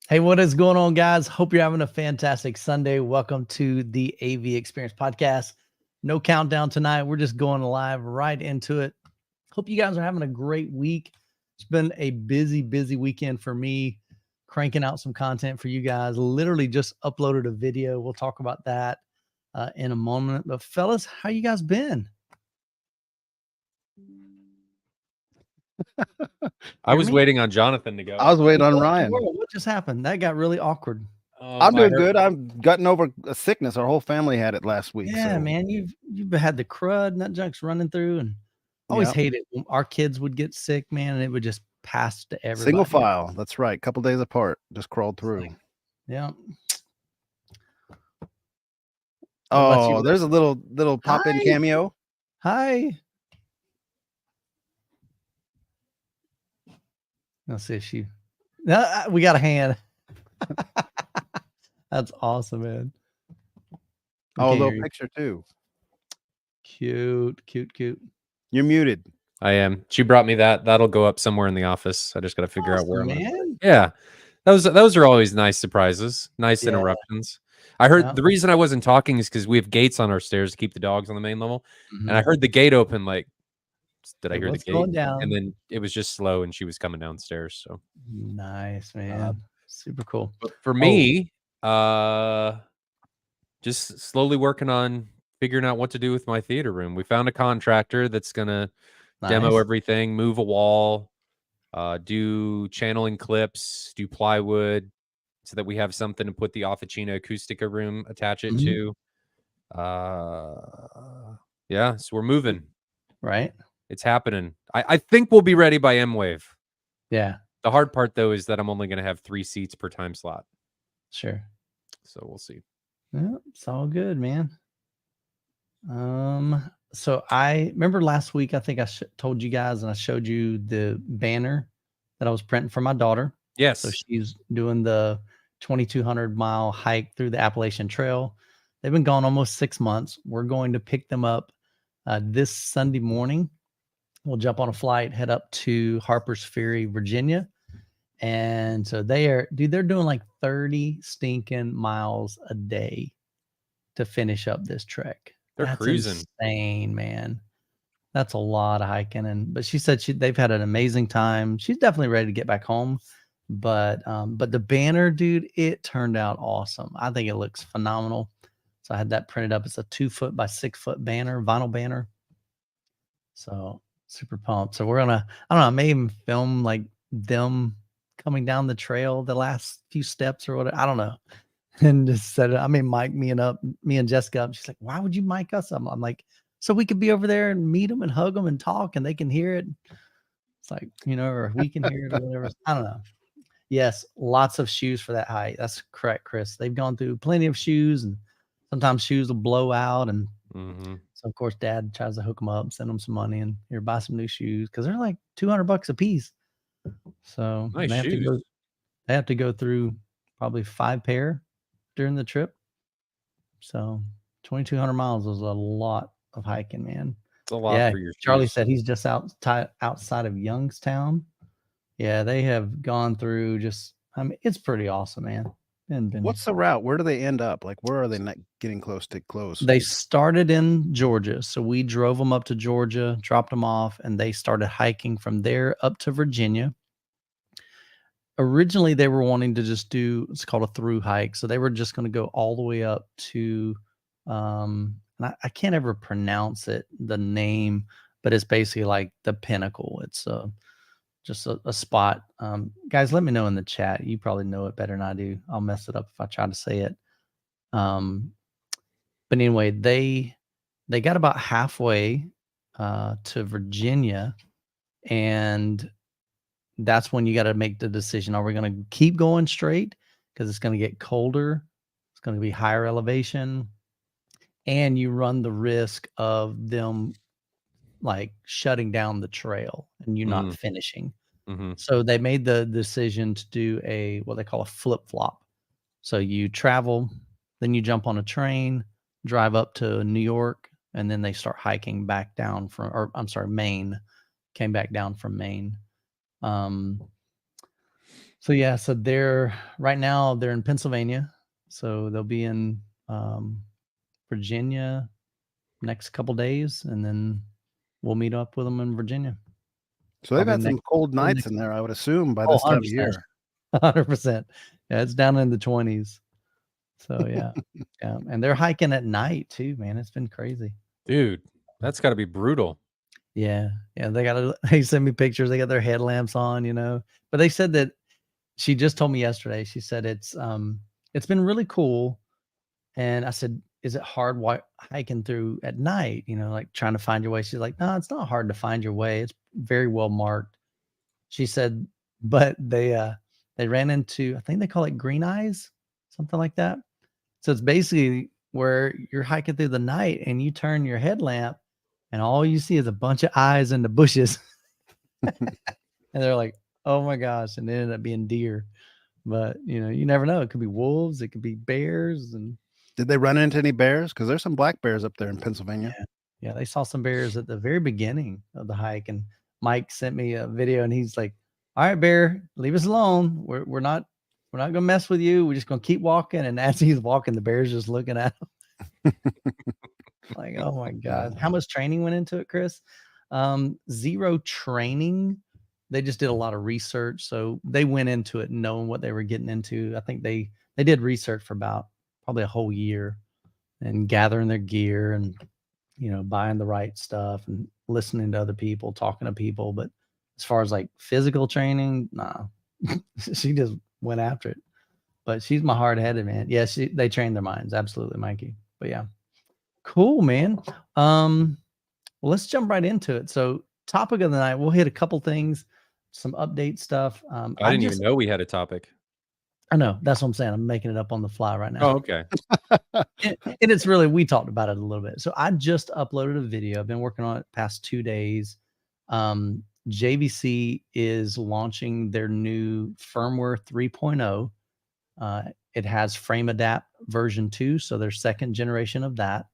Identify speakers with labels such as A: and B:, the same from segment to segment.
A: Hey, what is going on, guys? Hope you're having a fantastic Sunday. Welcome to the AV Experience Podcast. No countdown tonight. We're just going live right into it. Hope you guys are having a great week. It's been a busy weekend for me, cranking out some content for you guys. Literally just uploaded a video. We'll talk about that in a moment. But fellas, how you guys been?
B: I was waiting on Jonathan to go.
C: I was waiting on Ryan.
A: What just happened? That got really awkward.
C: I'm doing good. I'm gotten over a sickness. Our whole family had it last week.
A: Yeah,
C: so.
A: man, you've had the crud, nut junk's running through, and always hated when our kids would get sick, man, and it would just pass to everybody.
C: Single file. That's right. Couple days apart. Just crawled through.
A: Yeah.
C: Oh, there's a little pop-in cameo.
A: Hi. Let's see if she. We got a hand. That's awesome, man.
C: Oh, a little picture too.
A: Cute.
C: You're muted.
B: I am. She brought me that. That'll go up somewhere in the office. I just got to figure out where. Yeah, those are always nice surprises. Nice interruptions. I heard the reason I wasn't talking is because we have gates on our stairs to keep the dogs on the main level, and I heard the gate open. Like, did I hear the gate? And then it was just slow, and she was coming downstairs. So
A: nice, man. Super cool.
B: But for me, just slowly working on figuring out what to do with my theater room. We found a contractor that's gonna demo everything, move a wall, do channeling clips, do plywood, so that we have something to put the Officina Acustica room, attach it to. Yeah, so we're moving.
A: Right.
B: It's happening. I think we'll be ready by M-Wave.
A: Yeah.
B: The hard part, though, is that I'm only going to have 3 seats per time slot.
A: Sure.
B: So we'll see.
A: Yeah, it's all good, man. So I remember last week, I think I told you guys and I showed you the banner that I was printing for my daughter.
B: Yes.
A: So she's doing the 2,200-mile hike through the Appalachian Trail. They've been gone almost 6 months. We're going to pick them up this Sunday morning. We'll jump on a flight, head up to Harper's Ferry, Virginia. And so they're doing like 30 stinking miles a day to finish up this trek.
B: They're cruising.
A: Insane, man. That's a lot of hiking. But she said they've had an amazing time. She's definitely ready to get back home. But the banner, dude, it turned out awesome. I think it looks phenomenal. So I had that printed up. It's a 2-foot by 6-foot banner, vinyl banner. So super pumped. So we're gonna, I don't know, I may even film like them coming down the trail, the last few steps or whatever. I don't know. And just said, mic me and Jessica up. She's like, why would you mic us up? I'm like, so we could be over there and meet them and hug them and talk and they can hear it. It's like, or we can hear it or whatever. I don't know. Yes, lots of shoes for that height. That's correct, Chris. They've gone through plenty of shoes, and sometimes shoes will blow out. And so, of course, Dad tries to hook them up, send them some money, and here, buy some new shoes because they're like $200 a piece. So
B: nice
A: they have to go through probably 5 pair during the trip. So 2,200 miles is a lot of hiking, man.
B: It's a lot for your
A: Charlie said he's just outside of Youngstown. Yeah, they have gone through it's pretty awesome, man.
C: What's the route? Where do they end up? Like, where are they not getting close?
A: They started in Georgia. So we drove them up to Georgia, dropped them off, and they started hiking from there up to Virginia. Originally, they were wanting to just do, it's called a through hike. So they were just going to go all the way up to, and I can't ever pronounce the name, but it's basically like the pinnacle. It's just a spot. Guys, let me know in the chat. You probably know it better than I do. I'll mess it up if I try to say it. But anyway, they got about halfway to Virginia, and that's when you got to make the decision. Are we going to keep going straight because it's going to get colder? It's going to be higher elevation, and you run the risk of them like shutting down the trail and you not finishing. So they made the decision to do what they call a flip-flop. So you travel, then you jump on a train, drive up to New York, and then they start hiking back down Maine. Came back down from Maine. So So yeah, so right now they're in Pennsylvania. So they'll be in Virginia next couple days, and then we'll meet up with them in Virginia.
C: So they've had some cold nights in there, I would assume, by this time of year.
A: 100%. Yeah, it's down in the 20s. So yeah, yeah, and they're hiking at night too, man. It's been crazy,
B: dude. That's got to be brutal.
A: Yeah, yeah. They send me pictures. They got their headlamps on, But they said that she just told me yesterday. She said it's been really cool, and I said, "Is it hard hiking through at night? Like trying to find your way?" She's like, "No, it's not hard to find your way. It's very well marked." She said, but they ran into, I think they call it green eyes, something like that. So it's basically where you're hiking through the night and you turn your headlamp and all you see is a bunch of eyes in the bushes. And they're like, oh my gosh. And it ended up being deer. But, you never know. It could be wolves. It could be bears. And
C: did they run into any bears? Because there's some black bears up there in Pennsylvania.
A: Yeah, they saw some bears at the very beginning of the hike. And Mike sent me a video and he's like, all right, bear, leave us alone. We're not gonna mess with you. We're just gonna keep walking. And as he's walking, the bear's just looking at him. Like, oh my God. How much training went into it, Chris? Zero training. They just did a lot of research. So they went into it knowing what they were getting into. I think they did research for about probably a whole year and gathering their gear and buying the right stuff and listening to other people, talking to people. But as far as like physical training, nah, she just went after it. But she's my hard-headed man. Yeah, they train their minds. Absolutely, Mikey. But yeah, cool, man. Well, let's jump right into it. So topic of the night, we'll hit a couple things, some update stuff.
B: I didn't even know we had a topic.
A: I know. That's what I'm saying. I'm making it up on the fly right now.
B: Oh, okay.
A: And it's really, we talked about it a little bit. So I just uploaded a video. I've been working on it past 2 days. JVC is launching their new firmware 3.0. It has Frame Adapt version 2. So their second generation of that.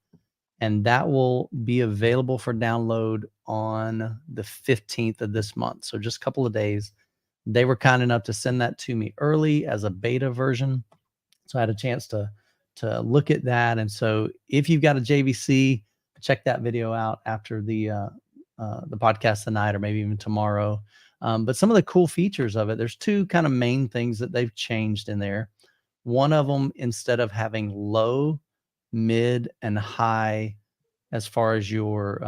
A: And that will be available for download on the 15th of this month. So just a couple of days. They were kind enough to send that to me early as a beta version. So I had a chance to look at that. And so if you've got a JVC, check that video out after the podcast tonight or maybe even tomorrow. But some of the cool features of it, there's 2 kind of main things that they've changed in there. One of them, instead of having low, mid, and high as far as your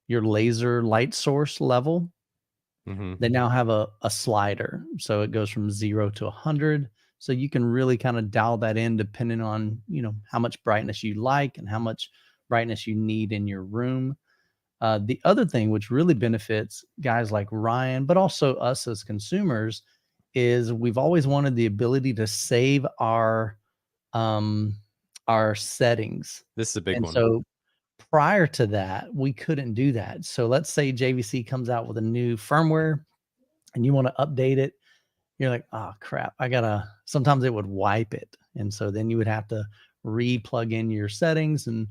A: laser light source level, they now have a slider. So it goes from 0 to 100. So you can really kind of dial that in depending on, how much brightness you like and how much brightness you need in your room. The other thing which really benefits guys like Ryan, but also us as consumers, is we've always wanted the ability to save our settings.
B: This is a big one.
A: So prior to that, we couldn't do that. So let's say JVC comes out with a new firmware and you want to update it. You're like, oh crap, sometimes it would wipe it. And so then you would have to re-plug in your settings and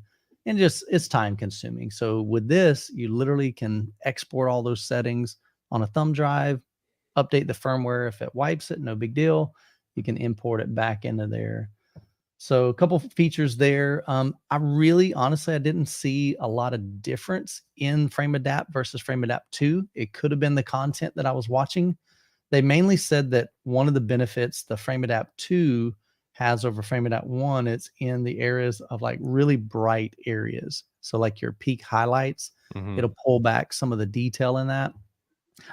A: just, it's time consuming. So with this, you literally can export all those settings on a thumb drive, update the firmware. If it wipes it, no big deal. You can import it back into there. So a couple features there. Honestly, I didn't see a lot of difference in Frame Adapt versus Frame Adapt 2. It could have been the content that I was watching. They mainly said that one of the benefits the Frame Adapt 2 has over Frame Adapt 1, it's in the areas of like really bright areas. So like your peak highlights, it'll pull back some of the detail in that.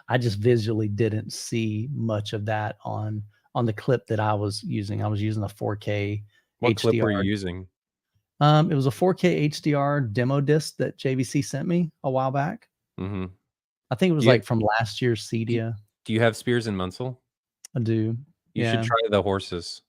A: I just visually didn't see much of that on the clip that I was using. I was using a 4K
B: What
A: HDR.
B: clip were you using?
A: It was a 4K HDR demo disc that JVC sent me a while back. I think it was like from last year's CEDIA.
B: Do you have Spears and Munsell?
A: I do.
B: You should try the horses.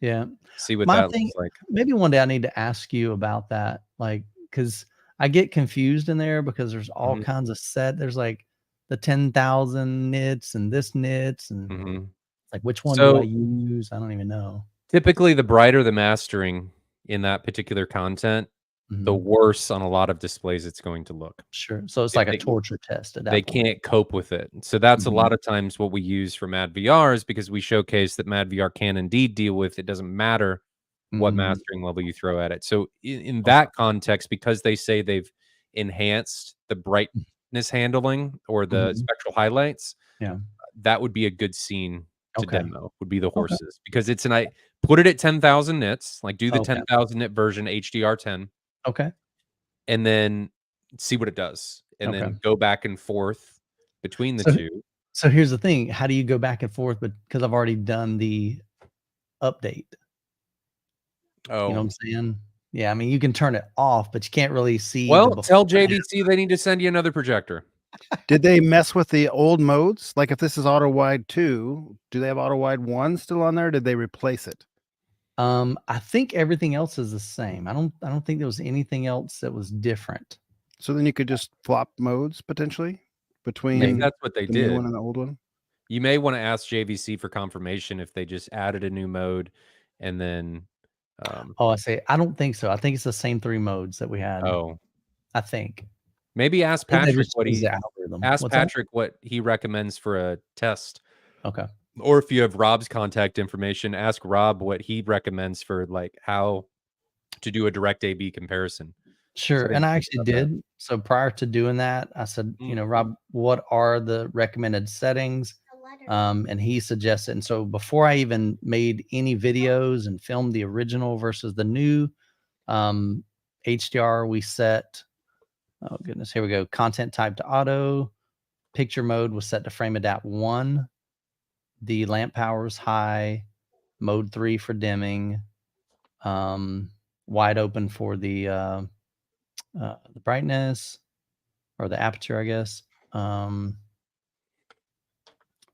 A: Yeah.
B: See what that looks like.
A: Maybe one day I need to ask you about that. Like, because I get confused in there because there's all kinds of there's like the 10,000 nits and this nits and like which one do I use? I don't even know.
B: Typically, the brighter the mastering in that particular content, the worse on a lot of displays it's going to look.
A: Sure. So it's like a torture test at that
B: They
A: point.
B: can't cope with it. So that's a lot of times what we use for AVRs, because we showcase that AVR can indeed deal with it. Doesn't matter what mastering level you throw at it. So in that context, because they say they've enhanced the brightness handling or the spectral highlights, that would be a good scene to demo, would be the horses, because it's I put it at 10,000 nits, like do the 10,000 nit version HDR10.
A: Okay.
B: And then see what it does, and then go back and forth between the two.
A: So here's the thing. How do you go back and forth? But because I've already done the update.
B: Oh,
A: you know what I'm saying? Yeah. I mean, you can turn it off, but you can't really see.
B: Well, tell JVC they need to send you another projector.
C: Did they mess with the old modes? Like if this is auto wide 2, do they have auto wide 1 still on there? Did they replace it?
A: I think everything else is the same. I don't think there was anything else that was different.
C: So then you could just flop modes potentially between.
B: Maybe that's what they did.
C: New one and the old one.
B: You may want to ask JVC for confirmation if they just added a new mode, and then.
A: I say I don't think so. I think it's the same 3 modes that we had.
B: Oh,
A: I think.
B: Maybe ask Patrick what he recommends for a test.
A: Okay.
B: Or if you have Rob's contact information, ask Rob what he recommends for like how to do a direct A/B comparison.
A: Sure. And I actually did. So prior to doing that, I said, Rob, what are the recommended settings? And he suggested. And so before I even made any videos and filmed the original versus the new HDR, we set, oh goodness, here we go. Content type to auto. Picture mode was set to frame adapt 1. The lamp power is high. Mode 3 for dimming. Wide open for the brightness or the aperture, I guess.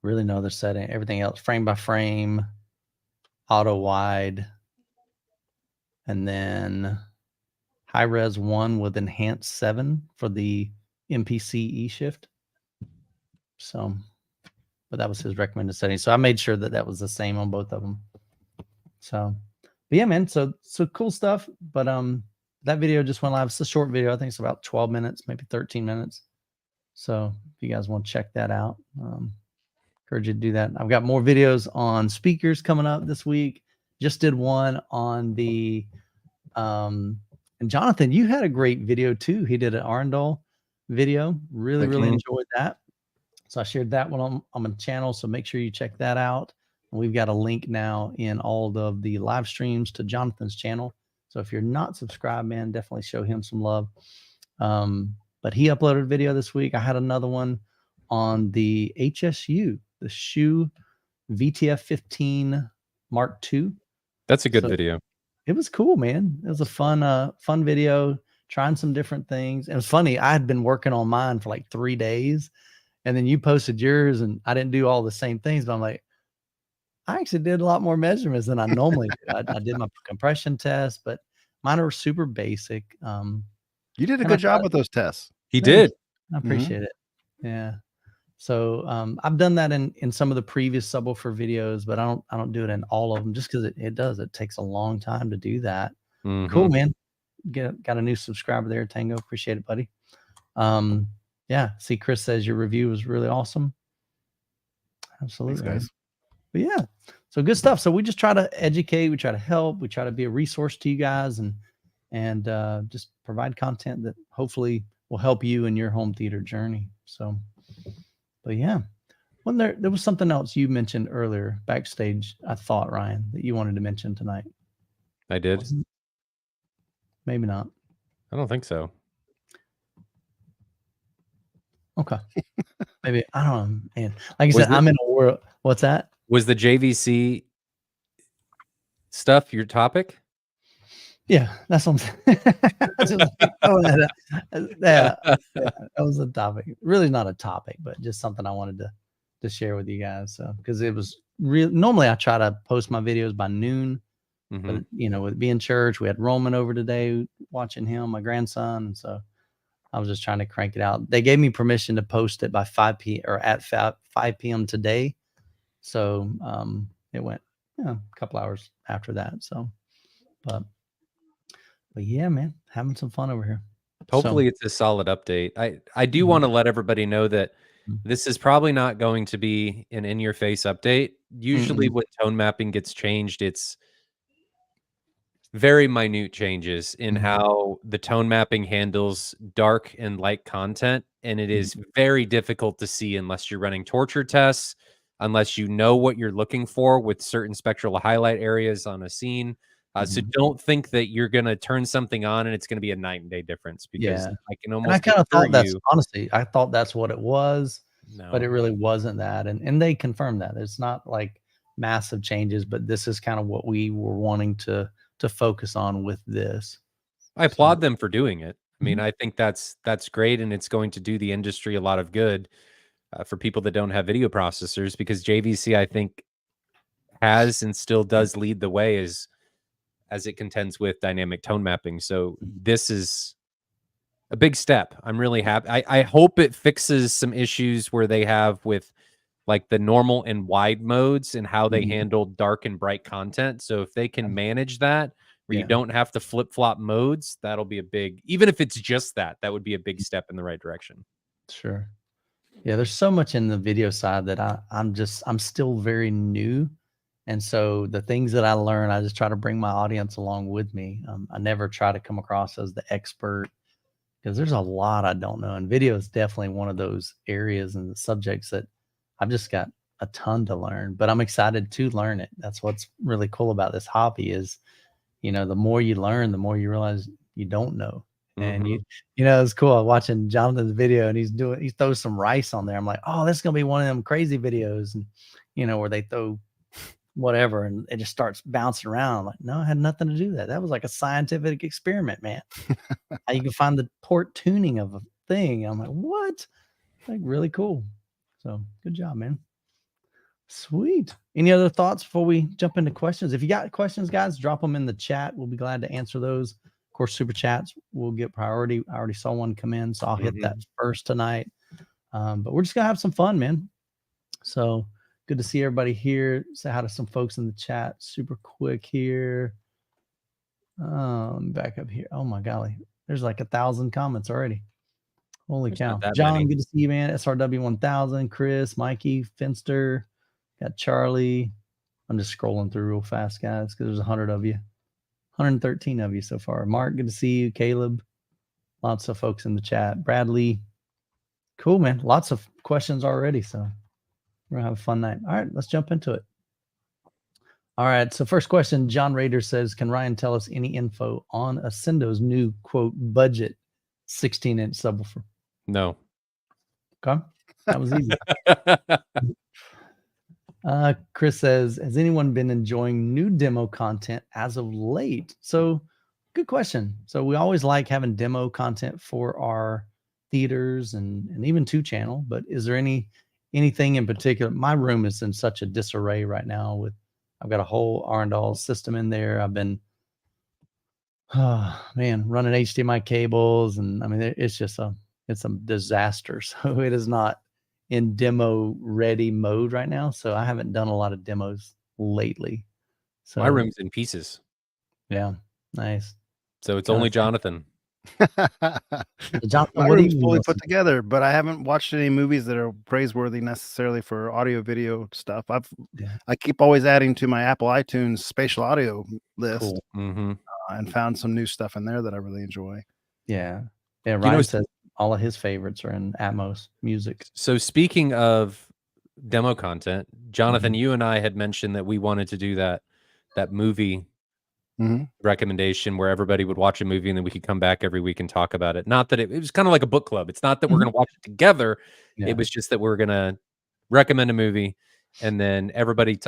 A: Really no other setting. Everything else, frame by frame, auto wide, and then high res 1 with enhanced 7 for the MPC E shift. So, but that was his recommended setting. So I made sure that that was the same on both of them. So, but yeah, man. So cool stuff. But that video just went live. It's a short video. I think it's about 12 minutes, maybe 13 minutes. So if you guys want to check that out, encourage you to do that. I've got more videos on speakers coming up this week. Just did one on the and Jonathan, you had a great video too. He did an Arundel video. Really enjoyed that. So I shared that one on my channel. So make sure you check that out. And we've got a link now in all of the live streams to Jonathan's channel. So if you're not subscribed, man, definitely show him some love. But he uploaded a video this week. I had another one on the HSU, the Shu VTF 15 Mark II.
B: That's a good video.
A: It was cool, man. It was a fun video, trying some different things. It was funny. I had been working on mine for like 3 days, and then you posted yours, and I didn't do all the same things, but I'm like, I actually did a lot more measurements than I normally do. I did my compression test, but mine are super basic.
C: You did a good job with those tests.
B: He did.
A: I appreciate it. Yeah. So I've done that in some of the previous subwoofer videos, but I don't do it in all of them just because it takes a long time to do that. Cool, man. Got a new subscriber there, Tango. Appreciate it, buddy. Yeah. See, Chris says your review was really awesome. Absolutely.
C: Thanks, guys.
A: But yeah, so good stuff. So we just try to educate, we try to help, we try to be a resource to you guys, and just provide content that hopefully will help you in your home theater journey. So, but yeah, when there was something else you mentioned earlier backstage, I thought, Ryan, that you wanted to mention tonight.
B: I did.
A: Maybe not.
B: I don't think so.
A: Okay. Maybe I don't know, man. Like I said, I'm in a world. What's that?
B: Was the JVC stuff your topic?
A: Yeah, that's what I'm saying. That was a topic. Really not a topic, but just something I wanted to share with you guys. So because it was real. Normally I try to post my videos by noon, but with being church, we had Roman over today watching him, my grandson, and so I was just trying to crank it out. They gave me permission to post it by 5 p.m. or at 5 p.m. today. So it went a couple hours after that. So, but But yeah, man, having some fun over here.
B: Hopefully it's a solid update. I do want to let everybody know that this is probably not going to be an in-your-face update. Usually when tone mapping gets changed, it's very minute changes in how the tone mapping handles dark and light content, and it is very difficult to see unless you're running torture tests, unless you know what you're looking for with certain spectral highlight areas on a scene. So don't think that you're going to turn something on and it's going to be a night and day difference, because I can
A: and I
B: almost
A: kind of
B: assure
A: thought that's
B: you,
A: honestly, I thought that's what it was, but it
B: no.
A: really wasn't that. And they confirmed that it's not like massive changes, but this is kind of what we were wanting to focus on with this.
B: I applaud them for doing it. I mean, I think that's great, and it's going to do the industry a lot of good for people that don't have video processors, because JVC, I think, has and still does lead the way as it contends with dynamic tone mapping. So this is a big step. I'm really happy. I hope it fixes some issues where they have with like the normal and wide modes and how they handle dark and bright content. So if they can manage that, where you don't have to flip-flop modes, that'll be a big, even if it's just that would be a big step in the right direction.
A: Sure. Yeah, there's so much in the video side that I'm still very new. And so the things that I learn, I just try to bring my audience along with me. I never try to come across as the expert, because there's a lot I don't know. And video is definitely one of those areas and the subjects that I've just got a ton to learn, but I'm excited to learn it. That's what's really cool about this hobby is, the more you learn, the more you realize you don't know. And it's cool. I'm watching Jonathan's video and he throws some rice on there. I'm like, oh, this is gonna be one of them crazy videos, and where they throw whatever and it just starts bouncing around. I'm like, no, it had nothing to do with that. That was like a scientific experiment, man. How you can find the port tuning of a thing. I'm like, what? Like, really cool. So good job, man. Sweet. Any other thoughts before we jump into questions? If you got questions, guys, drop them in the chat. We'll be glad to answer those. Of course, super chats will get priority. I already saw one come in, so I'll hit that first tonight. But we're just gonna have some fun, man. So good to see everybody here. Say hi to some folks in the chat super quick here. Back up here. Oh my golly, there's like 1,000 comments already. Holy cow. John,
B: many.
A: good to see you, man. SRW 1000, Chris, Mikey, Finster, got Charlie. I'm just scrolling through real fast, guys, because there's 100 of you. 113 of you so far. Mark, good to see you. Caleb, lots of folks in the chat. Bradley, cool, man. Lots of questions already, so we're gonna have a fun night. All right, let's jump into it. All right, so first question, John Rader says, can Ryan tell us any info on Ascendo's new, quote, budget 16-inch subwoofer?
B: No.
A: Okay, that was easy. Chris says, has anyone been enjoying new demo content as of late? So good question. So we always like having demo content for our theaters and even 2-channel, but is there anything in particular? My room is in such a disarray right now I've got a whole Arendal system in there. I've been, running HDMI cables, and I mean, it's a disaster. So it is not in demo ready mode right now. So I haven't done a lot of demos lately. So
B: my room's in pieces.
A: Yeah, nice.
B: So it's only Jonathan.
A: Jonathan,
C: my room's fully put together, but I haven't watched any movies that are praiseworthy necessarily for audio video stuff. I keep always adding to my Apple iTunes spatial audio list, and found some new stuff in there that I really enjoy.
A: Yeah. Ryan says all of his favorites are in Atmos music.
B: So speaking of demo content, Jonathan, you and I had mentioned that we wanted to do that movie recommendation where everybody would watch a movie and then we could come back every week and talk about it. Not that it was kind of like a book club. It's not that we're going to watch it together. Yeah. It was just that we're going to recommend a movie and then everybody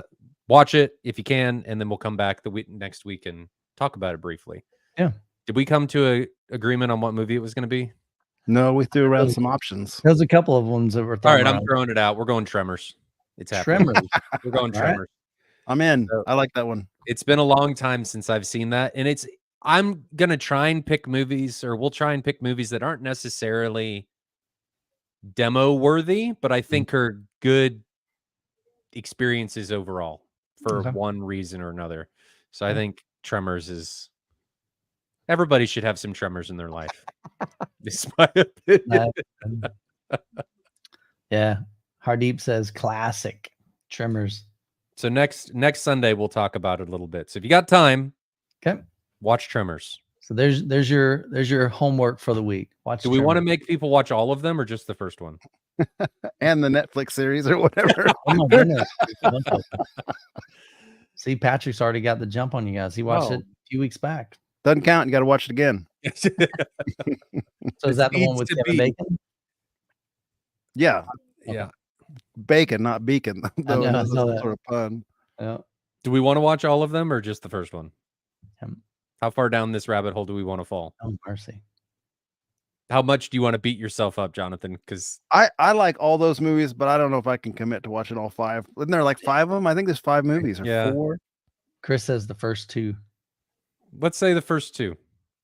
B: watch it if you can, and then we'll come back next week and talk about it briefly.
A: Yeah.
B: Did we come to an agreement on what movie it was going to be?
C: No, we threw around some options.
A: There's a couple of ones that were thrown
B: all right,
A: around.
B: I'm throwing it out. We're going Tremors. It's happening.
A: Tremors.
B: We're going Tremors.
C: Right. I'm in. So, I like that one.
B: It's been a long time since I've seen that. And I'm going to try and pick movies, or we'll try and pick movies that aren't necessarily demo worthy, but I think are good experiences overall for one reason or another. So I think Tremors is Everybody should have some tremors in their life. This is my opinion.
A: Yeah. Hardeep says classic tremors.
B: So next Sunday we'll talk about it a little bit. So if you got time,
A: okay,
B: watch Tremors.
A: So there's your homework for the week. Watch.
B: Do we want to make people watch all of them or just the first one?
C: And the Netflix series or whatever.
A: Oh my goodness. See, Patrick's already got the jump on you guys. He watched it a few weeks back.
C: Doesn't count. You got to watch it again.
A: So is that the one with Kevin Bacon?
C: Yeah.
B: Yeah.
C: Bacon, not beacon. Though
A: I know,
C: that's some sort of pun.
A: Yeah.
B: Do we want to watch all of them or just the first one? How far down this rabbit hole do we want to fall?
A: Oh, mercy.
B: How much do you want to beat yourself up, Jonathan? Because
C: I like all those movies, but I don't know if I can commit to watching all 5. Isn't there like 5 of them? I think there's 5 movies or 4.
A: Chris says the first 2.
B: Let's say the first 2.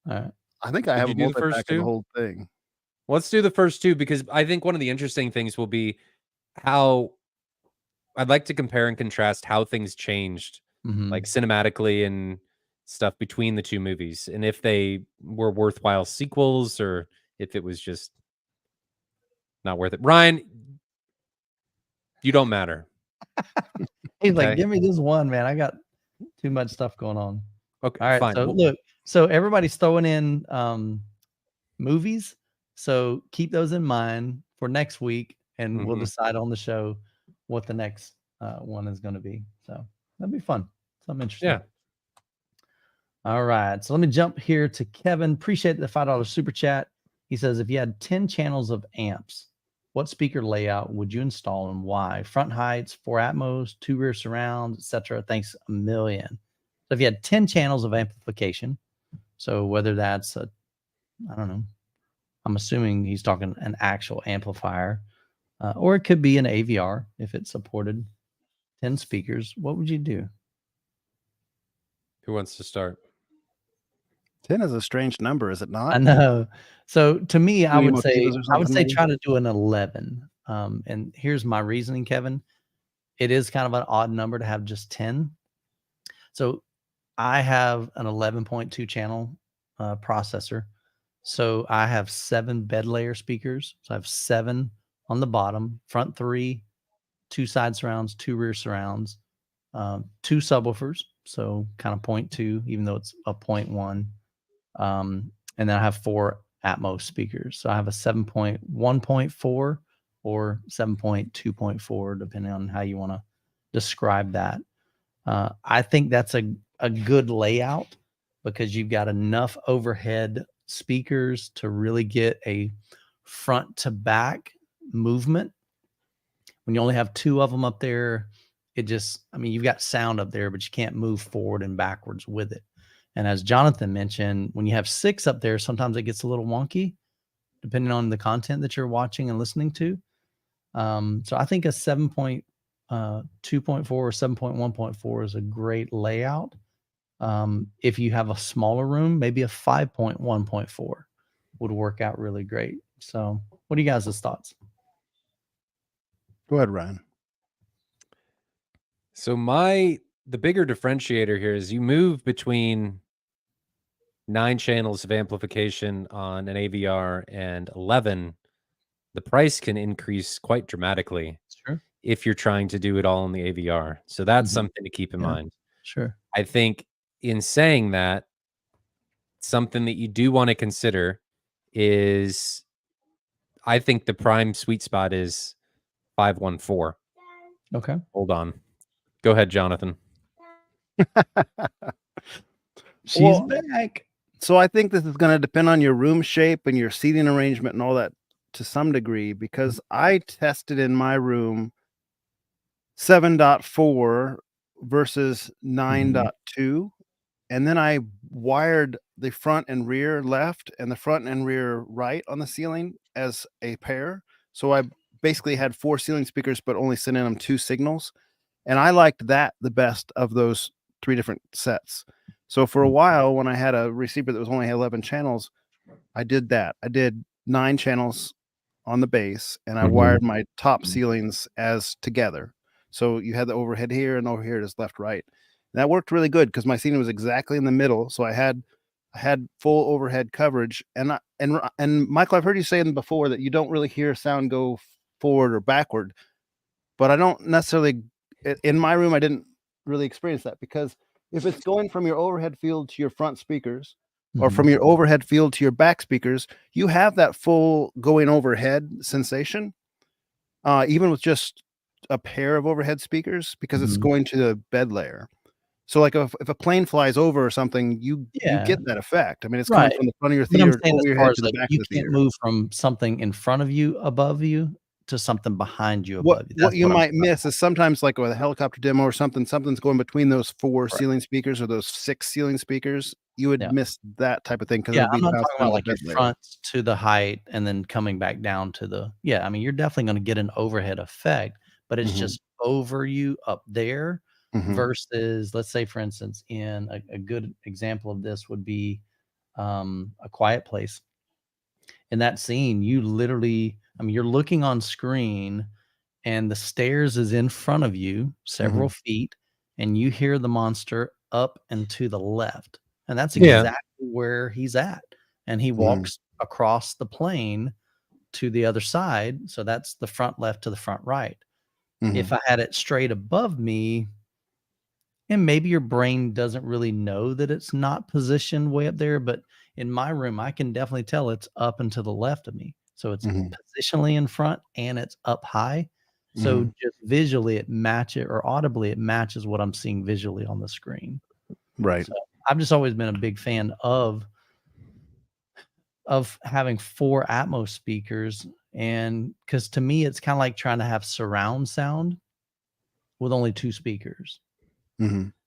A: All right.
C: I think I have a multi-pack of the whole thing.
B: Let's do the first 2 because I think one of the interesting things will be how I'd like to compare and contrast how things changed, like cinematically and stuff between the 2 movies, and if they were worthwhile sequels or if it was just not worth it. Ryan, you don't matter.
A: He's like, give me this one, man. I got too much stuff going on.
B: Okay,
A: all right.
B: fine.
A: So look, everybody's throwing in movies. So keep those in mind for next week, and we'll decide on the show what the next one is going to be. So that'd be fun. Something interesting.
B: Yeah.
A: All right. So let me jump here to Kevin. Appreciate the $5 super chat. He says, if you had 10 channels of amps, what speaker layout would you install and why? Front heights, 4 Atmos, 2 rear surrounds, etc. Thanks a million. So if you had 10 channels of amplification, so whether that's I don't know, I'm assuming he's talking an actual amplifier, or it could be an AVR if it supported 10 speakers, what would you do?
B: Who wants to start?
C: 10 is a strange number, is it not?
A: I know. So to me, I would say try to do an 11. And here's my reasoning, Kevin. It is kind of an odd number to have just 10. So I have an 11.2 channel processor. So I have 7 bed layer speakers. So I have 7 on the bottom, front 3, 2 side surrounds, 2 rear surrounds, 2 subwoofers. So kind of 0.2, even though it's a 0.1. And then I have 4 Atmos speakers. So I have a 7.1.4 or 7.2.4, depending on how you want to describe that. I think that's a good layout because you've got enough overhead speakers to really get a front to back movement. When you only have 2 of them up there, it just, I mean, you've got sound up there, but you can't move forward and backwards with it. And as Jonathan mentioned, when you have 6 up there, sometimes it gets a little wonky depending on the content that you're watching and listening to. So I think a 7.2.4 or 7.1.4 is a great layout. If you have a smaller room, maybe a 5.1.4 would work out really great. So what are you guys' thoughts?
C: Go ahead, Ryan.
B: So the bigger differentiator here is you move between 9 channels of amplification on an AVR and 11. The price can increase quite dramatically if you're trying to do it all in the AVR. So that's something to keep in mind.
A: Sure.
B: I think in saying that, something that you do want to consider is, I think the prime sweet spot is 514.
A: Okay.
B: Hold on. Go ahead, Jonathan.
A: She's back.
C: So I think this is going to depend on your room shape and your seating arrangement and all that to some degree, because I tested in my room 7.4 versus 9.2. And then I wired the front and rear left and the front and rear right on the ceiling as a pair. So I basically had 4 ceiling speakers, but only sent in them 2 signals. And I liked that the best of those 3 different sets. So for a while, when I had a receiver that was only 11 channels, I did that. I did 9 channels on the base, and I wired my top ceilings as together. So you had the overhead here and over here, just left, right. And that worked really good because my ceiling was exactly in the middle. So I had I had full overhead coverage, and Michael, I've heard you saying before that you don't really hear sound go forward or backward, but I don't necessarily. In my room, I didn't really experience that, because if it's going from your overhead field to your front speakers, or from your overhead field to your back speakers, you have that full going overhead sensation, even with just a pair of overhead speakers, because it's going to the bed layer. So, like, if a plane flies over or something, you get that effect. I mean, it's coming from the front of your
A: But I'm
C: theater
A: saying
C: over
A: as
C: your
A: far
C: head
A: as,
C: to the
A: like,
C: back
A: you
C: of the
A: can't
C: theater.
A: move from something in front of you, above you, to something behind you,
C: What
A: above you. That's
C: you
A: what I'm
C: might miss is sometimes, like with a helicopter demo or something's going between those 4
A: Right.
C: ceiling speakers or those 6 ceiling speakers, you would miss that type of thing, because
A: Yeah,
C: it'll be
A: I'm not
C: bouncing
A: talking about,
C: off
A: like,
C: the
A: your
C: bed layer.
A: front to the height and then coming back down to the I mean, you're definitely gonna get an overhead effect, but it's just over you up there versus, let's say, for instance, in a good example of this would be, A Quiet Place. In that scene, you literally I mean, you're looking on screen, and the stairs is in front of you several feet, and you hear the monster up and to the left, and that's exactly where he's at, and he walks across the plane to the other side, so that's the front left to the front right. If I had it straight above me, and maybe your brain doesn't really know that it's not positioned way up there, but in my room, I can definitely tell it's up and to the left of me. So it's positionally in front and it's up high. So just visually it matches, or audibly it matches what I'm seeing visually on the screen.
C: Right.
A: So I've just always been a big fan of having 4 Atmos speakers, and because to me it's kind of like trying to have surround sound with only 2 speakers.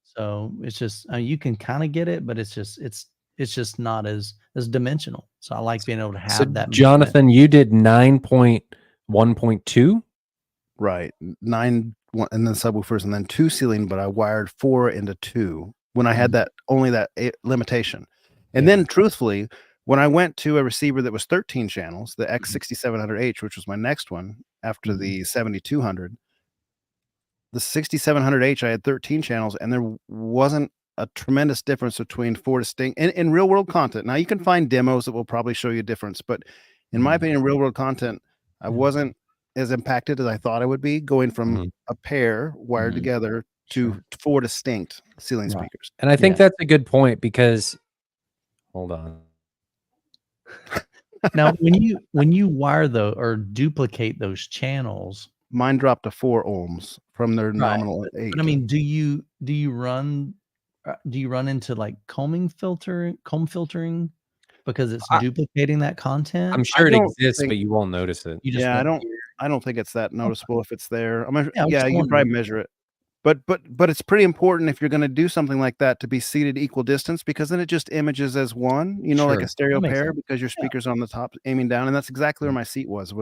A: So it's just you can kind of get it, but it's just not as dimensional. So I like being able to have that movement.
B: Jonathan, you did 9.1.2?
C: Right. 9 1, and then subwoofers, and then 2 ceiling, but I wired 4 into 2 when I had that only that limitation. And then truthfully, when I went to a receiver that was 13 channels, the X6700H, which was my next one after the 7200, the 6700H, I had 13 channels, and there wasn't a tremendous difference between 4 distinct in real world content. Now you can find demos that will probably show you a difference, but in my opinion, real world content, I wasn't as impacted as I thought I would be, going from a pair wired together to 4 distinct ceiling speakers.
B: And I think that's a good point, because hold on.
A: Now, when you wire or duplicate those channels,
C: mine dropped to 4 ohms from their nominal 8.
A: But I mean, do you run into like comb filtering because it's duplicating that content?
B: I'm sure it exists, but you won't notice it.
A: You just
C: I don't think it's that noticeable if it's there. I'm you can probably measure it. But it's pretty important if you're going to do something like that to be seated equal distance, because then it just images as one, like a stereo pair, because your speaker's on the top aiming down, and that's exactly where my seat was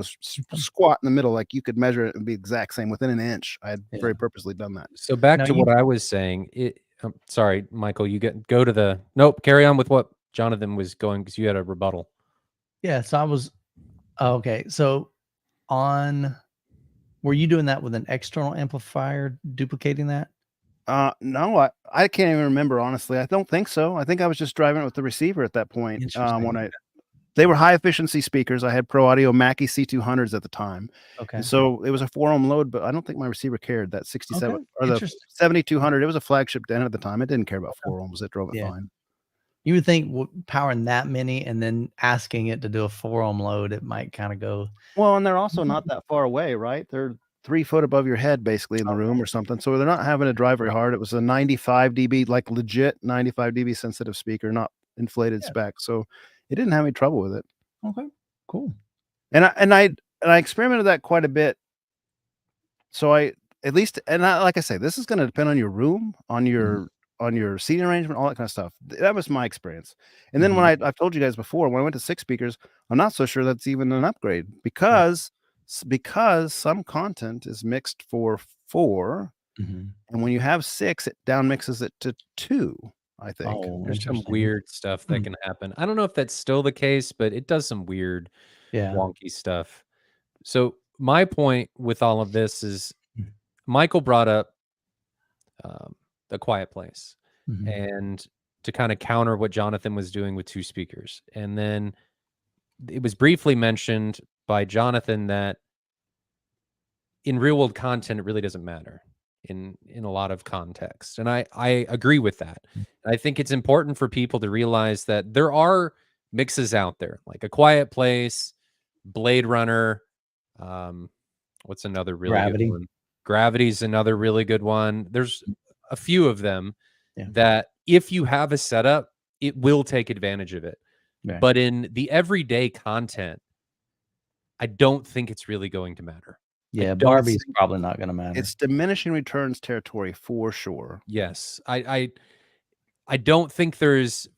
C: squat in the middle. Like you could measure it and be exact same within an inch. I had very purposely done that.
B: So back to what I was saying. Sorry, Michael, go to the carry on with what Jonathan was going, because you had a rebuttal.
A: Yeah, so I was okay. So were you doing that with an external amplifier, duplicating that?
C: No, I can't even remember, honestly. I don't think so. I think I was just driving it with the receiver at that point. They were high efficiency speakers. I had Pro Audio Mackie C200s at the time.
A: Okay.
C: And so it was a 4 ohm load, but I don't think my receiver cared. That 67 or the 7200, it was a flagship den at the time. It didn't care about 4 ohms. It drove it fine.
A: You would think powering that many and then asking it to do a 4 ohm load, it might kind of go.
C: Well, and they're also not that far away, right? They're 3 foot above your head, basically, in the room or something. So they're not having to drive very hard. It was a 95 dB, like legit 95 dB sensitive speaker, not inflated spec. So it didn't have any trouble with it.
A: Okay, cool.
C: And I experimented that quite a bit. So like I say, this is going to depend on your room, on your seating arrangement, all that kind of stuff. That was my experience. And then when I've told you guys before, when I went to 6 speakers, I'm not so sure that's even an upgrade, because some content is mixed for 4, and when you have 6, it down mixes it to 2. I think
B: there's some weird stuff that can happen. I don't know if that's still the case, but it does some weird, wonky stuff. So my point with all of this is, Michael brought up The Quiet Place, and to kind of counter what Jonathan was doing with 2 speakers. And then it was briefly mentioned by Jonathan that in real world content, it really doesn't matter in a lot of context. And I agree with that. I think it's important for people to realize that there are mixes out there, like A Quiet Place, Blade Runner. What's another really
A: Gravity.
B: good one? Gravity's another really good one. There's a few of them that if you have a setup, it will take advantage of it.
A: Right.
B: But in the everyday content, I don't think it's really going to matter.
A: Yeah, Barbie's probably not going to matter.
C: It's diminishing returns territory for sure.
B: Yes. I don't think there's,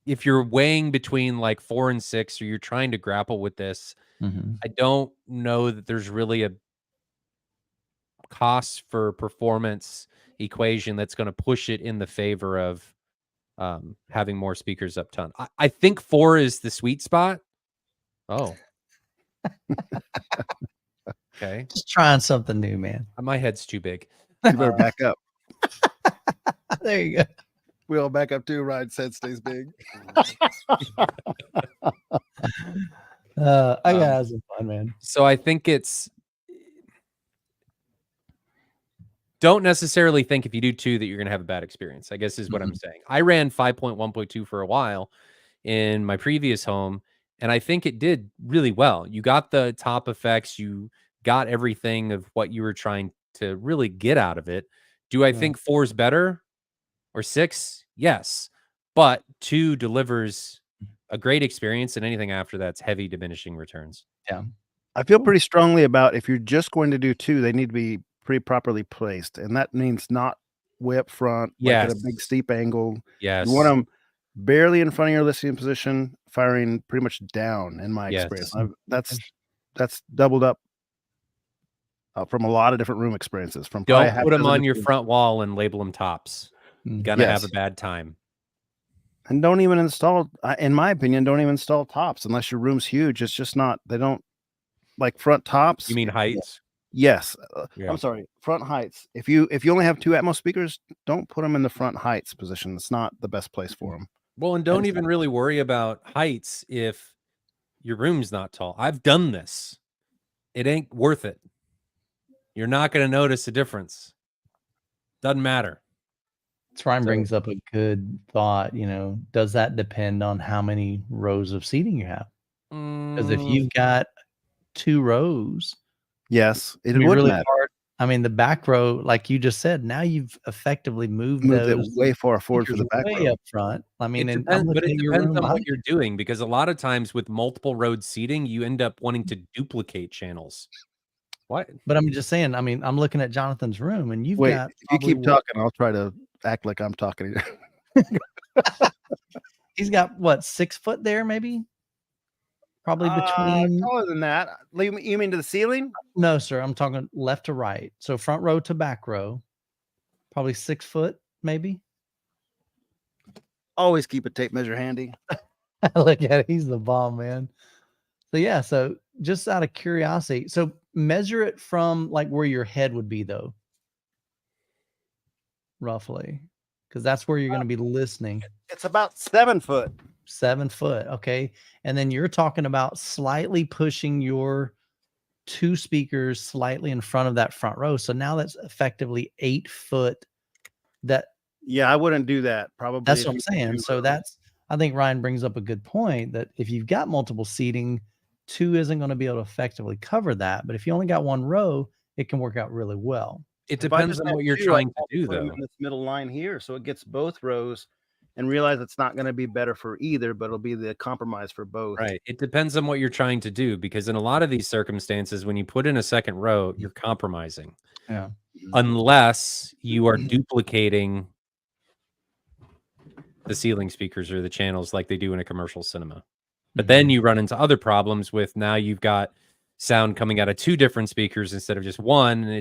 B: if you're weighing between like 4 and 6, or you're trying to grapple with this, I don't know that there's really a cost for performance equation that's going to push it in the favor of having more speakers up ton. I think 4 is the sweet spot. Oh. Okay.
A: Just trying something new, man.
B: My head's too big.
C: You better back up.
A: There you go.
C: We all back up too. Ryan's head stays big.
A: I gotta have some fun, man.
B: So I think don't necessarily think if you do 2 that you're going to have a bad experience, I guess is what I'm saying. I ran 5.1.2 for a while in my previous home, and I think it did really well. You got the top effects. You got everything of what you were trying to really get out of it. Do I think 4 is better or 6? Yes. But 2 delivers a great experience, and anything after that's heavy diminishing returns.
A: Yeah.
C: I feel pretty strongly about if you're just going to do 2, they need to be pretty properly placed. And that means not way up front, like at a big steep angle.
B: Yes.
C: You want them barely in front of your listening position, firing pretty much down, in my experience. That's doubled up from a lot of different room experiences. From
B: don't put them on your front wall and label them tops. You're gonna have a bad time.
C: And don't even install, in my opinion, don't even install tops unless your room's huge. It's just not, they don't like front tops.
B: You mean heights?
C: Yes. I'm sorry. Front heights. If you only have 2 Atmos speakers, don't put them in the front heights position. It's not the best place for them.
B: Well, and don't even really worry about heights if your room's not tall. I've done this. It ain't worth it. You're not going to notice a difference. Doesn't matter.
A: Ryan brings up a good thought. Does that depend on how many rows of seating you have? Because if you've got 2 rows,
C: yes, it would
A: really
C: matter.
A: hard. I mean, the back row, like you just said, now you've effectively moved
C: it way far forward for the back row
A: up front. I mean,
B: it depends on what you're doing, because a lot of times with multiple road seating, you end up wanting to duplicate channels. What?
A: But I'm just saying, I mean, I'm looking at Jonathan's room, and you've got.
C: If you keep talking, I'll try to act like I'm talking.
A: He's got what, 6 foot there, maybe? Probably between.
C: Taller than that. You mean to the ceiling?
A: No, sir. I'm talking left to right. So front row to back row, probably 6 foot, maybe.
C: Always keep a tape measure handy.
A: Look at it. He's the bomb, man. So yeah. So just out of curiosity, so measure it from like where your head would be, though. Roughly, because that's where you're going to be listening.
C: It's about 7 foot.
A: 7 foot. Okay. And then you're talking about slightly pushing your 2 speakers slightly in front of that front row. So now that's effectively 8 foot.
C: I wouldn't do that. Probably.
A: That's what I'm saying. So I think Ryan brings up a good point that if you've got multiple seating, 2 isn't going to be able to effectively cover that. But if you only got 1 row, it can work out really well.
B: It depends on what you're trying to do, though.
C: In this middle line here, so it gets both rows, and realize it's not going to be better for either, but it'll be the compromise for both.
B: Right. It depends on what you're trying to do, because in a lot of these circumstances, when you put in a second row, you're compromising.
A: Yeah.
B: Unless you are duplicating the ceiling speakers or the channels like they do in a commercial cinema. But then you run into other problems with, now you've got sound coming out of 2 different speakers instead of just 1, and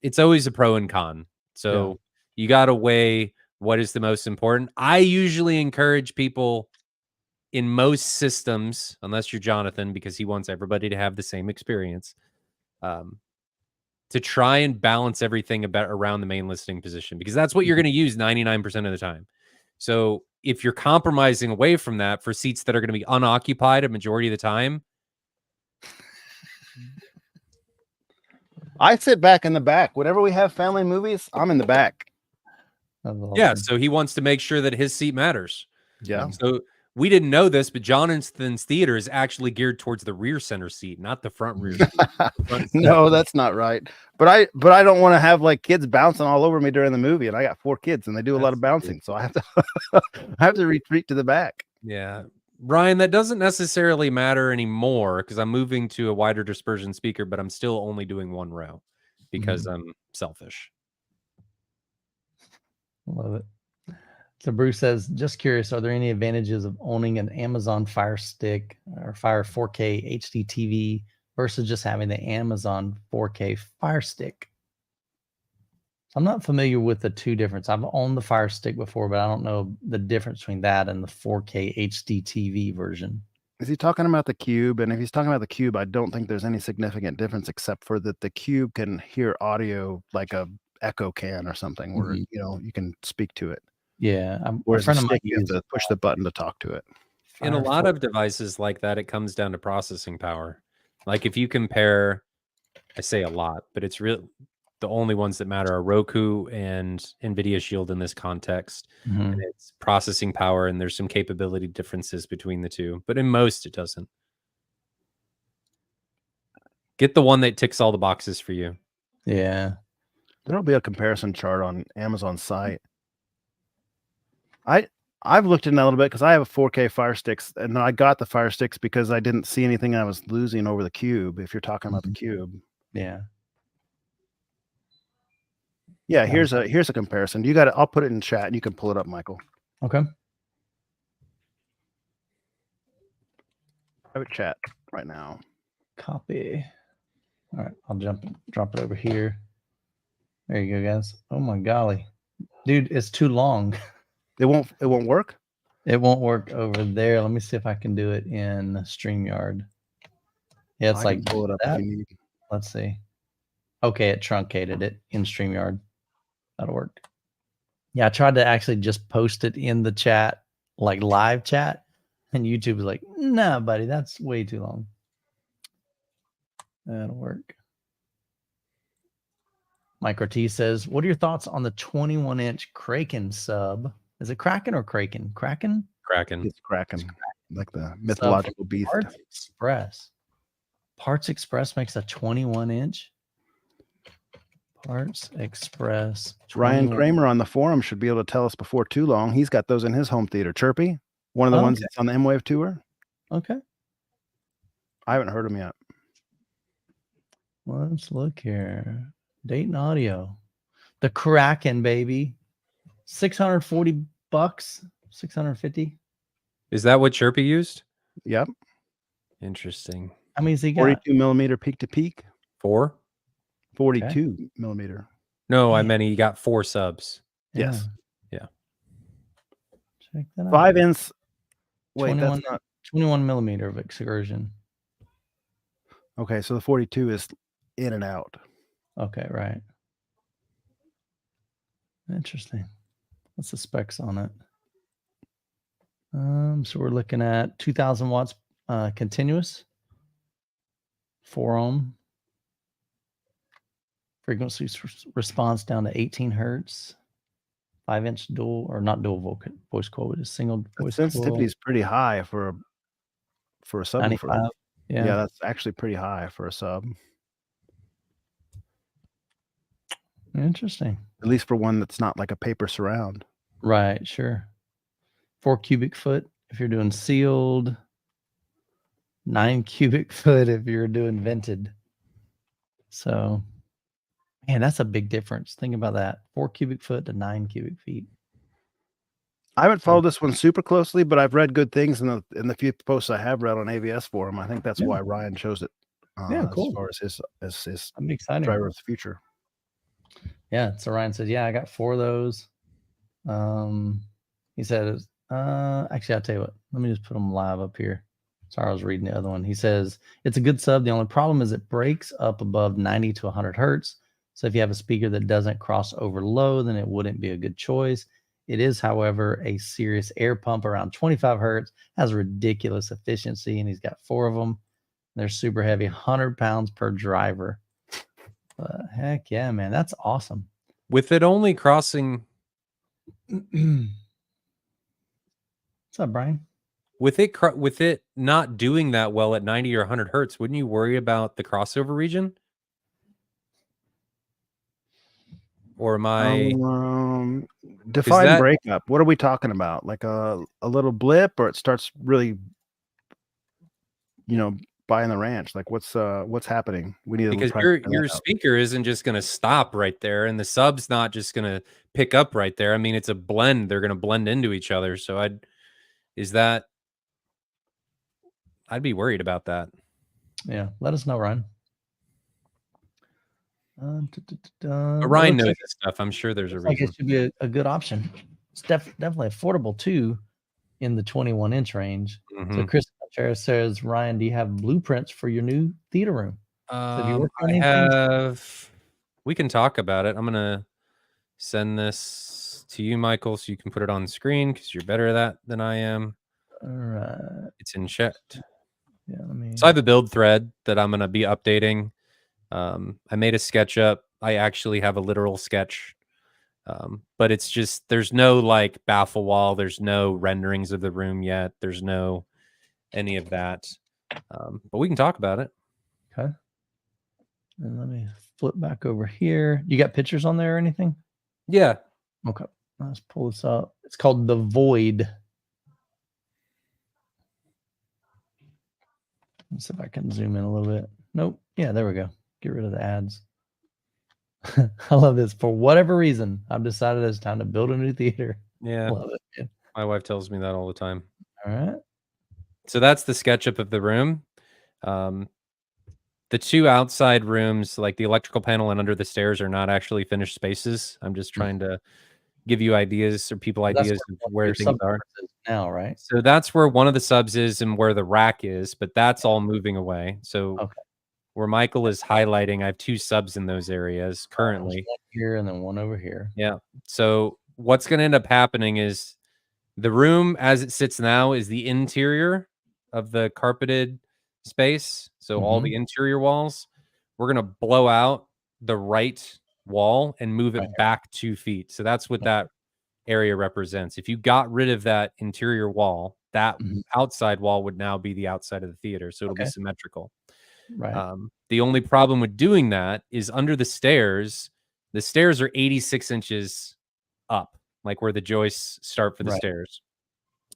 B: it's always a pro and con. So you got to weigh what is the most important. I usually encourage people in most systems, unless you're Jonathan, because he wants everybody to have the same experience, to to try and balance everything around the main listening position, because that's what you're going to use 99% of the time. So if you're compromising away from that for seats that are going to be unoccupied a majority of the time,
C: I sit back in the back. Whenever we have family movies, I'm in the back.
A: Awesome.
B: Yeah, so he wants to make sure that his seat matters.
C: Yeah.
B: So we didn't know this, but Jonathan's theater is actually geared towards the rear center seat, not the front rear seat.
C: No, that's not right. But I don't want to have like kids bouncing all over me during the movie, and I got 4 kids and they do a lot of bouncing, so I have to I have to retreat to the back.
B: Yeah. Ryan, that doesn't necessarily matter anymore because I'm moving to a wider dispersion speaker, but I'm still only doing 1 row because I'm selfish.
A: Love it. So Bruce says, just curious, are there any advantages of owning an Amazon Fire Stick or Fire 4K HD TV versus just having the Amazon 4K Fire Stick? I'm not familiar with the two difference. I've owned the Fire Stick before, but I don't know the difference between that and the 4K HD TV version.
C: Is he talking about the Cube? And if he's talking about the Cube, I don't think there's any significant difference except for that the Cube can hear audio like a Echo can or something, where you know you can speak to it.
A: Yeah,
C: whereas a stick, you have to push the button to talk to it.
B: In a lot of devices like that, it comes down to processing power. Like if you compare, I say a lot, but it's real. The only ones that matter are Roku and NVIDIA Shield in this context. And it's processing power, and there's some capability differences between the two, but in most, it doesn't. Get the one that ticks all the boxes for you.
A: Yeah.
C: There'll be a comparison chart on Amazon's site. I've looked in a little bit because I have a 4K Fire Sticks, and I got the Fire Sticks because I didn't see anything I was losing over the Cube. If you're talking about the Cube,
A: yeah.
C: Yeah, here's a comparison. You got it. I'll put it in chat and you can pull it up, Michael.
A: Okay.
C: Private chat right now.
A: Copy. All right, I'll drop it over here. There you go, guys. Oh my golly. Dude, it's too long.
C: It won't work?
A: It won't work over there. Let me see if I can do it in StreamYard. Yeah, it's like
C: pull it up
A: that.
C: if you need.
A: Let's see. Okay, it truncated it in StreamYard. That'll work. Yeah, I tried to actually just post it in the chat, like live chat, and YouTube was like, "Nah, buddy, that's way too long." That'll work. Micro T says, "What are your thoughts on the 21-inch Kraken sub? Is it Kraken or Kraken? Kraken?
B: Kraken.
C: It's Kraken, like the mythological beast.
A: Parts Express. Parts Express makes a 21-inch. Parts Express.
C: Ryan Kramer on the forum should be able to tell us before too long. He's got those in his home theater. Chirpy, one of the ones that's on the M-Wave tour.
A: Okay. I
C: haven't heard him yet.
A: Let's look here. Dayton Audio. The Kraken, baby. $640, 650.
B: Is that what Chirpy used?
C: Yep.
B: Interesting.
A: How many has he got?
C: 42 millimeter peak to peak.
B: 4?
C: 42 millimeter.
B: No, I meant he got 4 subs.
C: Yes.
B: Yeah.
A: Check that out.
C: 5-inch. Wait,
A: 21,
C: that's not
A: 21 millimeter of excursion.
C: Okay, so the 42 is in and out.
A: Okay, right. Interesting. What's the specs on it? So we're looking at 2,000 watts continuous, 4 ohm. Frequency response down to 18 hertz. 5-inch dual, or not dual voice coil, just single voice coil.
C: Sensitivity is pretty high for a subwoofer.
A: Yeah,
C: that's actually pretty high for a sub.
A: Interesting.
C: At least for one that's not like a paper surround.
A: Right, sure. 4 cubic foot if you're doing sealed. 9 cubic foot if you're doing vented. So, man, that's a big difference. Think about that. 4 cubic foot to 9 cubic feet.
C: I haven't followed this one super closely, but I've read good things in the few posts I have read on AVS forum. I think that's why Ryan chose it.
A: Cool.
C: As far as his
A: I'm excited.
C: driver of the future.
A: Yeah. So Ryan says, yeah, I got 4 of those. He said, actually, I'll tell you what. Let me just put them live up here. Sorry, I was reading the other one. He says, it's a good sub. The only problem is it breaks up above 90 to 100 hertz. So if you have a speaker that doesn't cross over low, then it wouldn't be a good choice. It is, however, a serious air pump around 25 hertz, has ridiculous efficiency, and he's got 4 of them. They're super heavy, 100 pounds per driver. Heck yeah, man. That's awesome.
B: With it only crossing...
A: What's up, Brian?
B: With it not doing that well at 90 or 100 hertz, wouldn't you worry about the crossover region? Or am I...
C: define breakup. What are we talking about? Like a little blip, or it starts really, buying the ranch? Like what's happening? We need
B: because your speaker isn't just going to stop right there, and the sub's not just going to pick up right there. I mean, it's a blend. They're going to blend into each other. So I'd be worried about that.
A: Yeah, let us know, Ryan.
B: But Ryan knows this stuff. I'm sure there's a reason.
A: Like it should be a good option. It's definitely affordable too, in the 21-inch range. So Chris Contreras says, Ryan, do you have blueprints for your new theater room?
B: We can talk about it. I'm gonna send this to you, Michael, so you can put it on the screen because you're better at that than I am.
A: All right.
B: It's in chat.
A: Yeah,
B: so I have a build thread that I'm gonna be updating. I made a SketchUp. I actually have a literal sketch, but it's just, there's no like baffle wall. There's no renderings of the room yet. There's no any of that. But we can talk about it.
A: Okay. And let me flip back over here. You got pictures on there or anything?
B: Yeah.
A: Okay. Let's pull this up. It's called The Void. Let's see if I can zoom in a little bit. Nope. Yeah, there we go. Get rid of the ads. I love this. For whatever reason, I've decided it's time to build a new theater.
B: Yeah.
A: Love it, man.
B: My wife tells me that all the time.
A: All right.
B: So that's the SketchUp of the room. The 2 outside rooms, like the electrical panel and under the stairs, are not actually finished spaces. I'm just trying to give you ideas or people ideas of where things are
A: now, right?
B: So that's where one of the subs is and where the rack is, but that's all moving away. So where Michael is highlighting, I have 2 subs in those areas currently.
A: One here and then one over here.
B: Yeah. So what's going to end up happening is the room as it sits now is the interior of the carpeted space. So all the interior walls, we're going to blow out the right wall and move it back 2 feet. So that's what that area represents. If you got rid of that interior wall, that outside wall would now be the outside of the theater. So it'll be symmetrical.
A: Right.
B: The only problem with doing that is under the stairs are 86 inches up, like where the joists start for the stairs.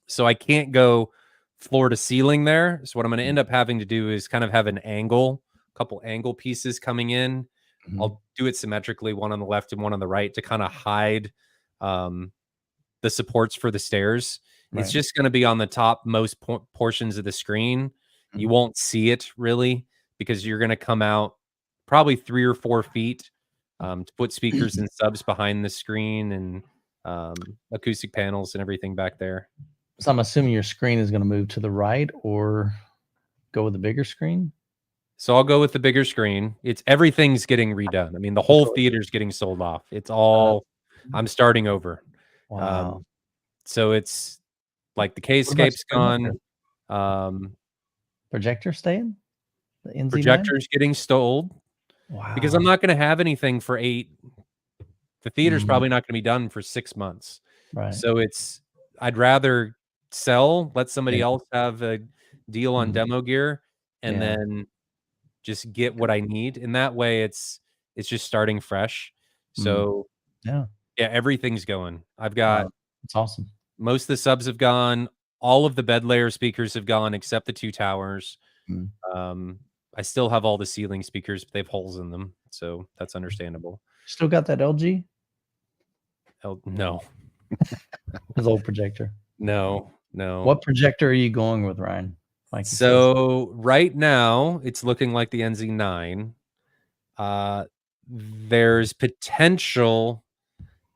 B: So I can't go floor to ceiling there. So what I'm going to end up having to do is kind of have an angle, a couple angle pieces coming in. I'll do it symmetrically, one on the left and one on the right, to kind of hide the supports for the stairs. It's just going to be on the top most portions of the screen. You won't see it really because you're going to come out probably 3 or 4 feet to put speakers and subs behind the screen and acoustic panels and everything back there.
A: So I'm assuming your screen is going to move to the right or go with the bigger screen?
B: So I'll go with the bigger screen. Everything's getting redone. I mean, the whole theater's getting sold off. It's all, I'm starting over.
A: Wow.
B: So it's like the K-scape's gone.
A: Projector staying? The NZ9?
B: Projector's getting stole.
A: Wow.
B: Because I'm not going to have anything for 8. The theater's probably not going to be done for 6 months.
A: Right.
B: So I'd rather sell, let somebody else have a deal on demo gear, and then just get what I need. And that way it's just starting fresh. So yeah, everything's going. I've got,
A: it's awesome.
B: Most of the subs have gone. All of the bed layer speakers have gone except the 2 towers. I still have all the ceiling speakers, but they have holes in them. So that's understandable.
A: Still got that LG?
B: No.
A: His old projector.
B: No.
A: What projector are you going with, Ryan?
B: So right now it's looking like the NZ9. There's potential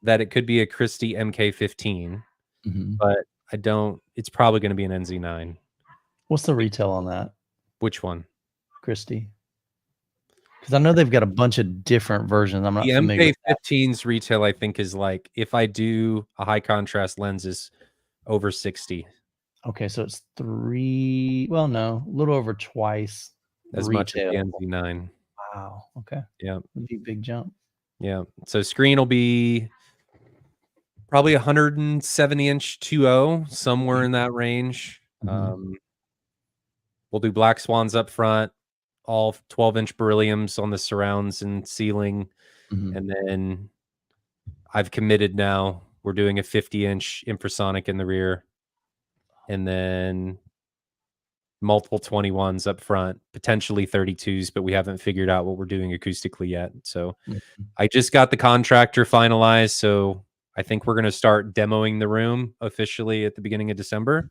B: that it could be a Christie MK15, but it's probably going to be an NZ9.
A: What's the retail on that?
B: Which one?
A: Christie. Because I know they've got a bunch of different versions. I'm not familiar with that.
B: The MK15's retail, I think, is like, if I do a high contrast lens, is over 60.
A: Okay, so it's well, no, a little over twice
B: as
A: retail.
B: much as the NZ9.
A: Wow. Okay.
B: Yeah.
A: That'd be a big jump.
B: Yeah. So screen will be probably 170-inch 2.0, somewhere in that range. We'll do black swans up front, all 12-inch berylliums on the surrounds and ceiling. And then I've committed now. We're doing a 50-inch infrasonic in the rear. And then multiple 21s up front, potentially 32s, but we haven't figured out what we're doing acoustically yet. So I just got the contractor finalized. So I think we're going to start demoing the room officially at the beginning of December.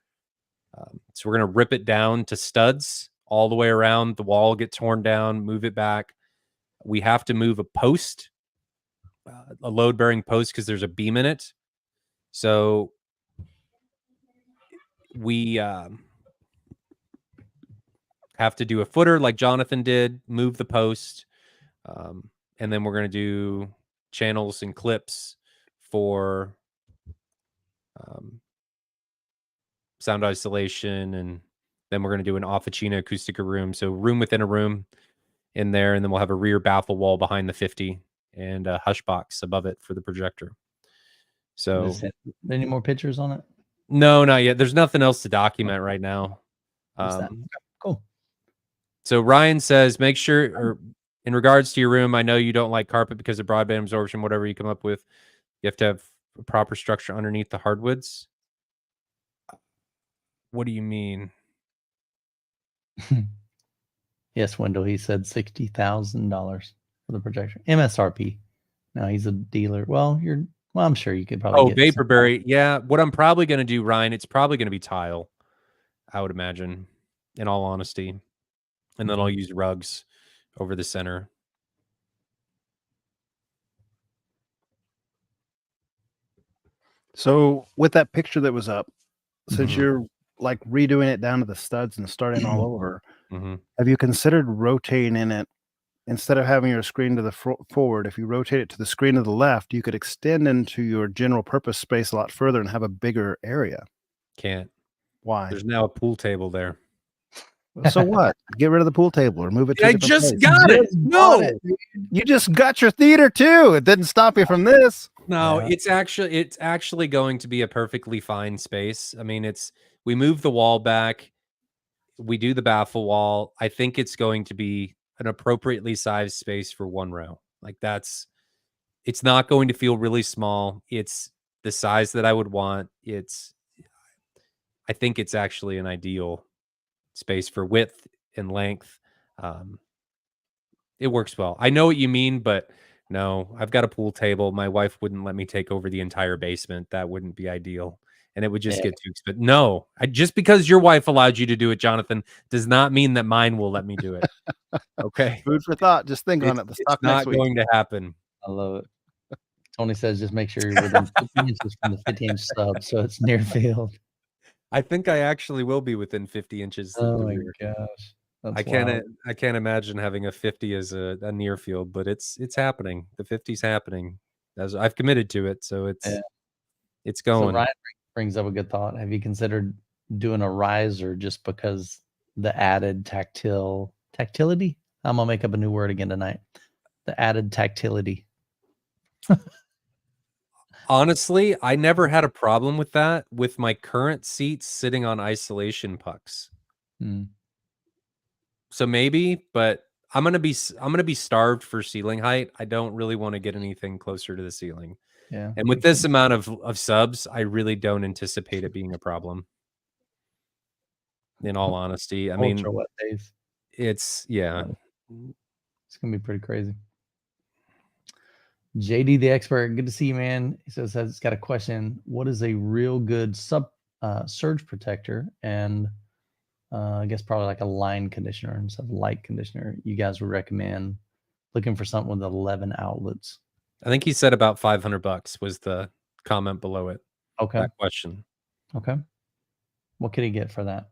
B: So we're going to rip it down to studs all the way around. The wall get torn down, move it back. We have to move a post, a load-bearing post, because there's a beam in it. So we have to do a footer like Jonathan did, move the post, and then we're going to do channels and clips for sound isolation, and then we're going to do an officina acoustica room, so room within a room in there, and then we'll have a rear baffle wall behind the 50 and a hush box above it for the projector. So
A: any more pictures on it?
B: No, not yet. There's nothing else to document right now.
A: Cool.
B: So Ryan says, make sure, or in regards to your room, I know you don't like carpet because of broadband absorption, whatever you come up with, you have to have a proper structure underneath the hardwoods. What do you mean?
A: Yes, Wendell, he said $60,000 for the projector. MSRP. No, he's a dealer. Well, I'm sure you could probably get
B: Vaporberry. Yeah, what I'm probably going to do, Ryan, it's probably going to be tile, I would imagine, in all honesty. And then I'll use rugs over the center.
C: So with that picture that was up, since you're like redoing it down to the studs and starting all over, have you considered rotating in it? Instead of having your screen to the forward, if you rotate it to the screen to the left, you could extend into your general purpose space a lot further and have a bigger area.
B: Can't.
C: Why?
B: There's now a pool table there.
C: So what? Get rid of the pool table or move it to
B: I just got it. No,
C: you just got your theater too. It didn't stop you from this.
B: No, it's actually going to be a perfectly fine space. I mean, we move the wall back, we do the baffle wall. I think it's going to be an appropriately sized space for one row. Like it's not going to feel really small. It's the size that I would want. I think it's actually an ideal space for width and length. It works well. I know what you mean, but no, I've got a pool table. My wife wouldn't let me take over the entire basement. That wouldn't be ideal. And it would just get too expensive. No, just because your wife allowed you to do it, Jonathan, does not mean that mine will let me do it. Okay.
C: Food for thought. Just think on it. The stock
B: next week. It's not going to happen.
A: I love it. Tony says, just make sure you're within 50 inches from the 50-inch sub, so it's near field.
B: I think I actually will be within 50 inches.
A: Oh my gosh.
B: I can't imagine having a 50 as a near field, but it's happening. The 50's happening. As I've committed to it, so it's going.
A: So Ryan brings up a good thought. Have you considered doing a riser just because the added tactility? I'm gonna make up a new word again tonight. The added tactility.
B: Honestly, I never had a problem with that with my current seats sitting on isolation pucks. So maybe, but I'm gonna be starved for ceiling height. I don't really want to get anything closer to the ceiling.
A: Yeah.
B: And with this amount of subs, I really don't anticipate it being a problem. In all honesty, I mean,
A: wet days.
B: It's
A: gonna be pretty crazy. JD the expert, good to see you, man. He says he's got a question. What is a real good surge protector and I guess probably like a line conditioner instead of light conditioner you guys would recommend? Looking for something with 11 outlets.
B: I think he said about $500 was the comment below it.
A: Okay.
B: That question.
A: Okay. What could he get for that?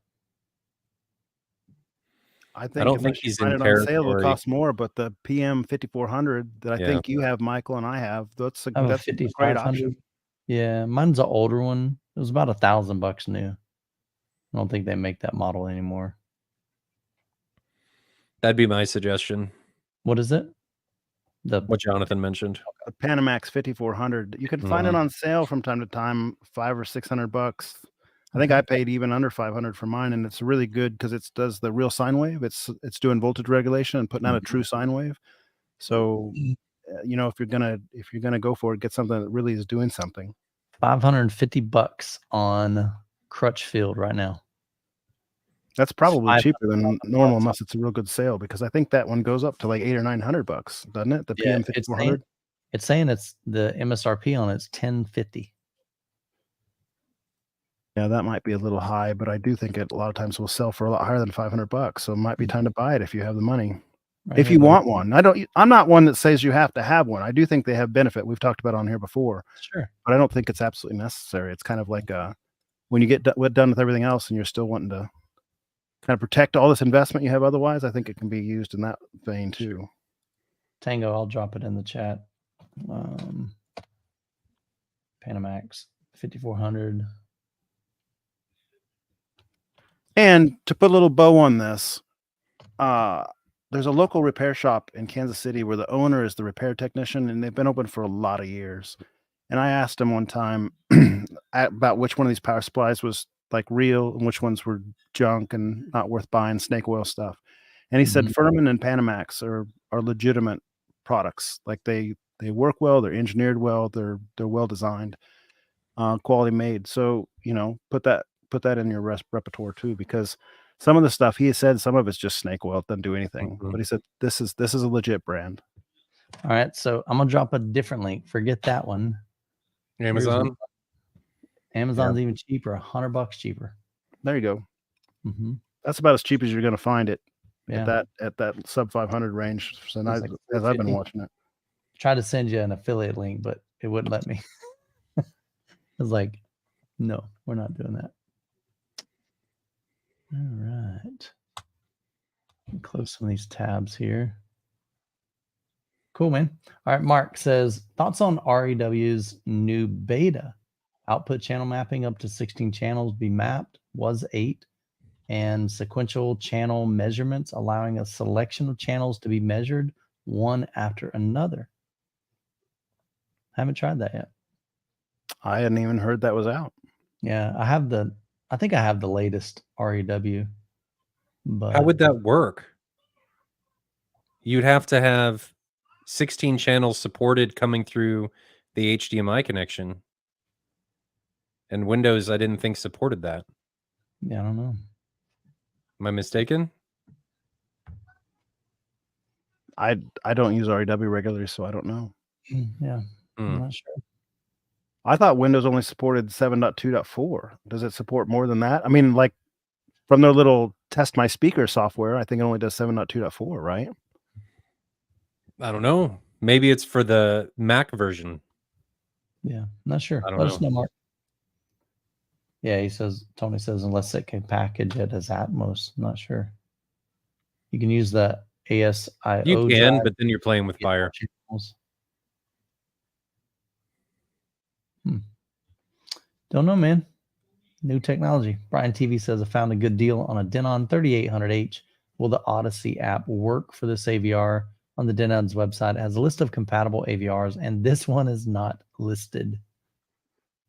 C: I think
B: don't think he's in
C: find it on sale, it'll cost more, but the PM 5400 that I think you have, Michael, and I have, that's a great option.
A: Yeah, mine's an older one. It was about $1,000 new. I don't think they make that model anymore.
B: That'd be my suggestion.
A: What is it?
B: What Jonathan mentioned.
C: A Panamax 5400. You can find it on sale from time to time, $500 or $600. I think I paid even under 500 for mine, and it's really good because it does the real sine wave. It's doing voltage regulation and putting out a true sine wave. So, you know, if you're gonna go for it, get something that really is doing something.
A: $550 on Crutchfield right now.
C: That's probably cheaper than normal, unless it's a real good sale, because I think that one goes up to like $800 or $900, doesn't it? The PM 5400.
A: It's saying it's the MSRP on it's $1,050.
C: Yeah, that might be a little high, but I do think it a lot of times will sell for a lot higher than $500. So it might be time to buy it if you have the money. Right, if you want one. I'm not one that says you have to have one. I do think they have benefit. We've talked about it on here before.
A: Sure.
C: But I don't think it's absolutely necessary. It's kind of like when you get done with everything else and you're still wanting to kind of protect all this investment you have otherwise, I think it can be used in that vein too.
A: Tango, I'll drop it in the chat. Panamax 5400.
C: And to put a little bow on this, there's a local repair shop in Kansas City where the owner is the repair technician, and they've been open for a lot of years. And I asked him one time about which one of these power supplies was like real and which ones were junk and not worth buying, snake oil stuff. And he said Furman and Panamax are legitimate products. Like they work well, they're engineered well, they're well designed, quality made. So, you know, put that in your repertoire too, because some of the stuff he said, some of it's just snake oil, it doesn't do anything. But he said this is a legit brand.
A: All right, so I'm gonna drop a different link. Forget that one.
B: Amazon.
A: Amazon's even cheaper, $100 cheaper.
C: There you go. That's about as cheap as you're going to find it at that sub 500 range. So as I've been watching it.
A: Try to send you an affiliate link, but it wouldn't let me. I was like, no, we're not doing that. All right. Close some of these tabs here. Cool, man. All right, Mark says, thoughts on REW's new beta? Output channel mapping up to 16 channels be mapped, was 8, and sequential channel measurements allowing a selection of channels to be measured one after another. Haven't tried that yet.
C: I hadn't even heard that was out.
A: Yeah, I think I have the latest REW. But
B: how would that work? You'd have to have 16 channels supported coming through the HDMI connection. And Windows, I didn't think supported that.
A: Yeah, I don't know.
B: Am I mistaken?
C: I don't use REW regularly, so I don't know.
A: Yeah, I'm not sure.
C: I thought Windows only supported 7.2.4. Does it support more than that? I mean, like from their little test my speaker software, I think it only does 7.2.4, right?
B: I don't know. Maybe it's for the Mac version.
A: Yeah, not sure.
B: I don't
A: Let
B: know.
A: us know, Mark. Yeah, Tony says, unless it can package it as Atmos. I'm not sure. You can use the ASIO.
B: You can, but then you're playing with fire.
A: Don't know, man. New technology. Brian TV says, I found a good deal on a Denon 3800H. Will the Odyssey app work for this AVR? On the Denon's website, it has a list of compatible AVRs, and this one is not listed.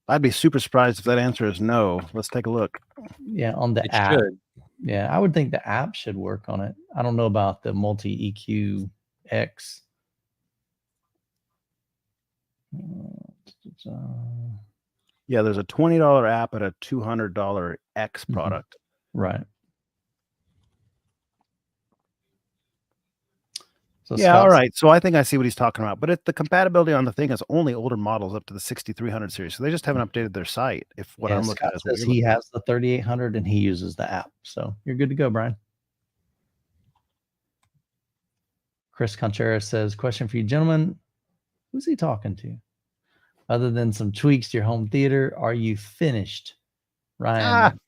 C: I'd be super surprised if that answer is no. Let's take a look.
A: Yeah, on the app. Should. Yeah, I would think the app should work on it. I don't know about the multi EQ X.
C: Yeah, there's a $20 app and a $200 X product.
A: Right.
C: So yeah, all right. So I think I see what he's talking about. But the compatibility on the thing is only older models up to the 6300 series. So they just haven't updated their site. If what I'm looking at is
A: he has the 3800 and he uses the app. So you're good to go, Brian. Chris Contreras says, question for you, gentlemen. Who's he talking to? Other than some tweaks to your home theater, are you finished? Ryan,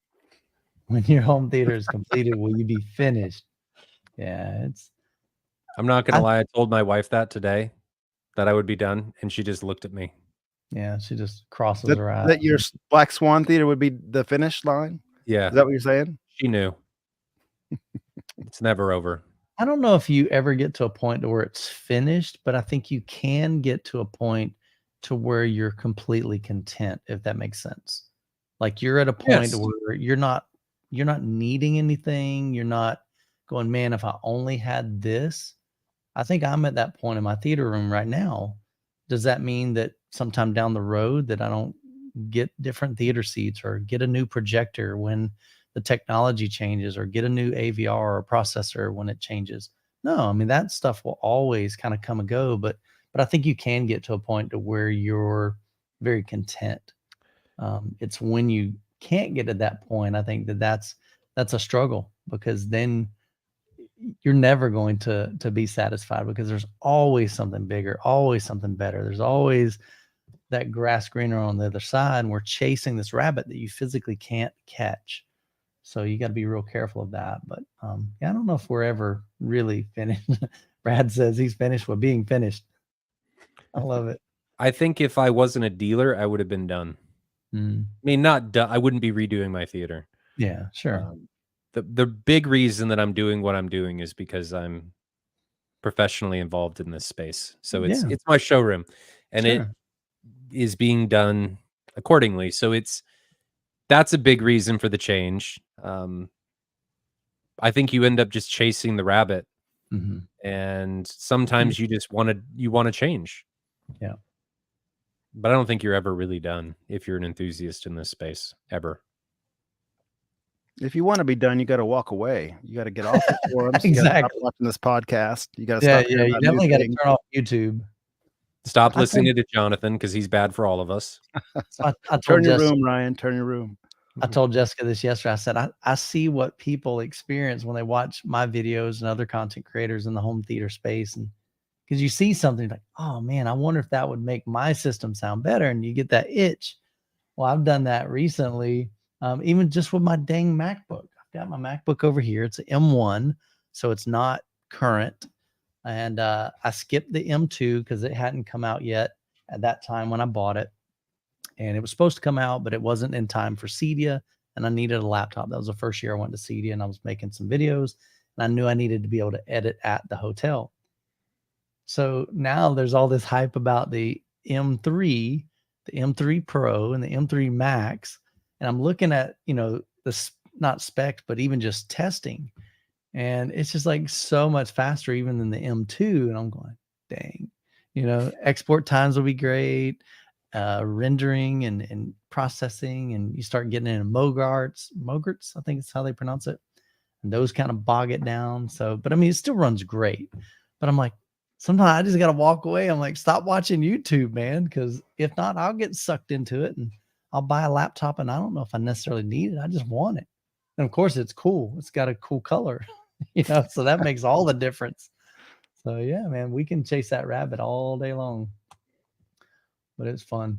A: when your home theater is completed, will you be finished? Yeah,
B: I'm not gonna lie. I told my wife that today, that I would be done, and she just looked at me.
A: Yeah, she just crosses her eyes.
C: That your Black Swan Theater would be the finish line?
B: Yeah.
C: Is that what you're saying?
B: She knew. It's never over.
A: I don't know if you ever get to a point to where it's finished, but I think you can get to a point to where you're completely content, if that makes sense. Like you're at a point where you're not needing anything. You're not going, man, if I only had this. I think I'm at that point in my theater room right now. Does that mean that sometime down the road that I don't get different theater seats or get a new projector when the technology changes or get a new AVR or processor when it changes? No, I mean, that stuff will always kind of come and go, but I think you can get to a point to where you're very content. It's when you can't get to that point, I think that's a struggle, because then you're never going to be satisfied, because there's always something bigger, always something better. There's always that grass greener on the other side, and we're chasing this rabbit that you physically can't catch. So you got to be real careful of that. But yeah, I don't know if we're ever really finished. Brad says he's finished with being finished. I love it.
B: I think if I wasn't a dealer, I would have been done. I mean, not done. I wouldn't be redoing my theater.
A: Yeah, sure.
B: The big reason that I'm doing what I'm doing is because I'm professionally involved in this space. So it's my showroom, and it is being done accordingly. So that's a big reason for the change. I think you end up just chasing the rabbit, and sometimes you just want to change.
A: Yeah.
B: But I don't think you're ever really done if you're an enthusiast in this space, ever.
C: If you want to be done, you got to walk away. You got to get off the forums.
A: Exactly.
C: You got to stop watching this podcast. You got to stop.
A: Yeah, you definitely got to turn off YouTube.
B: Stop listening to Jonathan, because he's bad for all of us.
A: So I
C: turn your room, Ryan. Turn your room.
A: I told Jessica this yesterday. I said, I see what people experience when they watch my videos and other content creators in the home theater space. And because you see something like, oh man, I wonder if that would make my system sound better. And you get that itch. Well, I've done that recently, even just with my dang MacBook. I've got my MacBook over here. It's an M1, so it's not current. And I skipped the M2 because it hadn't come out yet at that time when I bought it. And it was supposed to come out, but it wasn't in time for Cedia. And I needed a laptop. That was the first year I went to Cedia, and I was making some videos. And I knew I needed to be able to edit at the hotel. So now there's all this hype about the M3, the M3 Pro, and the M3 Max. And I'm looking at, the not specs, but even just testing. And it's just like so much faster even than the M2. And I'm going, dang, export times will be great. Rendering and processing, and you start getting into Mogarts, I think it's how they pronounce it. And those kind of bog it down. So, but I mean, it still runs great. But I'm like, sometimes I just got to walk away. I'm like, stop watching YouTube, man. Because if not, I'll get sucked into it and I'll buy a laptop, and I don't know if I necessarily need it. I just want it. And of course, it's cool. It's got a cool color, so that makes all the difference. So yeah, man, we can chase that rabbit all day long. But it's fun.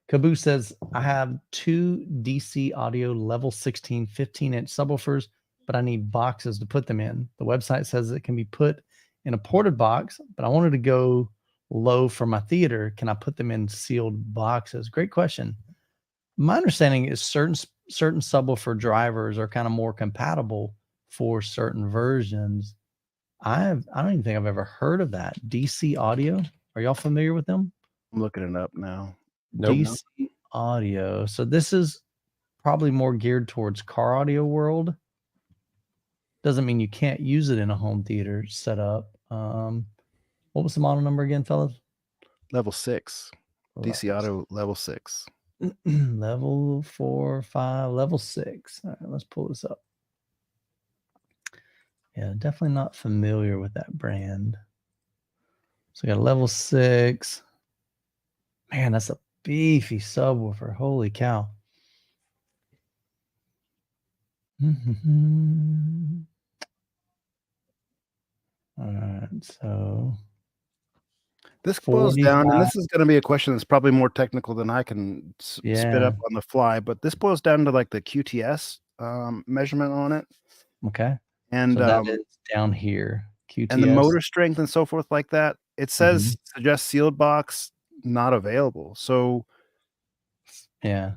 A: Caboose says, I have 2 DC audio level 16 15-inch subwoofers, but I need boxes to put them in. The website says it can be put in a ported box, but I wanted to go low for my theater. Can I put them in sealed boxes? Great question. My understanding is certain subwoofer drivers are kind of more compatible for certain versions. I don't even think I've ever heard of that. DC audio. Are y'all familiar with them?
C: I'm looking it up now.
A: DC audio. So this is probably more geared towards car audio world. Doesn't mean you can't use it in a home theater setup. What was the model number again, fellas?
C: Level 6. DC audio level 6.
A: Level 4, 5, level 6. All right, let's pull this up. Yeah, definitely not familiar with that brand. So we got a level 6. Man, that's a beefy subwoofer. Holy cow. All right, so
C: this boils down, and this is going to be a question that's probably more technical than I can spit up on the fly, but this boils down to like the QTS measurement on it.
A: Okay.
C: And
A: so that is down here. QTS.
C: And the motor strength and so forth like that. It says suggest sealed box not available. So
A: yeah,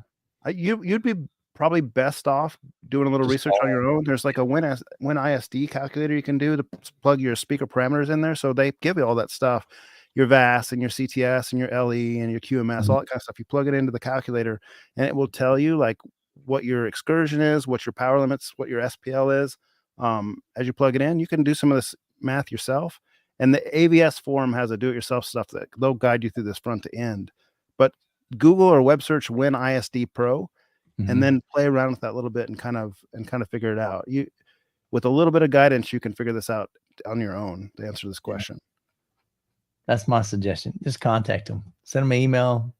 C: you'd be probably best off doing a little research on your own. There's like a Win ISD calculator you can do to plug your speaker parameters in there. So they give you all that stuff, your VAS and your CTS and your LE and your QMS, all that kind of stuff. You plug it into the calculator and it will tell you like what your excursion is, what your power limits, what your SPL is. As you plug it in, you can do some of this math yourself. And the AVS forum has a do-it-yourself stuff that they'll guide you through this front to end. But Google or web search Win ISD Pro, and then play around with that a little bit and kind of figure it out. With a little bit of guidance, you can figure this out on your own to answer this question.
A: That's my suggestion. Just contact them, send them an email.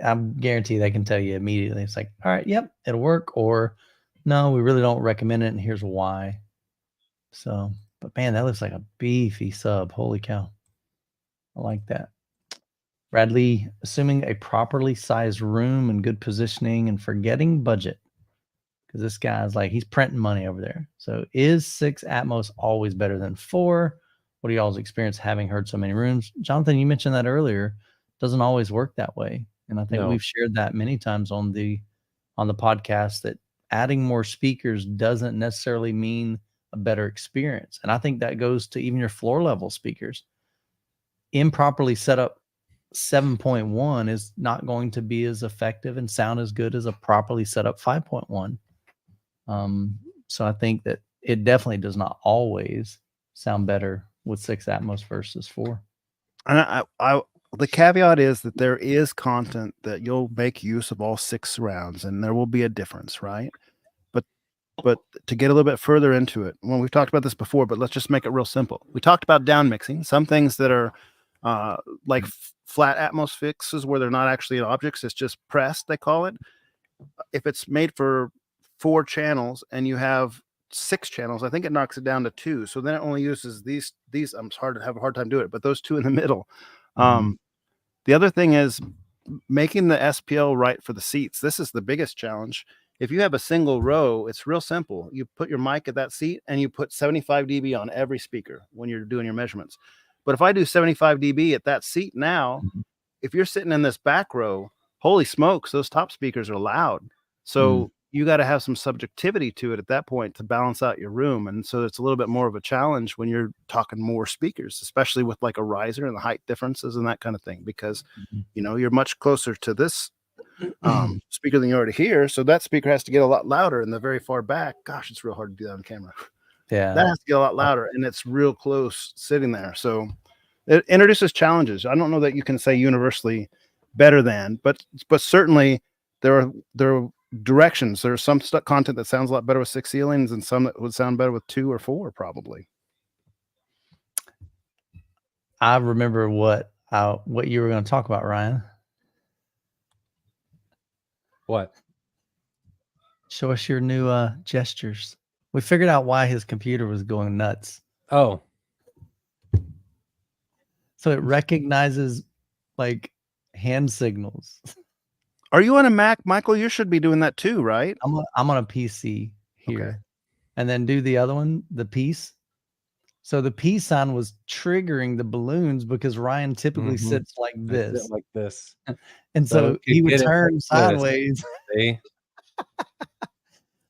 A: I guarantee they can tell you immediately. It's like, all right, yep, it'll work, or no, we really don't recommend it, and here's why. So, but man, that looks like a beefy sub. Holy cow. I like that. Bradley, assuming a properly sized room and good positioning and forgetting budget, because this guy's like, he's printing money over there. So is 6 Atmos always better than 4? What do y'all's experience having heard so many rooms? Jonathan, you mentioned that earlier. Doesn't always work that way. And I think we've shared that many times on the podcast, that adding more speakers doesn't necessarily mean a better experience. And I think that goes to even your floor level speakers. Improperly set up 7.1 is not going to be as effective and sound as good as a properly set up 5.1. So I think that it definitely does not always sound better with 6 Atmos versus 4.
C: And the caveat is that there is content that you'll make use of all 6 surrounds, and there will be a difference, right? But to get a little bit further into it, well, we've talked about this before, but let's just make it real simple. We talked about down mixing, some things that are like flat Atmos fixes where they're not actually objects, it's just pressed, they call it. If it's made for 4 channels and you have 6 channels, I think it knocks it down to 2. So then it only uses these. I'm hard to have a hard time doing it, but those 2 in the middle. The other thing is making the SPL right for the seats. This is the biggest challenge. If you have a single row, it's real simple. You put your mic at that seat and you put 75 dB on every speaker when you're doing your measurements. But if I do 75 dB at that seat now, if you're sitting in this back row, holy smokes, those top speakers are loud. So you got to have some subjectivity to it at that point to balance out your room. And so it's a little bit more of a challenge when you're talking more speakers, especially with like a riser and the height differences and that kind of thing, because, you know, you're much closer to this speaker than you already hear. So that speaker has to get a lot louder in the very far back. Gosh, it's real hard to do that on camera. Yeah. That has to get a lot louder and it's real close sitting there. So it introduces challenges. I don't know that you can say universally better than, but certainly there are directions. There's some content that sounds a lot better with 6 ceilings and some that would sound better with 2 or 4 probably.
A: I remember what you were going to talk about, Ryan.
B: What?
A: Show us your new gestures. We figured out why his computer was going nuts.
B: Oh.
A: So it recognizes like hand signals.
C: Are you on a Mac, Michael? You should be doing that too, right?
A: I'm on a PC here. Okay. And then do the other one, the piece. So the peace sign was triggering the balloons because Ryan typically sits like this.
B: Like this.
A: And so he would turn sideways.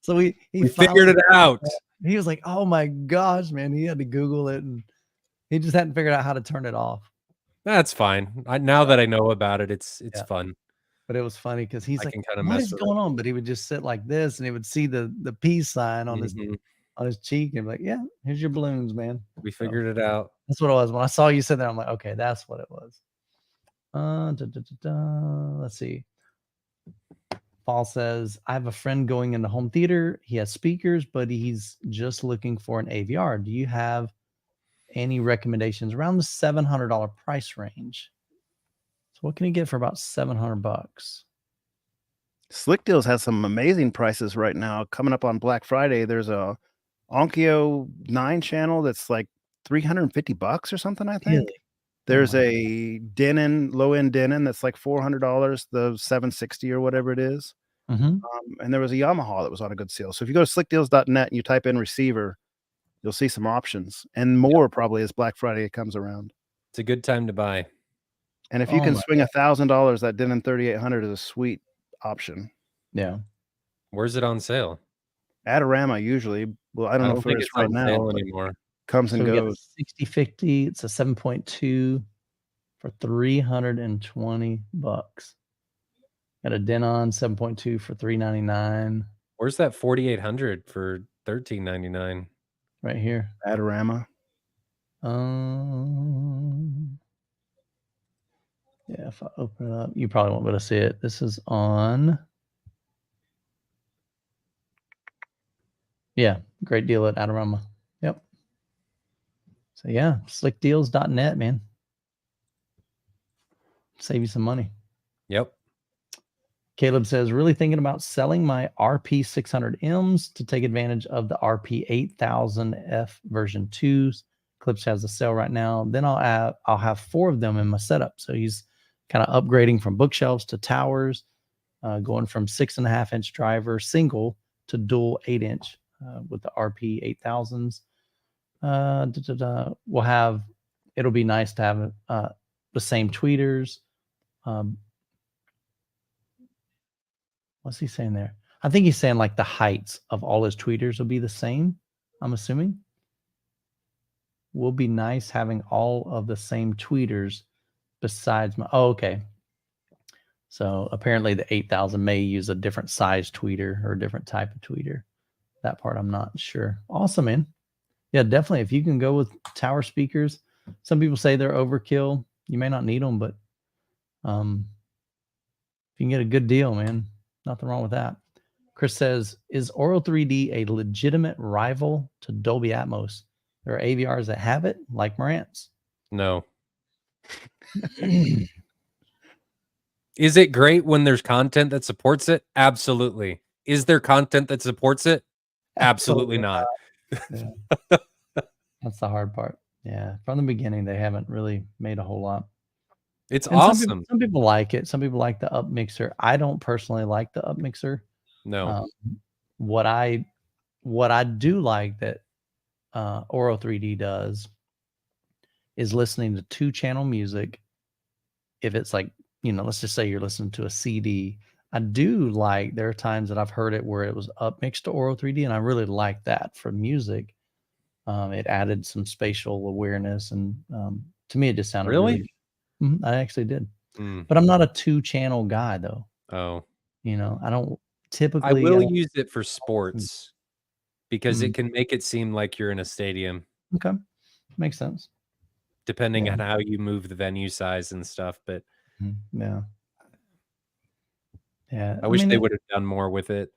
A: So we
B: figured it out.
A: He was like, oh my gosh, man. He had to Google it and he just hadn't figured out how to turn it off.
B: That's fine. Now that I know about it, it's fun.
A: But it was funny because he's like, what is going on? But he would just sit like this and he would see the peace sign on his cheek and be like, yeah, here's your balloons, man.
B: We figured it out.
A: That's what it was. When I saw you sit there, I'm like, okay, that's what it was. Let's see. Paul says, I have a friend going into home theater. He has speakers, but he's just looking for an AVR. Do you have any recommendations around the $700 price range? So what can you get for about $700?
C: Slick Deals has some amazing prices right now. Coming up on Black Friday, there's a Onkyo 9 channel that's like $350 or something, I think. Really? There's a Denon, low-end Denon that's like $400, the 760 or whatever it is. And there was a Yamaha that was on a good sale. So if you go to slickdeals.net and you type in receiver, you'll see some options and more probably as Black Friday comes around.
B: It's a good time to buy.
C: And if you can swing $1,000, that Denon 3800 is a sweet option.
A: Yeah.
B: Where's it on sale?
C: Adorama usually. Well, I don't know if it's right now
B: anymore.
C: Comes and goes.
A: 6050. It's a 7.2 for $320. Got a Denon 7.2 for $399.
B: Where's that 4800 for $13.99?
A: Right here.
C: Adorama.
A: Yeah, if I open it up, you probably won't be able to see it. This is on. Yeah, great deal at Adorama. Yep. So yeah, slickdeals.net, man. Save you some money.
B: Yep.
A: Caleb says, really thinking about selling my RP600Ms to take advantage of the RP8000F version 2s. Klipsch has a sale right now. Then I'll have 4 of them in my setup. So he's kind of upgrading from bookshelves to towers, going from 6.5-inch driver single to dual 8-inch with the RP8000s. It'll be nice to have the same tweeters. What's he saying there? I think he's saying like the heights of all his tweeters will be the same, I'm assuming. Will be nice having all of the same tweeters besides my... Oh, okay. So apparently the 8000 may use a different size tweeter or a different type of tweeter. That part I'm not sure. Awesome, man. Yeah, definitely. If you can go with tower speakers, some people say they're overkill. You may not need them, but if you can get a good deal, man, nothing wrong with that. Chris says, is Oro 3D a legitimate rival to Dolby Atmos? There are AVRs that have it, like Marantz.
B: No. Is it great when there's content that supports it? Absolutely. Is there content that supports it? Absolutely not.
A: Yeah. That's the hard part. Yeah. From the beginning, they haven't really made a whole lot.
B: It's awesome.
A: Some people like it. Some people like the up mixer. I don't personally like the up mixer.
B: No.
A: What I do like that Oro 3D does is listening to 2-channel music. If it's like, let's just say you're listening to a CD. I do like, there are times that I've heard it where it was up mixed to Oro 3D, and I really like that for music. It added some spatial awareness, and to me, it just sounded really I actually did. But I'm not a 2-channel guy, though.
B: Oh.
A: I don't typically...
B: I will use it for sports because it can make it seem like you're in a stadium.
A: Okay. Makes sense.
B: Depending on how you move the venue size and stuff, but...
A: Yeah. Yeah.
B: I wish they would have done more with it.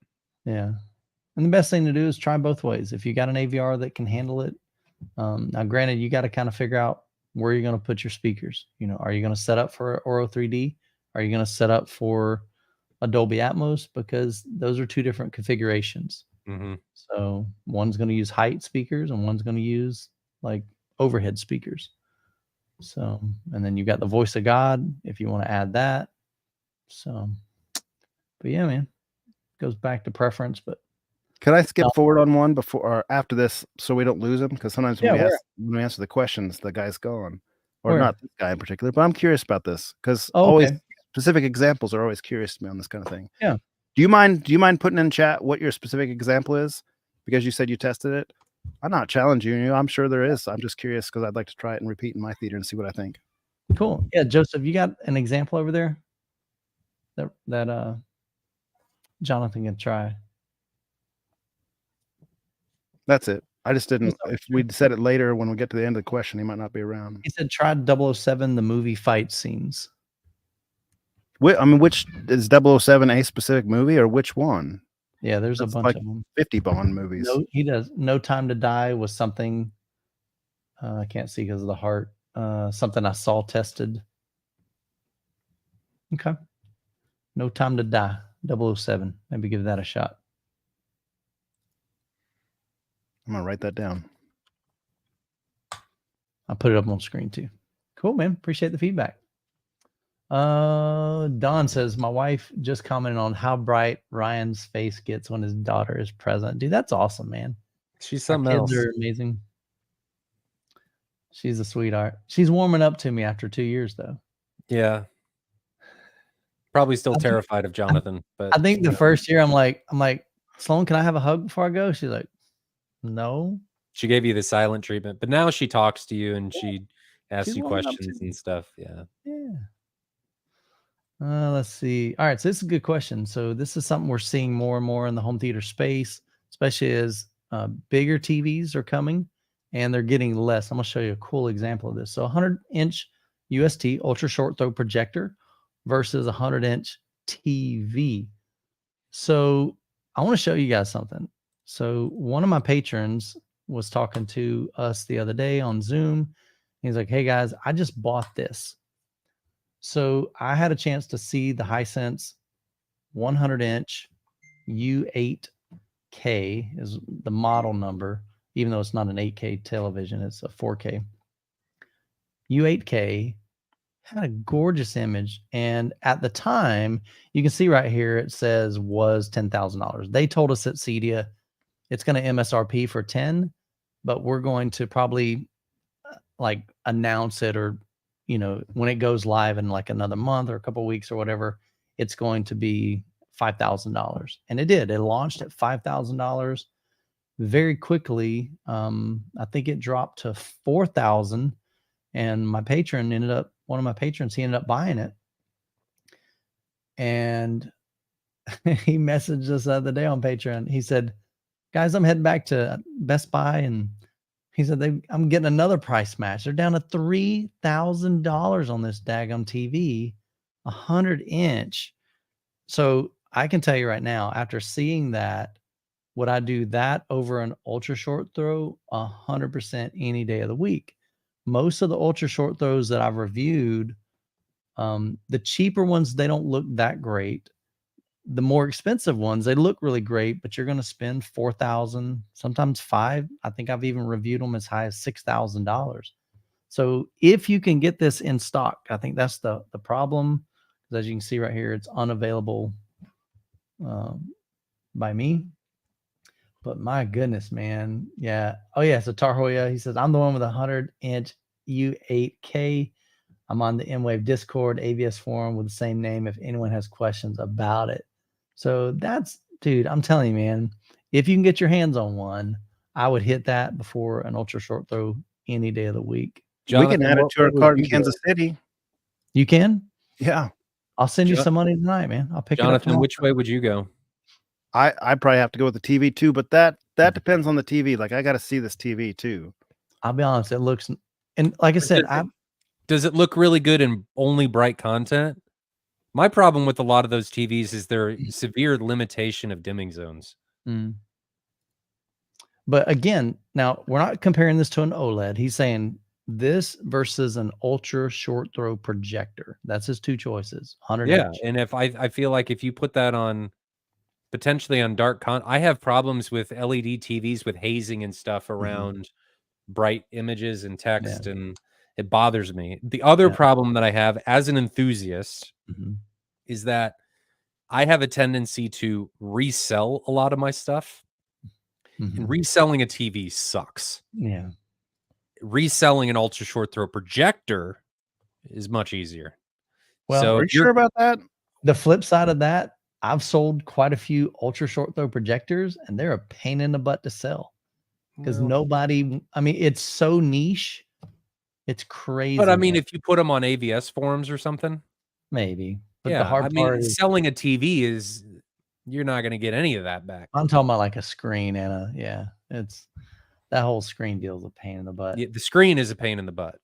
A: Yeah. And the best thing to do is try both ways. If you got an AVR that can handle it, now granted, you got to kind of figure out where you're going to put your speakers. Are you going to set up for Oro 3D? Are you going to set up for a Dolby Atmos? Because those are 2 different configurations. So one's going to use height speakers and one's going to use like overhead speakers. So, and then you got the voice of God if you want to add that. So, but yeah, man, goes back to preference. But
C: could I skip forward on one before or after this so we don't lose him? Because sometimes when we answer the questions, the guy's gone, or not this guy in particular. But I'm curious about this because always specific examples are always curious to me on this kind of thing.
A: Yeah.
C: Do you mind putting in chat what your specific example is? Because you said you tested it. I'm not challenging you. I'm sure there is. I'm just curious because I'd like to try it and repeat in my theater and see what I think.
A: Cool. Yeah, Joseph, you got an example over there that Jonathan can try?
C: That's it. I just didn't. If we'd said it later when we get to the end of the question, he might not be around.
A: He said try 007, the movie fight scenes.
C: Which is 007 a specific movie or which one?
A: Yeah, there's a bunch of them.
C: 50 Bond movies.
A: No, he does. No Time to Die was something I can't see because of the heart. Something I saw tested. Okay. No Time to Die, 007. Maybe give that a shot.
C: I'm gonna write that down.
A: I'll put it up on screen too. Cool, man. Appreciate the feedback. Don says, my wife just commented on how bright Ryan's face gets when his daughter is present. Dude, that's awesome, man.
B: She's something else.
A: Kids are amazing. She's a sweetheart. She's warming up to me after 2 years, though.
B: Yeah. Probably still terrified of Jonathan, but
A: I think the first year I'm like, Sloan, can I have a hug before I go? She's like, no.
B: She gave you the silent treatment, but now she talks to you and she asks you questions and stuff. Yeah.
A: Yeah. Let's see. All right. So this is a good question. So this is something we're seeing more and more in the home theater space, especially as bigger TVs are coming and they're getting less. I'm going to show you a cool example of this. So 100-inch UST ultra short throw projector versus 100-inch TV. So I want to show you guys something. So one of my patrons was talking to us the other day on Zoom. He's like, hey guys, I just bought this. So I had a chance to see the Hisense 100-inch U8K is the model number, even though it's not an 8K television, it's a 4K. U8K had a gorgeous image. And at the time, you can see right here, it says was $10,000. They told us at Cedia, it's going to MSRP for 10, but we're going to probably like announce it, or, you know, when it goes live in like another month or a couple of weeks or whatever, it's going to be $5,000. And it did. It launched at $5,000 very quickly. I think it dropped to 4,000, and my patron ended up, one of my patrons, he ended up buying it. And he messaged us the other day on Patreon. He said, guys, I'm heading back to Best Buy, and he said, I'm getting another price match. They're down to $3,000 on this daggum TV, 100-inch. So I can tell you right now, after seeing that, would I do that over an ultra short throw? 100% any day of the week. Most of the ultra short throws that I've reviewed, the cheaper ones, they don't look that great. The more expensive ones, they look really great, but you're going to spend $4,000, sometimes $5,000. I think I've even reviewed them as high as $6,000. So if you can get this in stock, I think that's the problem. Because as you can see right here, it's unavailable by me. But my goodness, man. Yeah. Oh, yeah. So Tarhoya, he says, I'm the one with a 100-inch U8K. I'm on the M-Wave Discord, AVS forum with the same name if anyone has questions about it. So that's, dude, I'm telling you, man, if you can get your hands on one, I would hit that before an ultra short throw any day of the week.
C: Jonathan, we can add it to our cart in Kansas City.
A: You can?
C: Yeah.
A: I'll send you some money tonight, man. I'll pick
B: Jonathan,
A: it up.
B: which way would you go?
C: I probably have to go with the TV too, but that depends on the TV. Like, I got to see this TV too.
A: I'll be honest, it looks, and like I said,
B: does it look really good in only bright content? My problem with a lot of those TVs is their severe limitation of dimming zones.
A: But again, now we're not comparing this to an OLED. He's saying this versus an ultra short throw projector. That's his two choices. 100 inch.
B: And if I feel like if you put that on potentially on dark I have problems with LED TVs with hazing and stuff around bright images and text, and it bothers me. The other problem that I have as an enthusiast is that I have a tendency to resell a lot of my stuff. And reselling a TV sucks.
A: Yeah.
B: Reselling an ultra short throw projector is much easier.
C: Well, so are you sure about that?
A: The flip side of that, I've sold quite a few ultra short throw projectors, and they're a pain in the butt to sell because nobody, I mean, it's so niche. It's crazy.
B: But I mean, if you put them on AVS forums or something,
A: maybe. But the hard part is
B: selling a TV is you're not going to get any of that back.
A: I'm talking about like a screen and it's that whole screen deal is a pain in the butt.
B: Yeah, the screen is a pain in the butt.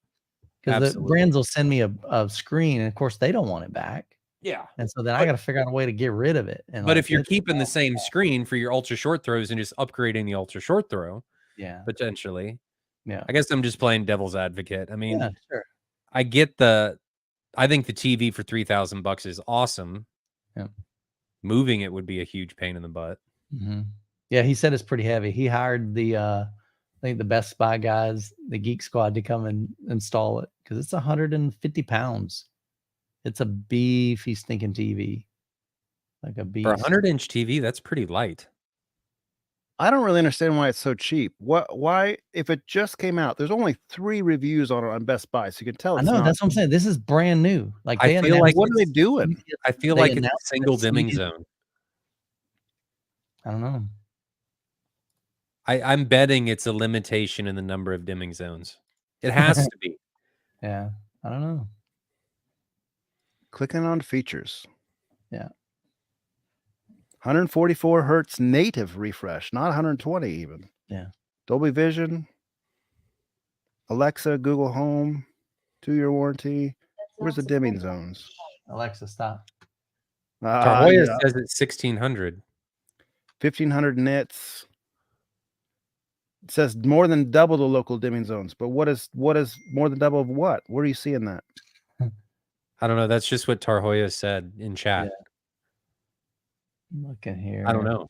A: Because the brands will send me a screen, and of course they don't want it back.
B: Yeah.
A: And so then I got to figure out a way to get rid of it. And
B: but if you're keeping the same screen for your ultra short throws and just upgrading the ultra short throw, potentially.
A: Yeah.
B: I guess I'm just playing devil's advocate. I mean,
A: sure.
B: I think the TV for $3,000 is awesome.
A: Yeah.
B: Moving it would be a huge pain in the butt.
A: Yeah, he said it's pretty heavy. He hired I think the Best Buy guys, the Geek Squad, to come and install it because it's 150 pounds. It's a beefy stinking TV. Like a beast.
B: For a 100-inch TV, that's pretty light.
C: I don't really understand why it's so cheap. Why, if it just came out, there's only 3 reviews on it on Best Buy, so you can tell
A: I
C: it's
A: know,
C: not.
A: that's what I'm saying. This is brand new. Like,
B: I feel like
C: what are they doing?
B: I feel like it's a single dimming zone.
A: I don't know.
B: I'm betting it's a limitation in the number of dimming zones. It has to be.
A: Yeah, I don't know.
C: Clicking on features.
A: Yeah.
C: 144 hertz native refresh, not 120 even.
A: Yeah.
C: Dolby Vision, Alexa, Google Home, 2-year warranty. Where's the dimming zones?
A: Alexa, stop.
B: Tahoya says it's 1600.
C: 1500 nits. It says more than double the local dimming zones, but what is more than double of what? Where are you seeing that?
B: I don't know. That's just what Tahoya said in chat.
A: Yeah. Look at here.
B: I don't know.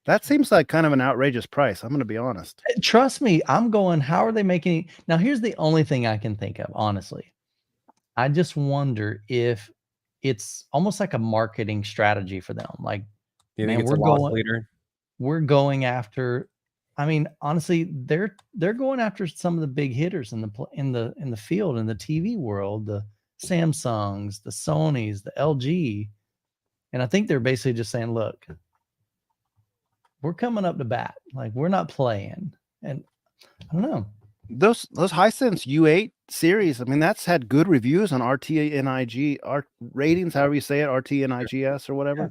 C: That seems like kind of an outrageous price. I'm going to be honest.
A: Trust me, I'm going, how are they making? Now, here's the only thing I can think of, honestly. I just wonder if it's almost like a marketing strategy for them. Like,
B: you think it's a loss leader?
A: We're going after, I mean, honestly, they're going after some of the big hitters in the field, in the TV world, the Samsungs, the Sonys, the LG. And I think they're basically just saying, look, we're coming up to bat. Like, we're not playing. And I don't know.
C: Those Hisense U8 series, I mean, that's had good reviews on RTNIG, art ratings, however you say it, RTNIGS or whatever. Yeah.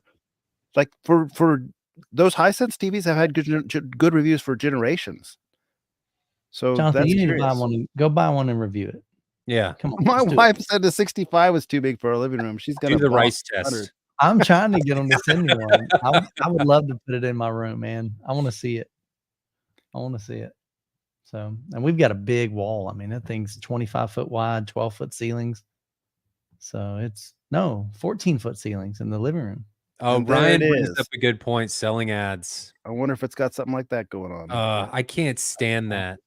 C: Like for those Hisense TVs have had good reviews for generations. So
A: Jonathan,
C: that's
A: you need
C: curious.
A: to buy one. Go buy one and review it.
B: Yeah.
A: Come on.
C: My wife said the 65 was too big for our living room. She's gonna
B: do the rice test.
A: I'm trying to get them to send me one. I would love to put it in my room, man. I want to see it. So, and we've got a big wall. I mean, that thing's 25 foot wide, 12 foot ceilings. So it's 14 foot ceilings in the living room.
B: Oh, Brian brings up a good point. Selling ads.
C: I wonder if it's got something like that going on.
B: I can't stand that.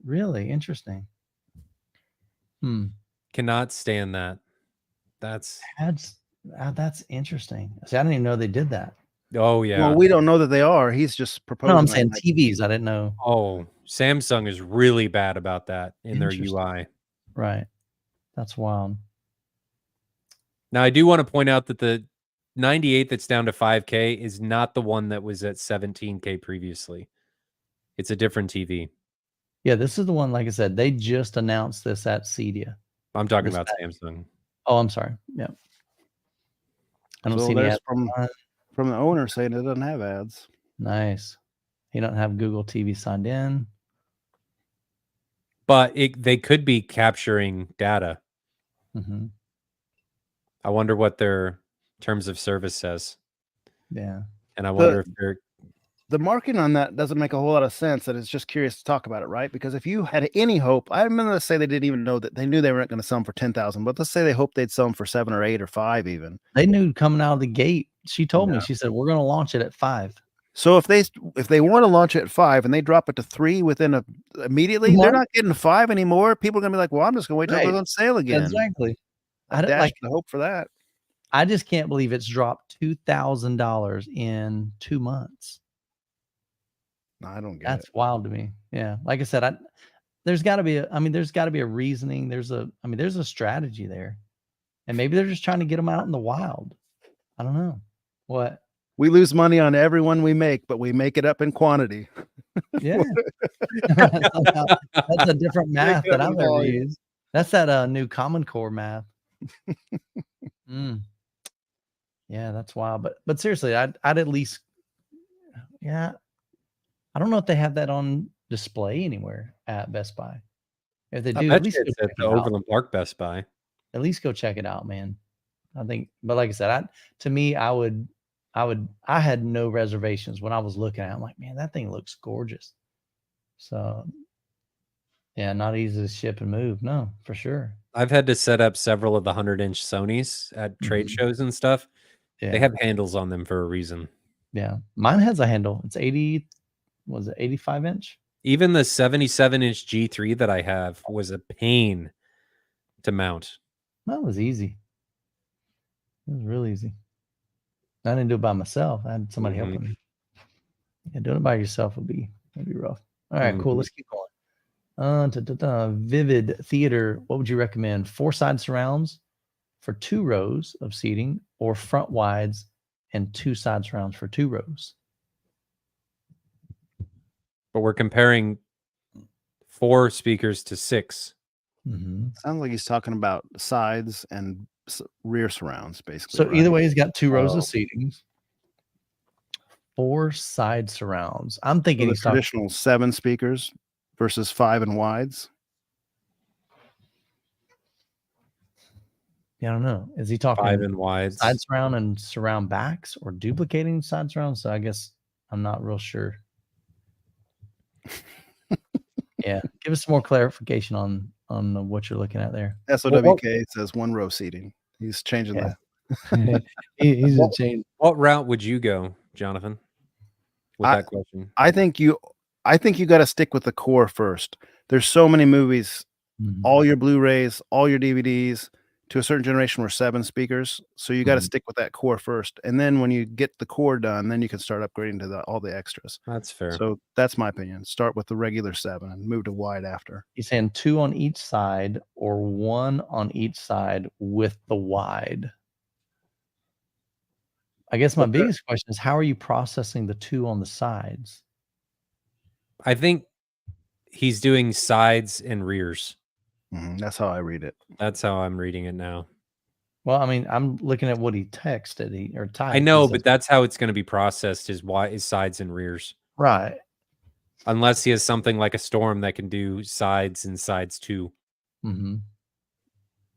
A: Really interesting.
B: Cannot stand that.
A: That's interesting. See, I didn't even know they did that.
B: Oh yeah.
C: Well, we don't know that they are. He's just proposing.
A: No, I'm saying TVs. I didn't know.
B: Oh, Samsung is really bad about that in their UI.
A: Right. That's wild.
B: Now, I do want to point out that the 98 that's down to 5K is not the one that was at 17K previously. It's a different TV.
A: Yeah, this is the one, like I said, they just announced this at CEDIA.
B: I'm talking about Samsung.
A: Oh, I'm sorry. Yeah. I don't see any ads
C: from the owner saying it doesn't have ads.
A: Nice. He doesn't have Google TV signed in.
B: But they could be capturing data.
A: Mm-hmm.
B: I wonder what their terms of service says.
A: Yeah.
B: And I wonder if they're...
C: The marketing on that doesn't make a whole lot of sense, and it's just curious to talk about it, right? Because if you had any hope, I'm going to say they didn't even know that they knew they weren't going to sell them for 10,000, but let's say they hoped they'd sell them for 7 or 8 or 5 even.
A: They knew coming out of the gate. She told me, she said, we're going to launch it at 5.
C: So if they want to launch it at 5 and they drop it to 3 within immediately, they're not getting 5 anymore. People are going to be like, well, I'm just going to wait till it goes on sale again.
A: Exactly.
C: I dashed the hope for that.
A: I just can't believe it's dropped $2,000 in 2 months.
C: No, I don't get
A: That's
C: it.
A: wild to me. Yeah. Like I said, there's got to be a reasoning. There's a strategy there. And maybe they're just trying to get them out in the wild. I don't know. What?
C: We lose money on everyone we make, but we make it up in quantity.
A: Yeah. That's a different math that I've ever used. That's that new Common Core math. Yeah, that's wild. But seriously, I'd at least, I don't know if they have that on display anywhere at Best Buy. If they do,
B: at least it's at the Overland Park Best Buy.
A: At least go check it out, man. I think, but like I said, I had no reservations when I was looking at it. I'm like, man, that thing looks gorgeous. So yeah, not easy to ship and move. No, for sure.
B: I've had to set up several of the 100-inch Sonys at trade shows and stuff. Yeah. They have handles on them for a reason.
A: Yeah. Mine has a handle. It's 85 inch?
B: Even the 77-inch G3 that I have was a pain to mount.
A: That was easy. It was real easy. I didn't do it by myself. I had somebody helping me. Yeah, doing it by yourself would be rough. All right, cool. Let's keep going. Vivid Theater. What would you recommend? 4-side surrounds for 2 rows of seating, or front wides and 2 side surrounds for 2 rows?
B: But we're comparing 4 speakers to 6.
C: Sounds like he's talking about sides and rear surrounds, basically.
A: So either way, he's got 2 rows of seatings. 4 side surrounds. I'm thinking
C: the
A: he's
C: traditional 7 speakers versus 5 and wides.
A: Yeah, I don't know. Is he talking
B: 5 and wides,
A: side surround and surround backs, or duplicating side surround? So I guess I'm not real sure. Yeah, give us some more clarification on what you're looking at there.
C: SOWK says 1 row seating. He's changing that.
A: He's a change.
B: What route would you go, Jonathan? With that question,
C: I think you got to stick with the core first. There's so many movies, all your Blu-rays, all your DVDs to a certain generation were 7 speakers. So you got to stick with that core first, and then when you get the core done, then you can start upgrading to all the extras.
B: That's fair.
C: So that's my opinion. Start with the regular 7 and move to wide after.
A: He's saying 2 on each side, or 1 on each side with the wide. I guess my biggest question is, how are you processing the 2 on the sides?
B: I think he's doing sides and rears.
C: That's how I read it.
B: That's how I'm reading it now.
A: Well, I mean, I'm looking at what he texted or typed.
B: I know, but that's how it's going to be processed, is sides and rears.
A: Right.
B: Unless he has something like a Storm that can do sides and sides too.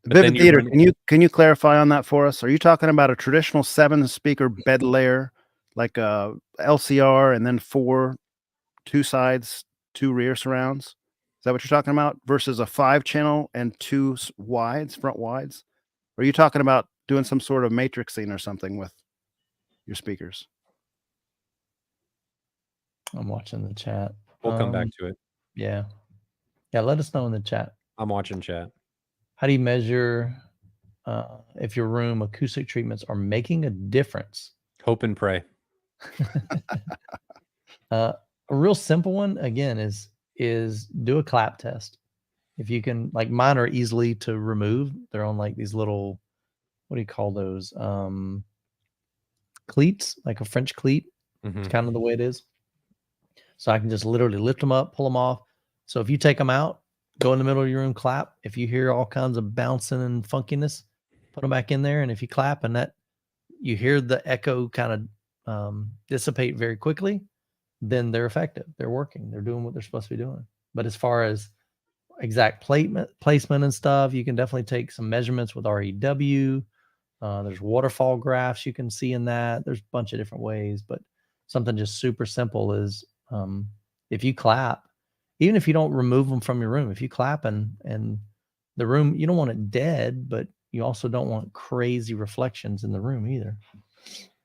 C: Vivid Theater, can you clarify on that for us? Are you talking about a traditional 7-speaker bed layer, like a LCR, and then 4 2 sides, 2 rear surrounds? Is that what you're talking about? Versus a 5-channel and 2 wides, front wides? Or are you talking about doing some sort of matrixing or something with your speakers?
A: I'm watching the chat.
B: We'll come back to it.
A: Yeah. Let us know in the chat.
B: I'm watching chat.
A: How do you measure if your room acoustic treatments are making a difference?
B: Hope and pray.
A: A real simple one, again, is do a clap test. If you can, like, mine are easily to remove. They're on like these little, what do you call those? Cleats, like a French cleat. It's kind of the way it is. So I can just literally lift them up, pull them off. So if you take them out, go in the middle of your room, clap. If you hear all kinds of bouncing and funkiness, put them back in there. And if you clap and that you hear the echo kind of dissipate very quickly, then they're effective. They're working. They're doing what they're supposed to be doing. But as far as exact placement and stuff, you can definitely take some measurements with REW. There's waterfall graphs you can see in that. There's a bunch of different ways, but something just super simple is if you clap, even if you don't remove them from your room, if you clap and the room, you don't want it dead, but you also don't want crazy reflections in the room either.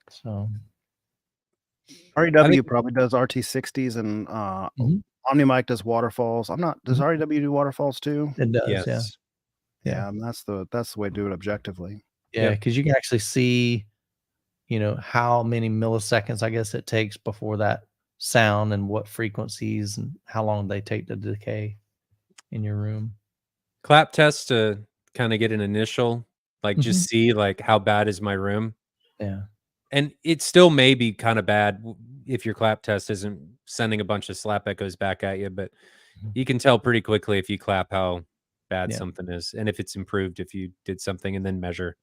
A: So
C: REW probably does RT60s, and OmniMic does waterfalls. Does REW do waterfalls too?
A: It does, yes.
C: Yeah, and that's the way to do it objectively.
A: Yeah, because you can actually see, how many milliseconds, I guess, it takes before that sound and what frequencies and how long they take to decay in your room.
B: Clap test to kind of get an initial, like just see like how bad is my room.
A: Yeah.
B: And it still may be kind of bad if your clap test isn't sending a bunch of slap echoes back at you, but you can tell pretty quickly if you clap how bad something is, and if it's improved if you did something, and then measure.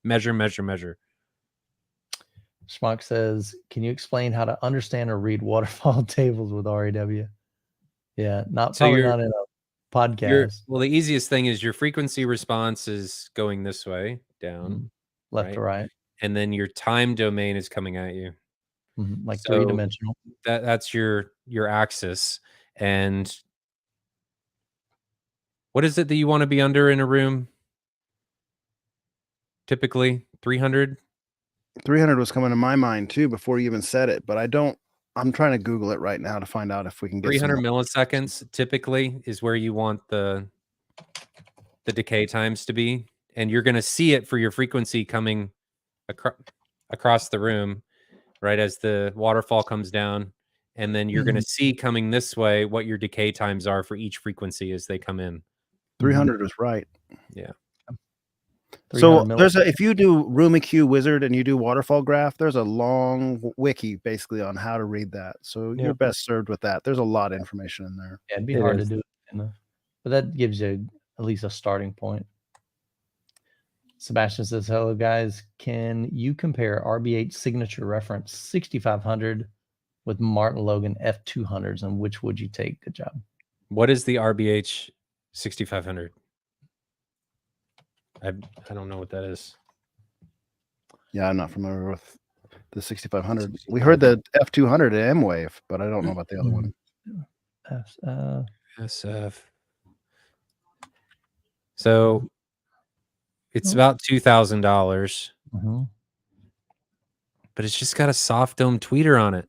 A: Schmuck says, can you explain how to understand or read waterfall tables with REW? Yeah, probably not in a podcast.
B: Well, the easiest thing is your frequency response is going this way, down,
A: left to right.
B: And then your time domain is coming at you.
A: Like so 3-dimensional.
B: That's your axis. And what is it that you want to be under in a room? Typically 300.
C: 300 was coming to my mind too before you even said it, but I'm trying to Google it right now to find out if we can get
B: 300 milliseconds typically is where you want the decay times to be, and you're going to see it for your frequency coming across the room. right as the waterfall comes down, and then you're going to see coming this way what your decay times are for each frequency as they come in.
C: 300 is right.
B: Yeah.
C: So there's if you do Room EQ Wizard and you do waterfall graph, there's a long wiki basically on how to read that. So you're best served with that. There's a lot of information in there.
A: Yeah, it'd be hard to do it, but that gives you at least a starting point. Sebastian says, hello guys. Can you compare RB8 signature reference 6500 with Martin Logan F200s, and which would you take? Good job.
B: What is the RBH 6500? I don't know what that is.
C: Yeah, I'm not familiar with the 6500. We heard the F200 at M-Wave, but I don't know about the other one.
B: SF. So it's about $2,000, but it's just got a soft dome tweeter on it.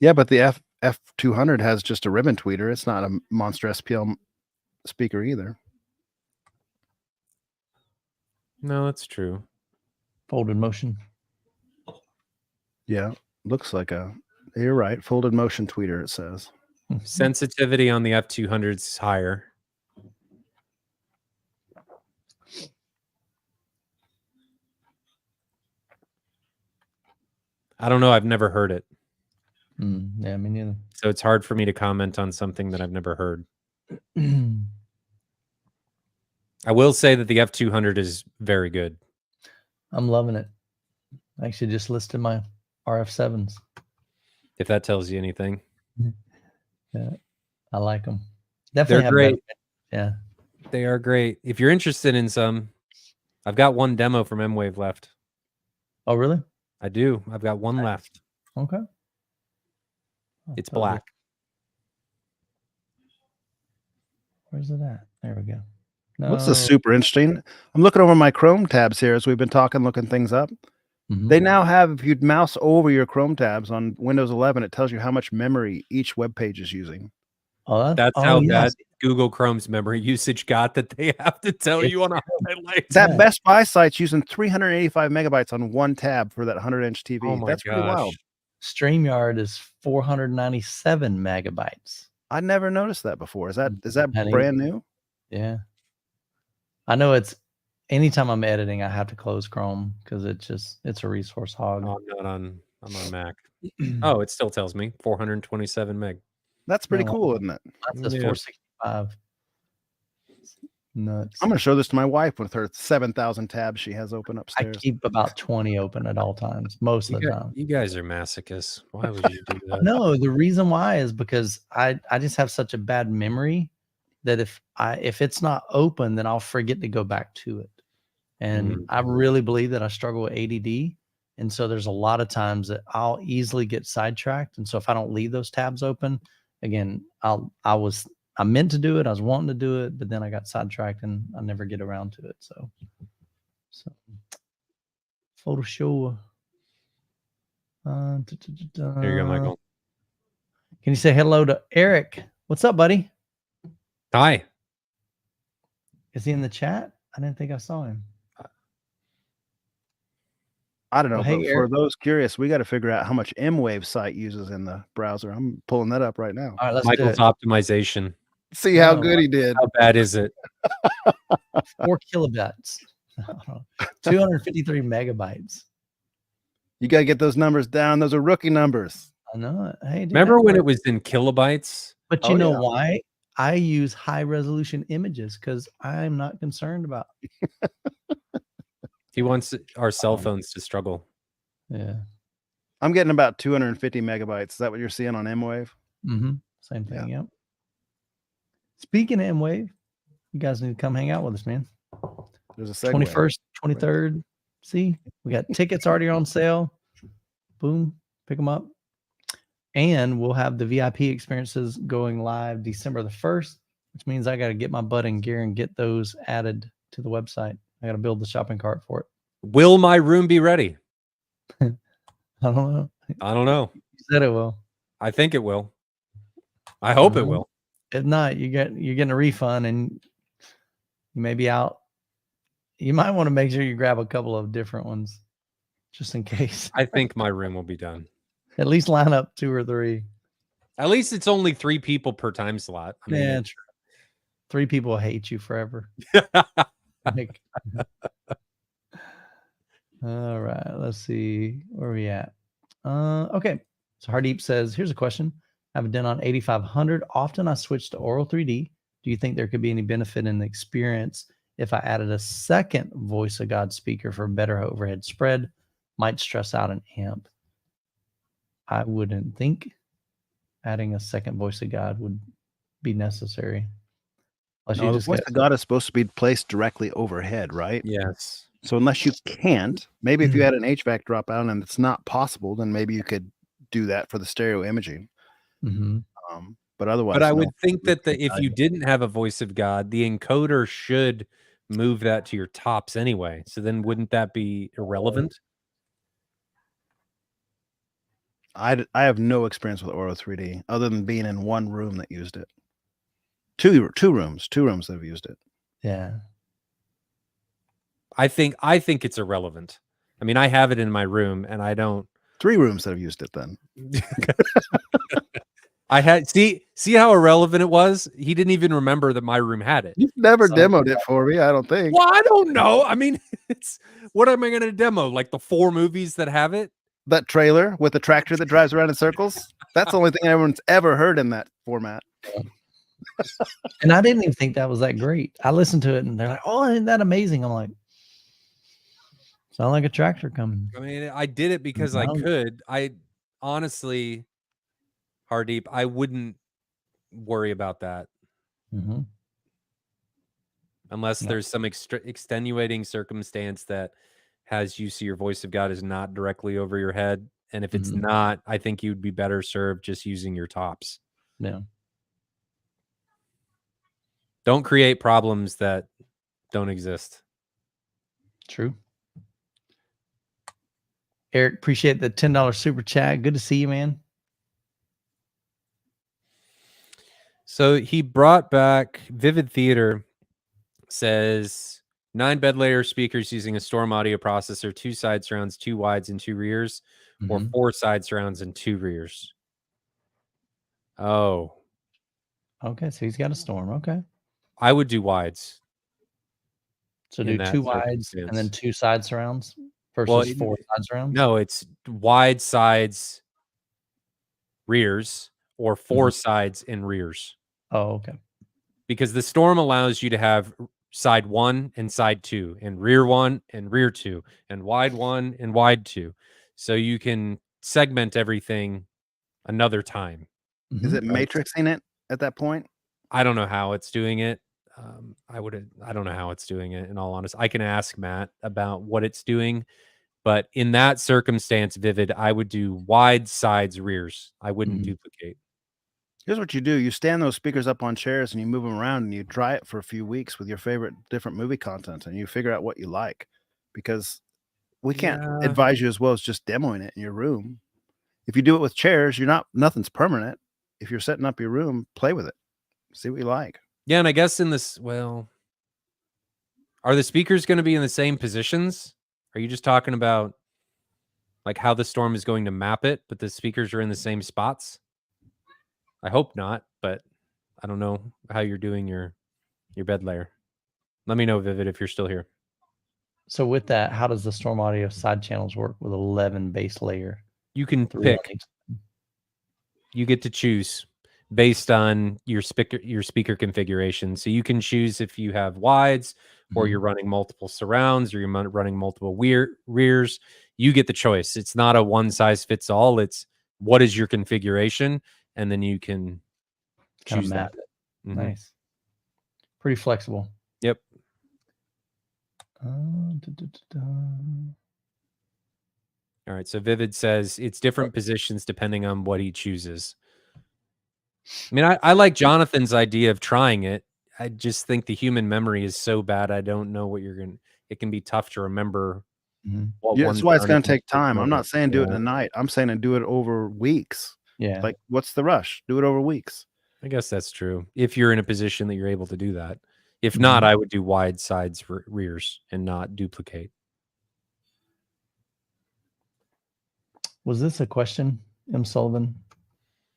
C: Yeah, but the F200 has just a ribbon tweeter. It's not a monster SPL speaker either.
B: No, that's true.
A: Folded motion.
C: Yeah, looks like you're right. Folded motion tweeter, it says.
B: Sensitivity on the F200 is higher. I don't know. I've never heard it.
A: Yeah, me neither.
B: So it's hard for me to comment on something that I've never heard. I will say that the F200 is very good.
A: I'm loving it. I actually just listed my RF7s.
B: If that tells you anything.
A: Yeah, I like them. Definitely
B: They're great.
A: Yeah.
B: They are great. If you're interested in some, I've got one demo from M-Wave left.
A: Oh, really?
B: I do. I've got one left.
A: Okay.
B: It's black.
A: Where's it at? There we go. No.
C: What's this super interesting? I'm looking over my Chrome tabs here as we've been looking things up. They now have, if you'd mouse over your Chrome tabs on Windows 11, it tells you how much memory each web page is using.
A: Oh,
B: that's how bad Google Chrome's memory usage got that they have to tell you on a highlight.
C: That Best Buy site's using 385 megabytes on one tab for that 100-inch TV.
B: Oh my
C: that's pretty wild.
A: StreamYard is 497 megabytes.
C: I never noticed that before. Is that brand new?
A: Yeah. I know it's anytime I'm editing, I have to close Chrome because it's a resource hog.
B: Oh, I'm on Mac. Oh, it still tells me 427 meg.
C: That's pretty cool, isn't it?
A: That's 465. Nuts.
C: I'm going to show this to my wife with her 7,000 tabs she has open upstairs.
A: I keep about 20 open at all times, most of the time.
B: You guys are masochists. Why would you do that?
A: No, the reason why is because I just have such a bad memory that if it's not open, then I'll forget to go back to it. And I really believe that I struggle with ADD. And so there's a lot of times that I'll easily get sidetracked. And so if I don't leave those tabs open, again, I meant to do it. I was wanting to do it, but then I got sidetracked and I never get around to it. So Photoshop.
B: Here you go, Michael.
A: Can you say hello to Eric? What's up, buddy?
B: Hi.
C: Is he in the chat? I didn't think I saw him. I don't know.
A: Well, hey,
C: but for those curious, we got to figure out how much M-Wave site uses in the browser. I'm pulling that up right now.
A: All right, let's
B: Michael's optimization.
C: See how good he did.
B: How bad is it?
A: 4 kilobytes. 253 megabytes.
C: You got to get those numbers down. Those are rookie numbers.
A: I know it. Hey, dude,
B: remember when it was in kilobytes?
A: But you know why? I use high resolution images because I'm not concerned about.
B: He wants our cell phones to struggle.
A: Yeah.
C: I'm getting about 250 megabytes. Is that what you're seeing on M-Wave?
A: Same thing. Yep. Speaking of M-Wave, you guys need to come hang out with us, man.
C: There's a segue.
A: 21st, 23rd. See, we got tickets already on sale. Boom, pick them up. And we'll have the VIP experiences going live December the 1st, which means I got to get my butt in gear and get those added to the website. I got to build the shopping cart for it.
B: Will my room be ready?
A: I don't know.
B: I don't know.
A: You said it will.
B: I think it will. I hope it will.
A: If not, you're getting a refund and you may be out You might want to make sure you grab a couple of different ones, just in case.
B: I think my room will be done.
A: At least line up 2 or 3.
B: At least it's only 3 people per time slot. I mean,
A: yeah, true. 3 people will hate you forever. Like, all right, let's see where we at. Okay, so Hardeep says, here's a question. I have a Denon 8500. Often I switch to Aural 3D. Do you think there could be any benefit in the experience if I added a second Voice of God speaker for better overhead spread? Might stress out an amp. I wouldn't think adding a second Voice of God would be necessary.
C: No, the Voice of God is supposed to be placed directly overhead, right?
B: Yes.
C: So unless you can't, maybe if you had an HVAC dropout and it's not possible, then maybe you could do that for the stereo imaging. But otherwise,
B: I would think that if you didn't have a Voice of God, the encoder should move that to your tops anyway. So then wouldn't that be irrelevant?
C: I have no experience with Aural 3D other than being in one room that used it. Two rooms that have used it.
A: Yeah.
B: I think it's irrelevant. I mean, I have it in my room and I don't.
C: 3 rooms that have used it then.
B: I had see how irrelevant it was. He didn't even remember that my room had it.
C: You've never demoed it for me, I don't think.
B: Well, I don't know. I mean, it's what am I going to demo? Like the 4 movies that have it?
C: That trailer with the tractor that drives around in circles? That's the only thing everyone's ever heard in that format.
A: And I didn't even think that was that great. I listened to it and they're like, "Oh, isn't that amazing?" I'm like, sound like a tractor coming.
B: I mean, I did it because I could. I honestly, Hardeep, I wouldn't worry about that. Unless there's some extenuating circumstance that has you see your Voice of God is not directly over your head. And if it's not, I think you'd be better served just using your tops.
A: Yeah.
B: Don't create problems that don't exist.
A: True. Eric, appreciate the $10 super chat. Good to see you, man.
B: So he brought back Vivid Theater, says 9 bed layer speakers using a Storm audio processor, 2 side surrounds, 2 wides, and 2 rears, or 4 side surrounds and 2 rears. Oh.
A: Okay, so he's got a Storm. Okay.
B: I would do wides.
A: So do 2 wides and then 2 side surrounds versus 4 side surrounds?
B: No, it's wide sides, rears, or 4 sides and rears.
A: Oh, okay.
B: Because the Storm allows you to have side 1 and side 2, and rear 1 and rear 2, and wide 1 and wide 2. So you can segment everything another time.
C: Is it matrixing it at that point?
B: I don't know how it's doing it. I don't know how it's doing it, in all honesty. I can ask Matt about what it's doing, but in that circumstance, Vivid, I would do wide sides, rears. I wouldn't duplicate.
C: Here's what you do. You stand those speakers up on chairs and you move them around and you try it for a few weeks with your favorite different movie content and you figure out what you like, because we can't advise you as well as just demoing it in your room. If you do it with chairs, nothing's permanent. If you're setting up your room, play with it. See what you like.
B: Yeah, and I guess in this, well, are the speakers going to be in the same positions? Are you just talking about like how the Storm is going to map it, but the speakers are in the same spots? I hope not, but I don't know how you're doing your bed layer. Let me know, Vivid, if you're still here.
A: So with that, how does the Storm Audio side channels work with 11 base layer?
B: You can pick. You get to choose based on your speaker configuration. So you can choose if you have wides or you're running multiple surrounds or you're running multiple rears. You get the choice. It's not a one size fits all. It's what is your configuration, and then you can choose that.
A: Nice. Pretty flexible.
B: Yep. All right. So Vivid says it's different positions depending on what he chooses. I mean, I like Jonathan's idea of trying it. I just think the human memory is so bad. I don't know what it can be tough to remember.
C: That's why it's going to take time. I'm not saying do it in a night. I'm saying to do it over weeks.
A: Yeah.
C: Like, what's the rush? Do it over weeks.
B: I guess that's true. If you're in a position that you're able to do that. If not, I would do wide sides, rears, and not duplicate.
A: Was this a question, M. Sullivan?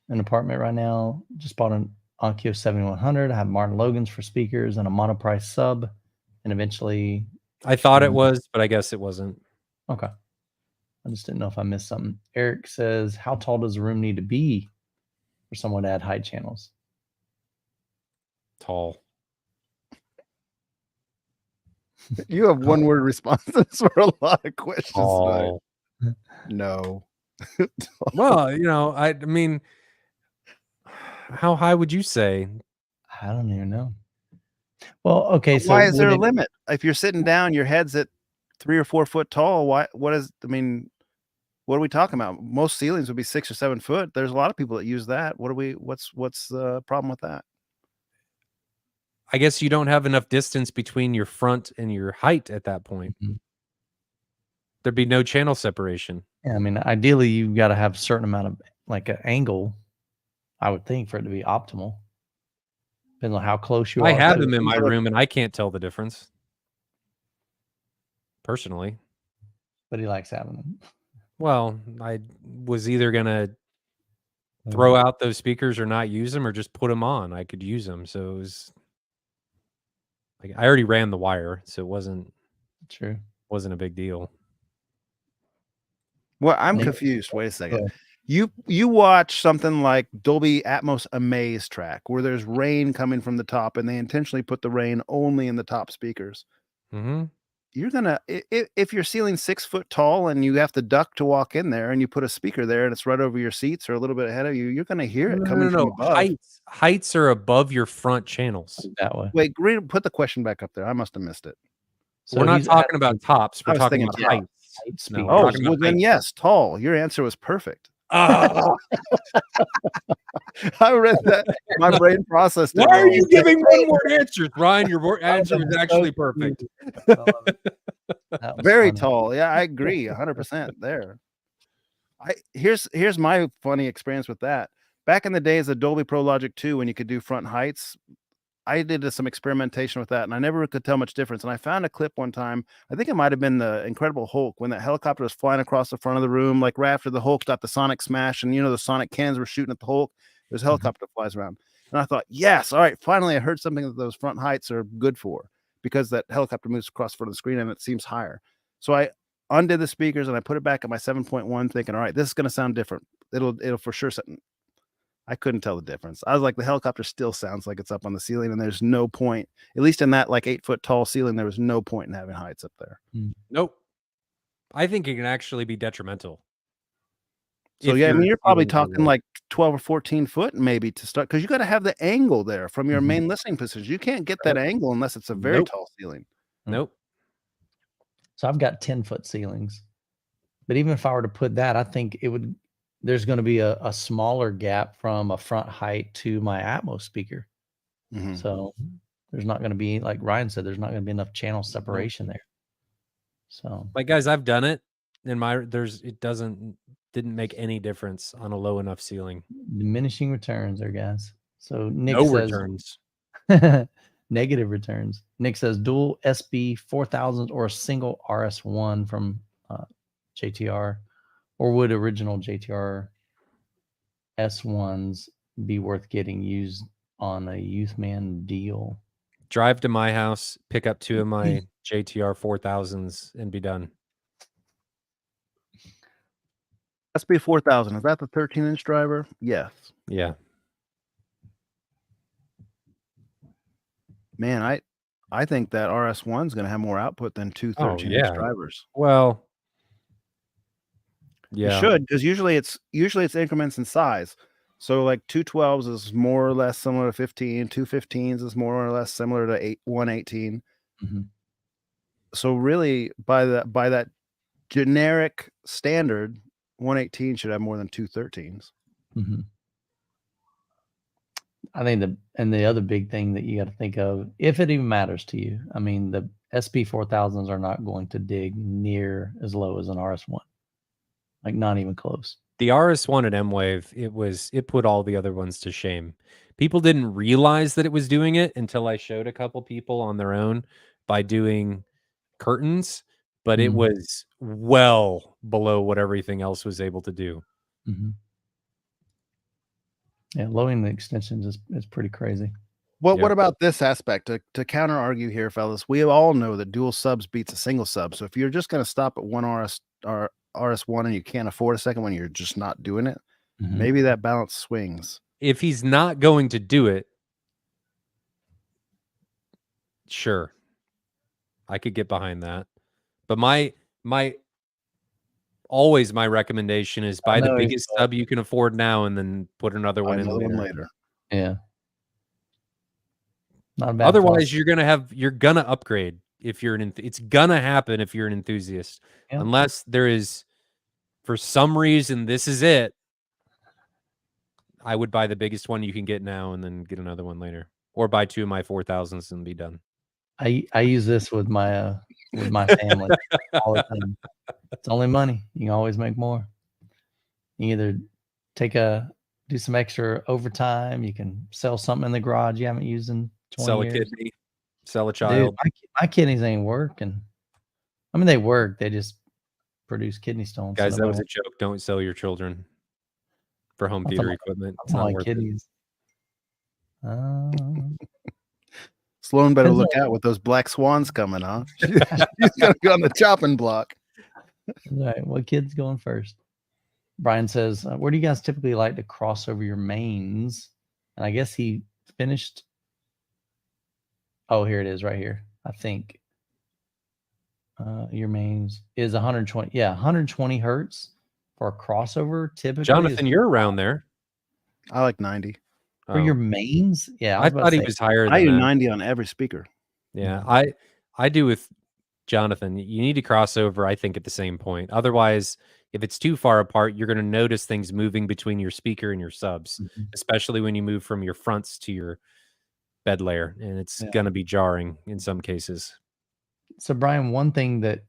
A: An apartment right now. Just bought an Onkyo 7100. I have Martin Logan's for speakers and a monoprice sub. And eventually...
B: I thought it was, but I guess it wasn't.
A: Okay. I just didn't know if I missed something. Eric says, how tall does the room need to be for someone to add height channels?
B: Tall.
C: You have one-word responses for a lot of questions.
B: Tall.
C: No.
B: Well, you know, I mean, how high would you say?
A: I don't even know. Well, okay. So
C: why is there a limit? If you're sitting down, your head's at 3 or 4 foot tall. What are we talking about? Most ceilings would be 6 or 7 foot. There's a lot of people that use that. What's the problem with that?
B: I guess you don't have enough distance between your front and your height at that point. There'd be no channel separation.
A: Yeah, I mean, ideally, you've got to have a certain amount of like an angle, I would think, for it to be optimal. Depends on how close you are.
B: I have them in my room, and I can't tell the difference. Personally.
A: But he likes having them.
B: Well, I was either going to throw out those speakers or not use them or just put them on. I could use them. So it was like I already ran the wire, so it wasn't a big deal.
C: Well, I'm confused. Wait a second. You watch something like Dolby Atmos Amaze track where there's rain coming from the top and they intentionally put the rain only in the top speakers. You're gonna, if you're ceiling 6 foot tall and you have to duck to walk in there and you put a speaker there and it's right over your seats or a little bit ahead of you, you're gonna hear it coming from above.
B: Heights are above your front channels.
A: That way.
C: Wait, Green, put the question back up there. I must have missed it.
B: So we're not talking about tops. We're talking about heights.
C: No, well then yes, tall. Your answer was perfect.
B: Oh.
C: I read that. My brain processed it.
B: Why are you giving one-word answers, Ryan? Your answer was actually perfect.
C: Very tall. Yeah, I agree 100% there. Here's my funny experience with that. Back in the days of Dolby Pro Logic 2, when you could do front heights, I did some experimentation with that, and I never could tell much difference. And I found a clip one time. I think it might have been the Incredible Hulk when that helicopter was flying across the front of the room, like right after the Hulk got the sonic smash, and the sonic cans were shooting at the Hulk. There's a helicopter that flies around, and I thought, yes, all right, finally, I heard something that those front heights are good for because that helicopter moves across the front of the screen and it seems higher. So I undid the speakers and I put it back at my 7.1, thinking, all right, this is going to sound different. It'll for sure sound. I couldn't tell the difference. I was like, the helicopter still sounds like it's up on the ceiling, and there's no point, at least in that like 8 foot tall ceiling, there was no point in having heights up there.
B: Nope. I think it can actually be detrimental.
C: So yeah, I mean, you're probably talking like 12 or 14 foot maybe to start, because you got to have the angle there from your main listening position. You can't get that angle unless it's a very tall ceiling.
B: Nope.
A: So I've got 10-foot ceilings, but even if I were to put that, I think there's going to be a smaller gap from a front height to my Atmos speaker. So there's not going to be, like Ryan said, there's not going to be enough channel separation there. So,
B: like, guys, I've done it, and it didn't make any difference on a low enough ceiling.
A: Diminishing returns there, guys. So Nick
B: says
A: returns. Negative returns. Nick says dual SB 4000s or a single RS1 from JTR. Or would original JTR S1s be worth getting used on a Youthman deal?
B: Drive to my house, pick up 2 of my JTR 4000s, and be done.
C: SB 4000, is that the 13-inch driver? Yes.
B: Yeah.
C: Man, I think that RS1 is going to have more output than 2 13-inch drivers.
B: Well, yeah,
C: it should, because usually it's increments in size. So like 2 12s is more or less similar to 15. 2 15s is more or less similar to 118. So really, by that generic standard, 118 should have more than 2 13s.
A: I think the other big thing that you got to think of, if it even matters to you, I mean, the SB 4000s are not going to dig near as low as an RS1. Like, not even close.
B: The RS1 at M-Wave, it put all the other ones to shame People didn't realize that it was doing it until I showed a couple people on their own by doing curtains, but it was well below what everything else was able to do.
A: Yeah, lowering the extensions is pretty crazy.
C: Well, what about this aspect? To counter argue here, fellas, we all know that dual subs beats a single sub. So if you're just going to stop at one RS1 and you can't afford a second one, you're just not doing it. Maybe that balance swings.
B: If he's not going to do it, sure, I could get behind that. But my recommendation is buy the biggest sub you can afford now, and then put another one in later.
A: Yeah. Not a bad
B: Otherwise, you're gonna upgrade if you're it's gonna happen if you're an enthusiast. Yeah. Unless there is, for some reason, this is it. I would buy the biggest one you can get now and then get another one later. Or buy 2 of my 4000s and be done.
A: I use this with my family all the time. It's only money. You can always make more. You either do some extra overtime. You can sell something in the garage you haven't used in 20
B: sell
A: years.
B: A kidney, sell a child.
A: Dude, my kidneys ain't working. I mean, they work. They just produce kidney stones.
B: Guys, that was a joke. Don't sell your children for home theater equipment. It's not worth
A: kidneys.
C: Sloan better look out with those black swans coming, huh? She's gonna go on the chopping block.
A: All right, what kid's going first? Brian says, where do you guys typically like to cross over your mains? And I guess he finished. Oh, here it is right here. I think your mains is 120. Yeah, 120 hertz for a crossover typically.
B: Jonathan, you're around there.
C: I like 90.
A: For your mains? Yeah.
B: I thought he was higher than that.
C: I do 90 on every speaker.
B: Yeah, I do with Jonathan. You need to cross over, I think, at the same point. Otherwise, if it's too far apart, you're going to notice things moving between your speaker and your subs, especially when you move from your fronts to your bed layer, and it's going to be jarring in some cases.
A: So, Brian, one thing that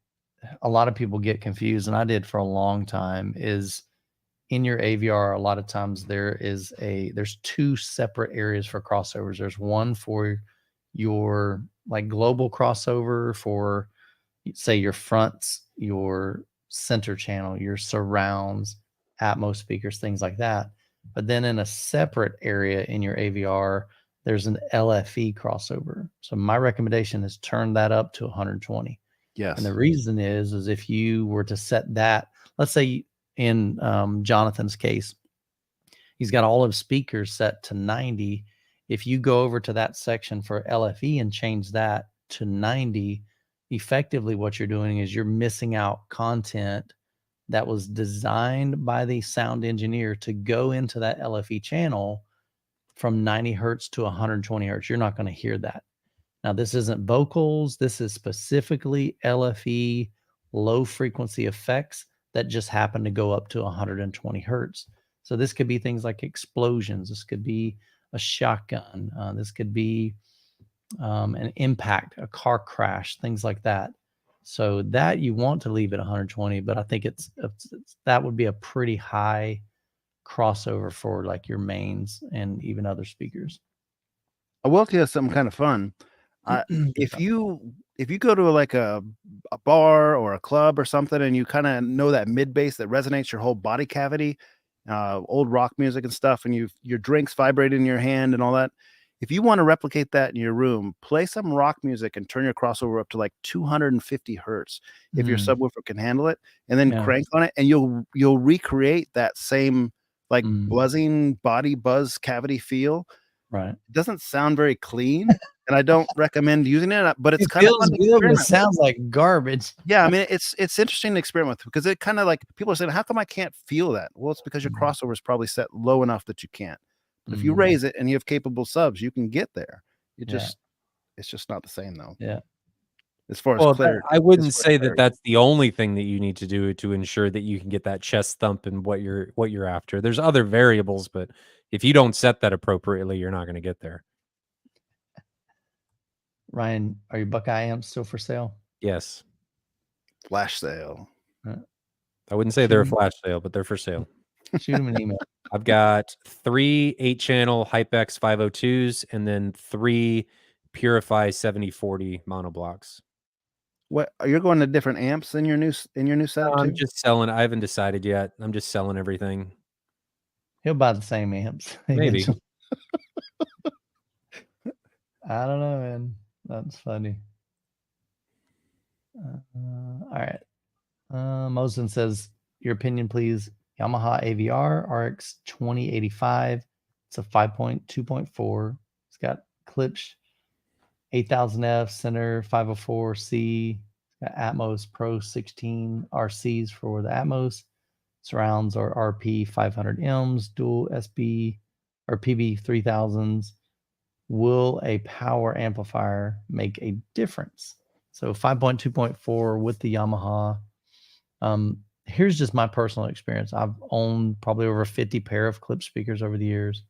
A: a lot of people get confused, and I did for a long time, is in your AVR, a lot of times there's 2 separate areas for crossovers. There's one for your like global crossover for, say, your fronts, your center channel, your surrounds, Atmos speakers, things like that. But then in a separate area in your AVR, there's an LFE crossover. So my recommendation is turn that up to 120.
C: Yes.
A: And the reason is if you were to set that, let's say in Jonathan's case, he's got all of his speakers set to 90. If you go over to that section for LFE and change that to 90, effectively what you're doing is you're missing out content that was designed by the sound engineer to go into that LFE channel from 90 hertz to 120 hertz. You're not going to hear that. Now, this isn't vocals. This is specifically LFE, low frequency effects that just happen to go up to 120 hertz. So this could be things like explosions. This could be a shotgun. This could be an impact, a car crash, things like that. So that you want to leave at 120, but I think that would be a pretty high crossover for like your mains and even other speakers.
C: I will tell you something kind of fun. If you go to like a bar or a club or something, and you kind of know that mid bass that resonates your whole body cavity, old rock music and stuff, and your drinks vibrate in your hand and all that. If you want to replicate that in your room, play some rock music and turn your crossover up to like 250 hertz if your subwoofer can handle it, and then crank on it, and you'll recreate that same like buzzing body buzz cavity feel.
A: Right.
C: It doesn't sound very clean, and I don't recommend using it, but it's kind of fun
A: good, but it sounds like garbage.
C: Yeah, I mean, it's interesting to experiment with, because it kind of like people are saying, how come I can't feel that? Well, it's because your crossover is probably set low enough that you can't. But if you raise it and you have capable subs, you can get there. It's just not the same though.
A: Yeah.
C: As far as clarity,
B: I wouldn't say that that's the only thing that you need to do to ensure that you can get that chest thump and what you're after. There's other variables, but if you don't set that appropriately, you're not going to get there.
A: Ryan, are your Buckeye amps still for sale?
B: Yes.
C: Flash sale.
B: I wouldn't say they're a flash sale, but they're for sale.
A: Shoot him an email.
B: I've got 3 8-channel HypeX 502s and then 3 Purify 7040 monoblocks.
C: What, are you going to different amps in your new setup too?
B: I'm just selling. I haven't decided yet. I'm just selling everything.
A: He'll buy the same amps.
B: Maybe.
A: I don't know, man. That's funny. All right. Mosen says, your opinion, please. Yamaha AVR RX 2085. It's a 5.2.4. It's got Klipsch 8000F center 504C. It's got Atmos Pro 16 RCs for the Atmos. Surrounds are RP 500Ms, dual SB or PB 3000s. Will a power amplifier make a difference? So 5.2.4 with the Yamaha. Here's just my personal experience. I've owned probably over 50 pair of Klipsch speakers over the years.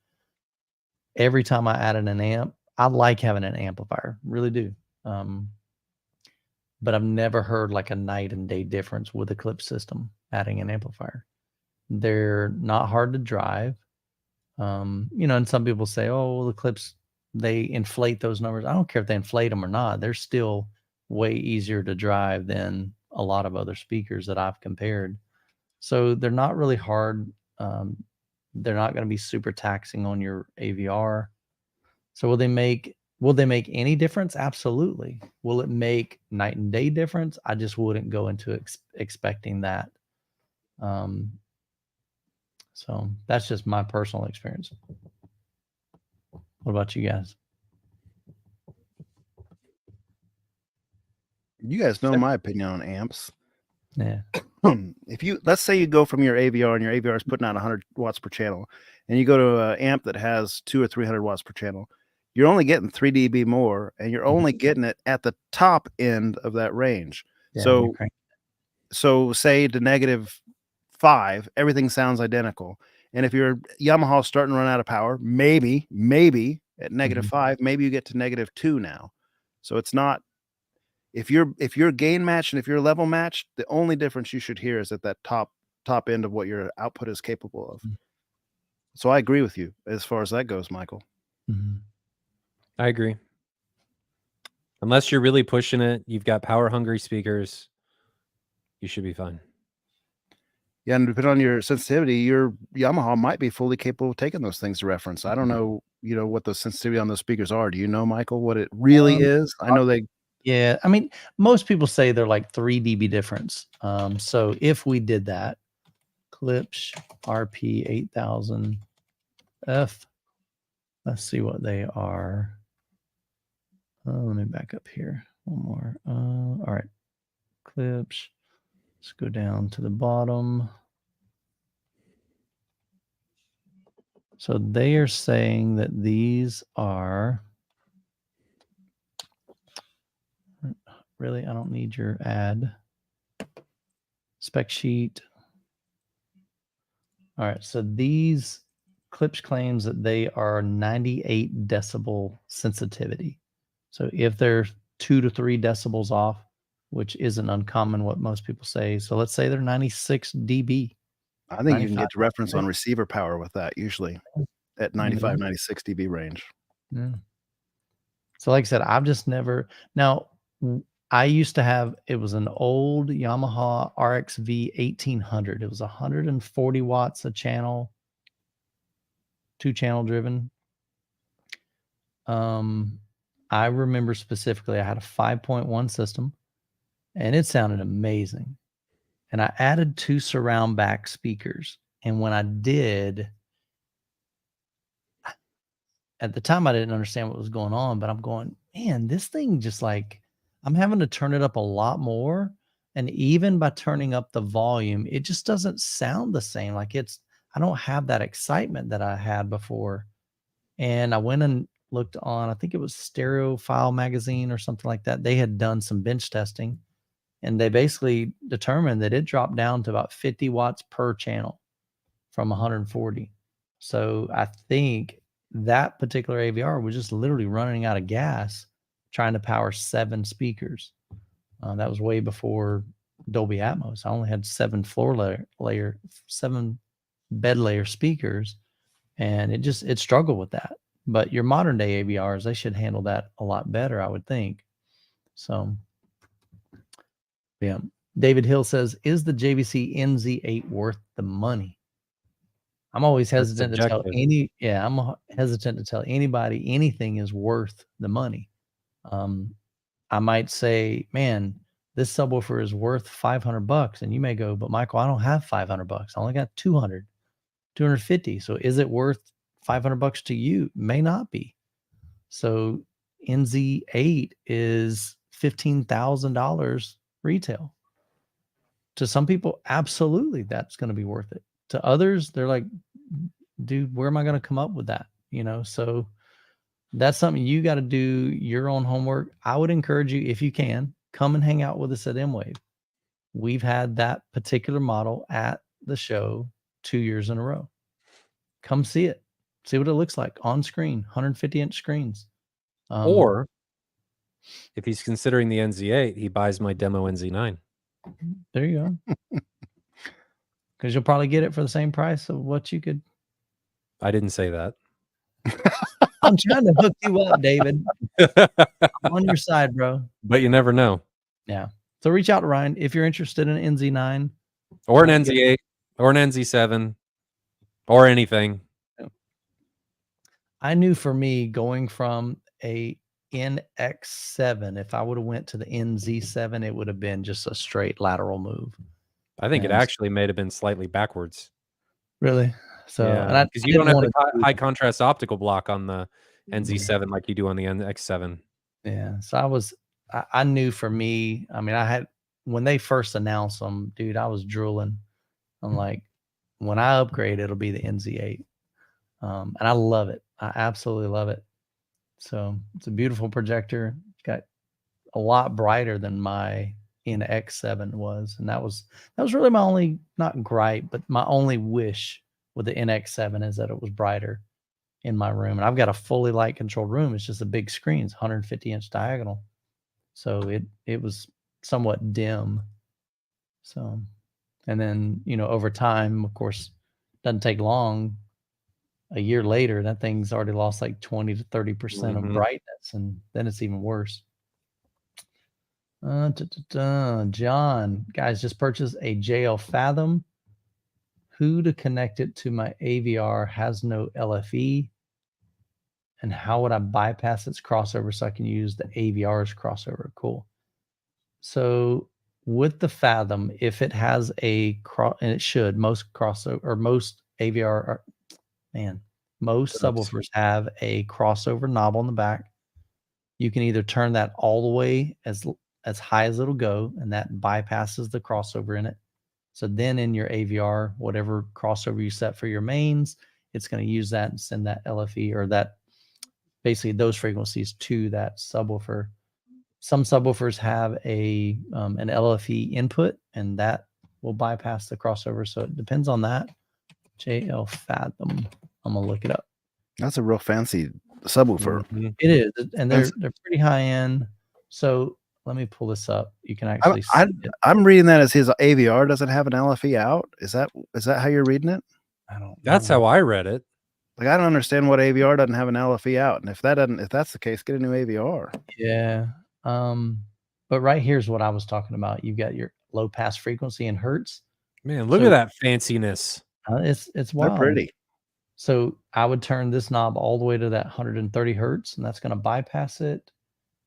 A: Every time I added an amp, I like having an amplifier, really do. But I've never heard like a night and day difference with a Klipsch system adding an amplifier. They're not hard to drive. And some people say, oh, well, the Klipsch, they inflate those numbers. I don't care if they inflate them or not. They're still way easier to drive than a lot of other speakers that I've compared. So they're not really hard. They're not going to be super taxing on your AVR. So will they make any difference? Absolutely. Will it make night and day difference? I just wouldn't go into expecting that. So that's just my personal experience. What about you guys?
C: You guys know my opinion on amps.
A: Yeah.
C: Let's say you go from your AVR and your AVR is putting out 100 watts per channel, and you go to an amp that has 200 or 300 watts per channel, you're only getting 3 dB more, and you're only getting it at the top end of that range. Yeah, so say to -5, everything sounds identical. And if your Yamaha starting to run out of power, maybe at -5, maybe you get to -2 now. So it's not, if you're gain matched and if you're level matched, the only difference you should hear is at that top end of what your output is capable of. So I agree with you as far as that goes, Michael.
B: I agree. Unless you're really pushing it, you've got power hungry speakers, you should be fine.
C: Yeah, and depending on your sensitivity, your Yamaha might be fully capable of taking those things to reference. I don't know, what the sensitivity on those speakers are. Do you know, Michael, what it really is? I know they.
A: Yeah, I mean, most people say they're like 3 dB difference. So if we did that, Klipsch RP 8000 F, let's see what they are. Let me back up here. One more. All right, Klipsch. Let's go down to the bottom. So they are saying that these are, really, I don't need your ad. Spec sheet. All right, so these Klipsch claims that they are 98 decibel sensitivity. So if they're 2 to 3 decibels off, which isn't uncommon what most people say. So let's say they're 96 dB.
C: I think you can get to reference on receiver power with that usually at 95, 96 dB range.
A: Yeah. So like I said, I've just never, now I used to have, it was an old Yamaha RXV 1800. It was 140 watts a channel, 2-channel driven. I remember specifically I had a 5.1 system and it sounded amazing. And I added 2 surround back speakers. And when I did, at the time I didn't understand what was going on, but I'm going, man, this thing just like, I'm having to turn it up a lot more. And even by turning up the volume, it just doesn't sound the same. Like I don't have that excitement that I had before. And I went and looked on, I think it was Stereophile magazine or something like that. They had done some bench testing and they basically determined that it dropped down to about 50 watts per channel from 140. So I think that particular AVR was just literally running out of gas trying to power 7 speakers. That was way before Dolby Atmos. I only had 7 floor layer, 7 bed layer speakers, and it struggled with that. But your modern day AVRs, they should handle that a lot better, I would think. So, yeah. David Hill says, is the JVC NZ8 worth the money? I'm always hesitant to tell I'm hesitant to tell anybody anything is worth the money. I might say, man, this subwoofer is worth $500, and you may go, but Michael, I don't have $500. I only got 200, 250. So is it worth $500 to you? May not be. So NZ8 is $15,000 retail. To some people, absolutely, that's going to be worth it. To others, they're like, dude, where am I going to come up with that? So that's something you got to do your own homework. I would encourage you, if you can, come and hang out with us at M-Wave. We've had that particular model at the show 2 years in a row. Come see it. See what it looks like on screen, 150-inch screens.
B: Or if he's considering the NZ8, he buys my demo NZ9.
A: There you go. Because you'll probably get it for the same price of what you could.
B: I didn't say that.
A: I'm trying to hook you up, David. I'm on your side, bro.
B: But you never know.
A: Yeah. So reach out to Ryan if you're interested in an NZ9
B: or an NZ8 or an NZ7 or anything.
A: I knew for me, going from a NX7, if I would have went to the NZ7, it would have been just a straight lateral move.
B: I think it actually may have been slightly backwards.
A: Really? So,
B: yeah, because you don't have the high contrast optical block on the NZ7 like you do on the NX7.
A: Yeah. So I knew for me, I mean, when they first announced them, dude, I was drooling. I'm like, when I upgrade, it'll be the NZ8. And I love it. I absolutely love it. So it's a beautiful projector. It's got a lot brighter than my NX7 was. And that was really my only, not gripe, but my only wish with the NX7 is that it was brighter in my room. And I've got a fully light controlled room. It's just a big screen. It's 150-inch diagonal. So it was somewhat dim. So, and then, over time, of course, doesn't take long. A year later, that thing's already lost like 20 to 30% of brightness, and then it's even worse. John, guys, just purchased a JL Fathom. Who to connect it to my AVR has no LFE, and how would I bypass its crossover so I can use the AVR's crossover? Cool. So with the Fathom, if it has and it should, most crossover or most AVR most subwoofers have a crossover knob on the back. You can either turn that all the way as high as it'll go, and that bypasses the crossover in it. So then in your AVR, whatever crossover you set for your mains, it's going to use that and send that LFE or that basically those frequencies to that subwoofer. Some subwoofers have an LFE input, and that will bypass the crossover. So it depends on that. JL Fathom. I'm gonna look it up.
C: That's a real fancy subwoofer.
A: It is, and they're pretty high end. So let me pull this up. You can actually see it.
C: I'm reading that as his AVR doesn't have an LFE out. Is that how you're reading it?
B: That's how I read it.
C: Like, I don't understand what AVR doesn't have an LFE out, and if that's the case, get a new AVR.
A: Yeah. But right here's what I was talking about. You've got your low pass frequency in hertz.
B: Man, look at that fanciness.
A: It's wild.
C: They're pretty.
A: So I would turn this knob all the way to that 130 hertz, and that's going to bypass it.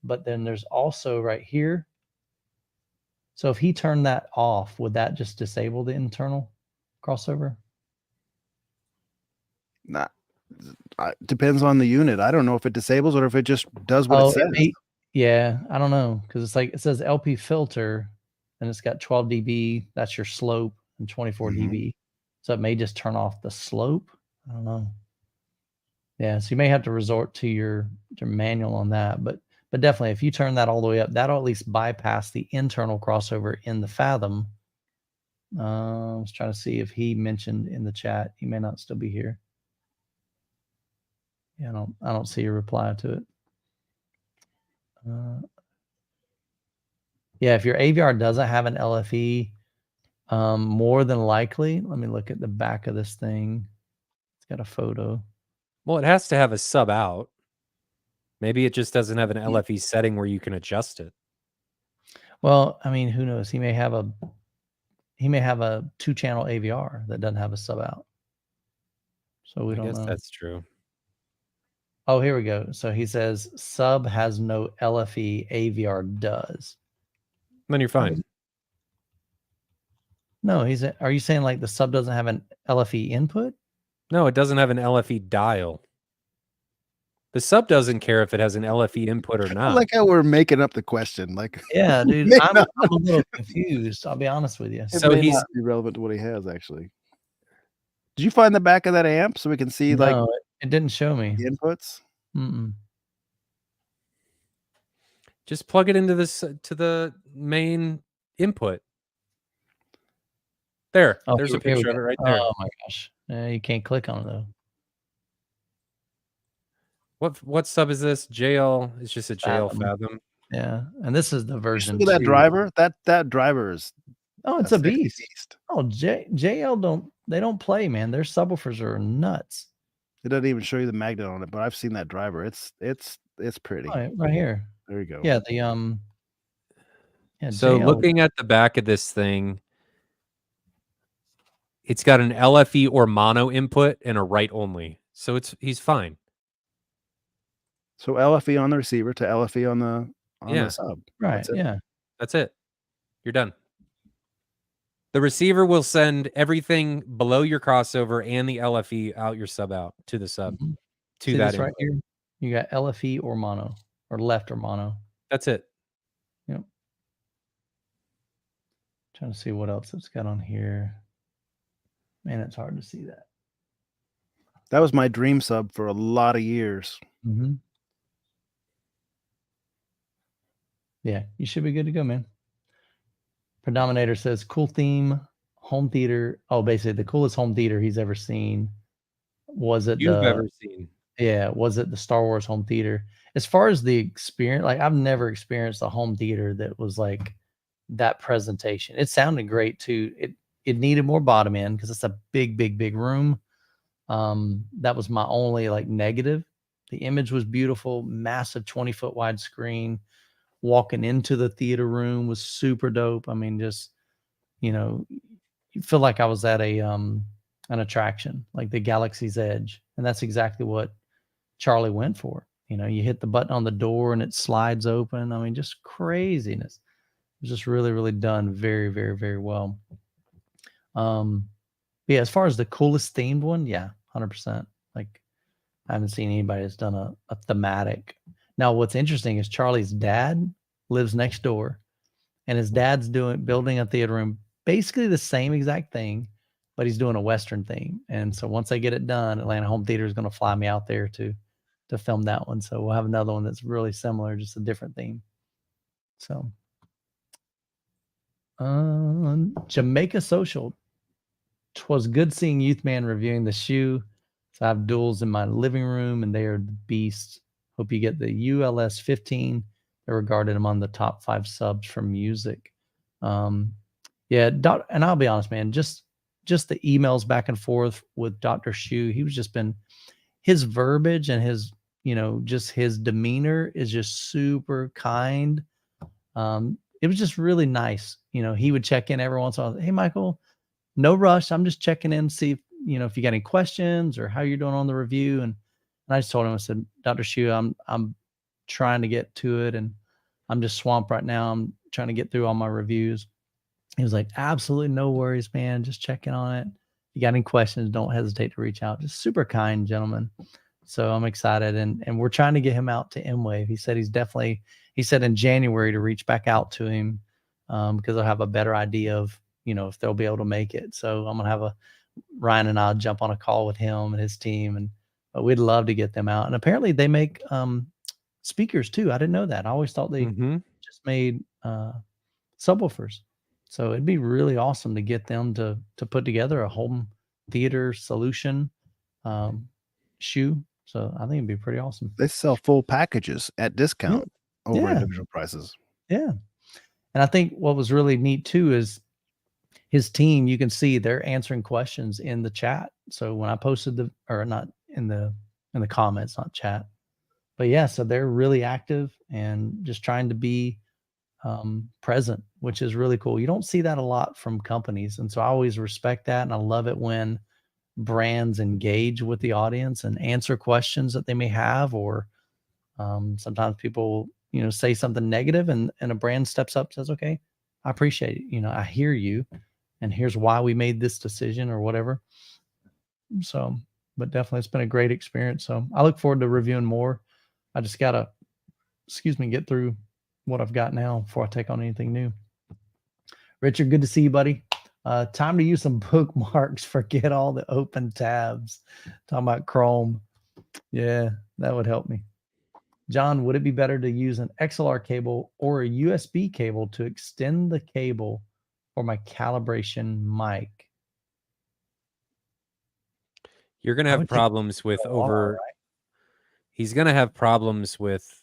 A: But then there's also right here. So if he turned that off, would that just disable the internal crossover?
C: Nah, depends on the unit. I don't know if it disables or if it just does what it says.
A: Yeah, I don't know, because it's like it says LP filter, and it's got 12 dB. That's your slope, and 24 dB. So it may just turn off the slope. I don't know. Yeah, so you may have to resort to your manual on that, but definitely if you turn that all the way up, that'll at least bypass the internal crossover in the Fathom. I was trying to see if he mentioned in the chat. He may not still be here. Yeah, I don't see a reply to it. Yeah, if your AVR doesn't have an LFE, More than likely, let me look at the back of this thing. It's got a photo.
B: Well, it has to have a sub out. Maybe it just doesn't have an LFE setting where you can adjust it.
A: Well, I mean, who knows? He may have a 2-channel AVR that doesn't have a sub out. So we don't know.
B: That's true.
A: Oh, here we go. So he says sub has no LFE, AVR does.
B: Then you're fine.
A: No, are you saying like the sub doesn't have an LFE input?
B: No, it doesn't have an LFE dial. The sub doesn't care if it has an LFE input or not.
C: I like how we're making up the question. Like,
A: yeah, dude, I'm a little confused. I'll be honest with you.
C: So he's not be relevant to what he has actually. Did you find the back of that amp so we can see like
A: it didn't show me
C: the inputs?
B: Just plug it into this to the main input. There, there's a picture of it right there.
A: Oh my gosh, you can't click on it though.
B: What sub is this? JL. It's just a JL Fathom.
A: Yeah, and this is the version.
C: Look at that driver. That driver is.
A: Oh, it's a beast. Oh, JL they don't play, man. Their subwoofers are nuts.
C: It doesn't even show you the magnet on it, but I've seen that driver. It's pretty.
A: Right here.
C: There you go.
A: Yeah,
B: so
A: JL.
B: Looking at the back of this thing, it's got an LFE or mono input and a right only. So he's fine.
C: So LFE on the receiver to LFE on the sub.
A: Right.
B: That's it. You're done. The receiver will send everything below your crossover and the LFE out your sub out to the sub.
A: See that right here. You got LFE or mono or left or mono.
B: That's it.
A: Yep. Trying to see what else it's got on here. Man, it's hard to see that.
C: That was my dream sub for a lot of years.
A: Yeah, you should be good to go, man. Predominator says cool theme, home theater. Oh, basically the coolest home theater he's ever seen. Was it
B: you've ever seen?
A: Yeah, was it the Star Wars home theater? As far as the experience, like I've never experienced a home theater that was like that presentation. It sounded great too. It needed more bottom end because it's a big room. That was my only like negative. The image was beautiful, massive 20-foot wide screen. Walking into the theater room was super dope. I mean, just, you feel like I was at an attraction, like the Galaxy's Edge. And that's exactly what Charlie went for. You hit the button on the door and it slides open. I mean, just craziness. It was just really, really done very, very, very well. Yeah, as far as the coolest themed one, yeah, 100%. Like, I haven't seen anybody that's done a thematic. Now, what's interesting is Charlie's dad lives next door, and his dad's building a theater room, basically the same exact thing, but he's doing a Western theme. And so once they get it done, Atlanta Home Theater is going to fly me out there to film that one. So we'll have another one that's really similar, just a different theme. So, Jamaica Social. 'Twas good seeing Youthman reviewing the shoe. So I have duals in my living room, and they are the beasts. Hope you get the ULS 15. They're regarded among the top 5 subs for music. And I'll be honest, man, just the emails back and forth with Dr. Shu, his verbiage and his, just his demeanor is just super kind. It was just really nice. He would check in every once in a while. Hey, Michael, no rush. I'm just checking in to see if you got any questions or how you're doing on the review. And I just told him, I said, Dr. Shu, I'm trying to get to it, and I'm just swamped right now. I'm trying to get through all my reviews. He was like, absolutely no worries, man. Just checking on it. If you got any questions, don't hesitate to reach out. Just super kind gentleman. So I'm excited, and we're trying to get him out to M-Wave. He said he said in January to reach back out to him because I'll have a better idea of, if they'll be able to make it. So I'm going to have Ryan and I'll jump on a call with him and his team, but we'd love to get them out. And apparently they make speakers too. I didn't know that. I always thought they just made subwoofers. So it'd be really awesome to get them to put together a home theater solution shoe. So I think it'd be pretty awesome.
C: They sell full packages at discount over individual prices.
A: Yeah. And I think what was really neat too is his team, you can see they're answering questions in the chat. So when I posted not in the comments, not chat, but yeah, so they're really active and just trying to be present, which is really cool. You don't see that a lot from companies. And so I always respect that. And I love it when brands engage with the audience and answer questions that they may have, or sometimes people, say something negative and a brand steps up and says, okay, I appreciate it. I hear you, and here's why we made this decision or whatever. So, but definitely it's been a great experience. So I look forward to reviewing more. I just gotta, get through what I've got now before I take on anything new. Richard, good to see you, buddy. Time to use some bookmarks. Forget all the open tabs. Talking about Chrome. Yeah, that would help me. John, would it be better to use an XLR cable or a USB cable to extend the cable for my calibration mic?
B: You're going to have problems with
A: right?
B: He's going to have problems with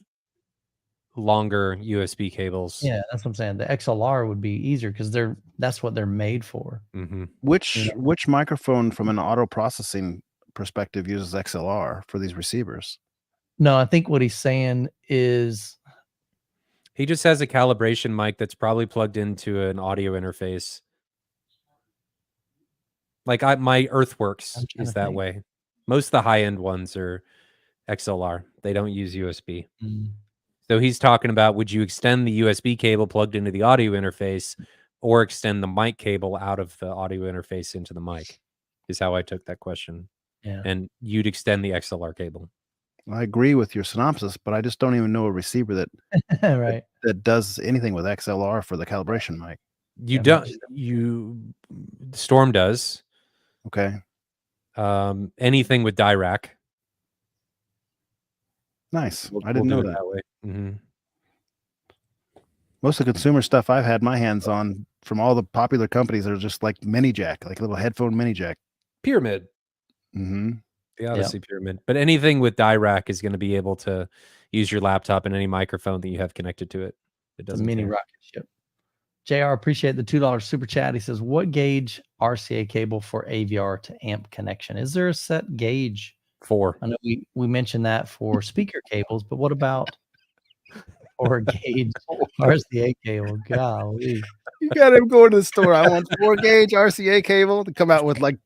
B: longer USB cables.
A: Yeah, that's what I'm saying. The XLR would be easier because that's what they're made for.
B: Mm-hmm.
C: Which microphone from an auto processing perspective uses XLR for these receivers?
A: No, I think what he's saying is
B: he just has a calibration mic that's probably plugged into an audio interface. Like my Earthworks is that way. Most of the high-end ones are XLR. They don't use USB. So he's talking about, would you extend the USB cable plugged into the audio interface or extend the mic cable out of the audio interface into the mic, is how I took that question.
A: Yeah.
B: And you'd extend the XLR cable.
C: I agree with your synopsis, but I just don't even know a receiver that
A: right.
C: that does anything with XLR for the calibration mic.
B: Storm does.
C: Okay.
B: Anything with Dirac.
C: Nice. I didn't know that
B: way. Mm-hmm.
C: Most of the consumer stuff I've had my hands on from all the popular companies are just like mini jack, like a little headphone mini jack.
B: Pyramid.
C: Mm-hmm.
B: The Odyssey Pyramid. But anything with Dirac is going to be able to use your laptop and any microphone that you have connected to it. It doesn't.
A: A mini rocket ship. JR, appreciate the $2 super chat. He says, what gauge RCA cable for AVR to amp connection? Is there a set gauge?
B: 4.
A: I know we mentioned that for speaker cables, but what about for gauge RCA cable? Golly.
C: You got him going to the store. I want 4 gauge RCA cable to come out with like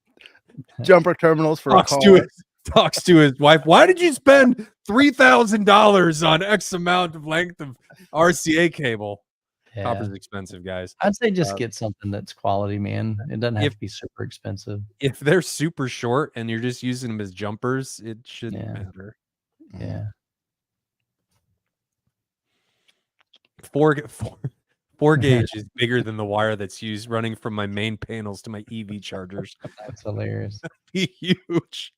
C: jumper terminals for a car.
B: Talks to his wife. Why did you spend $3,000 on X amount of length of RCA cable? Yeah. Copper's expensive, guys.
A: I'd say just get something that's quality, man. It doesn't have to be super expensive.
B: If they're super short and you're just using them as jumpers, it shouldn't matter.
A: Yeah.
B: 4 gauge is bigger than the wire that's used running from my main panels to my EV chargers.
A: That's hilarious.
B: Be huge.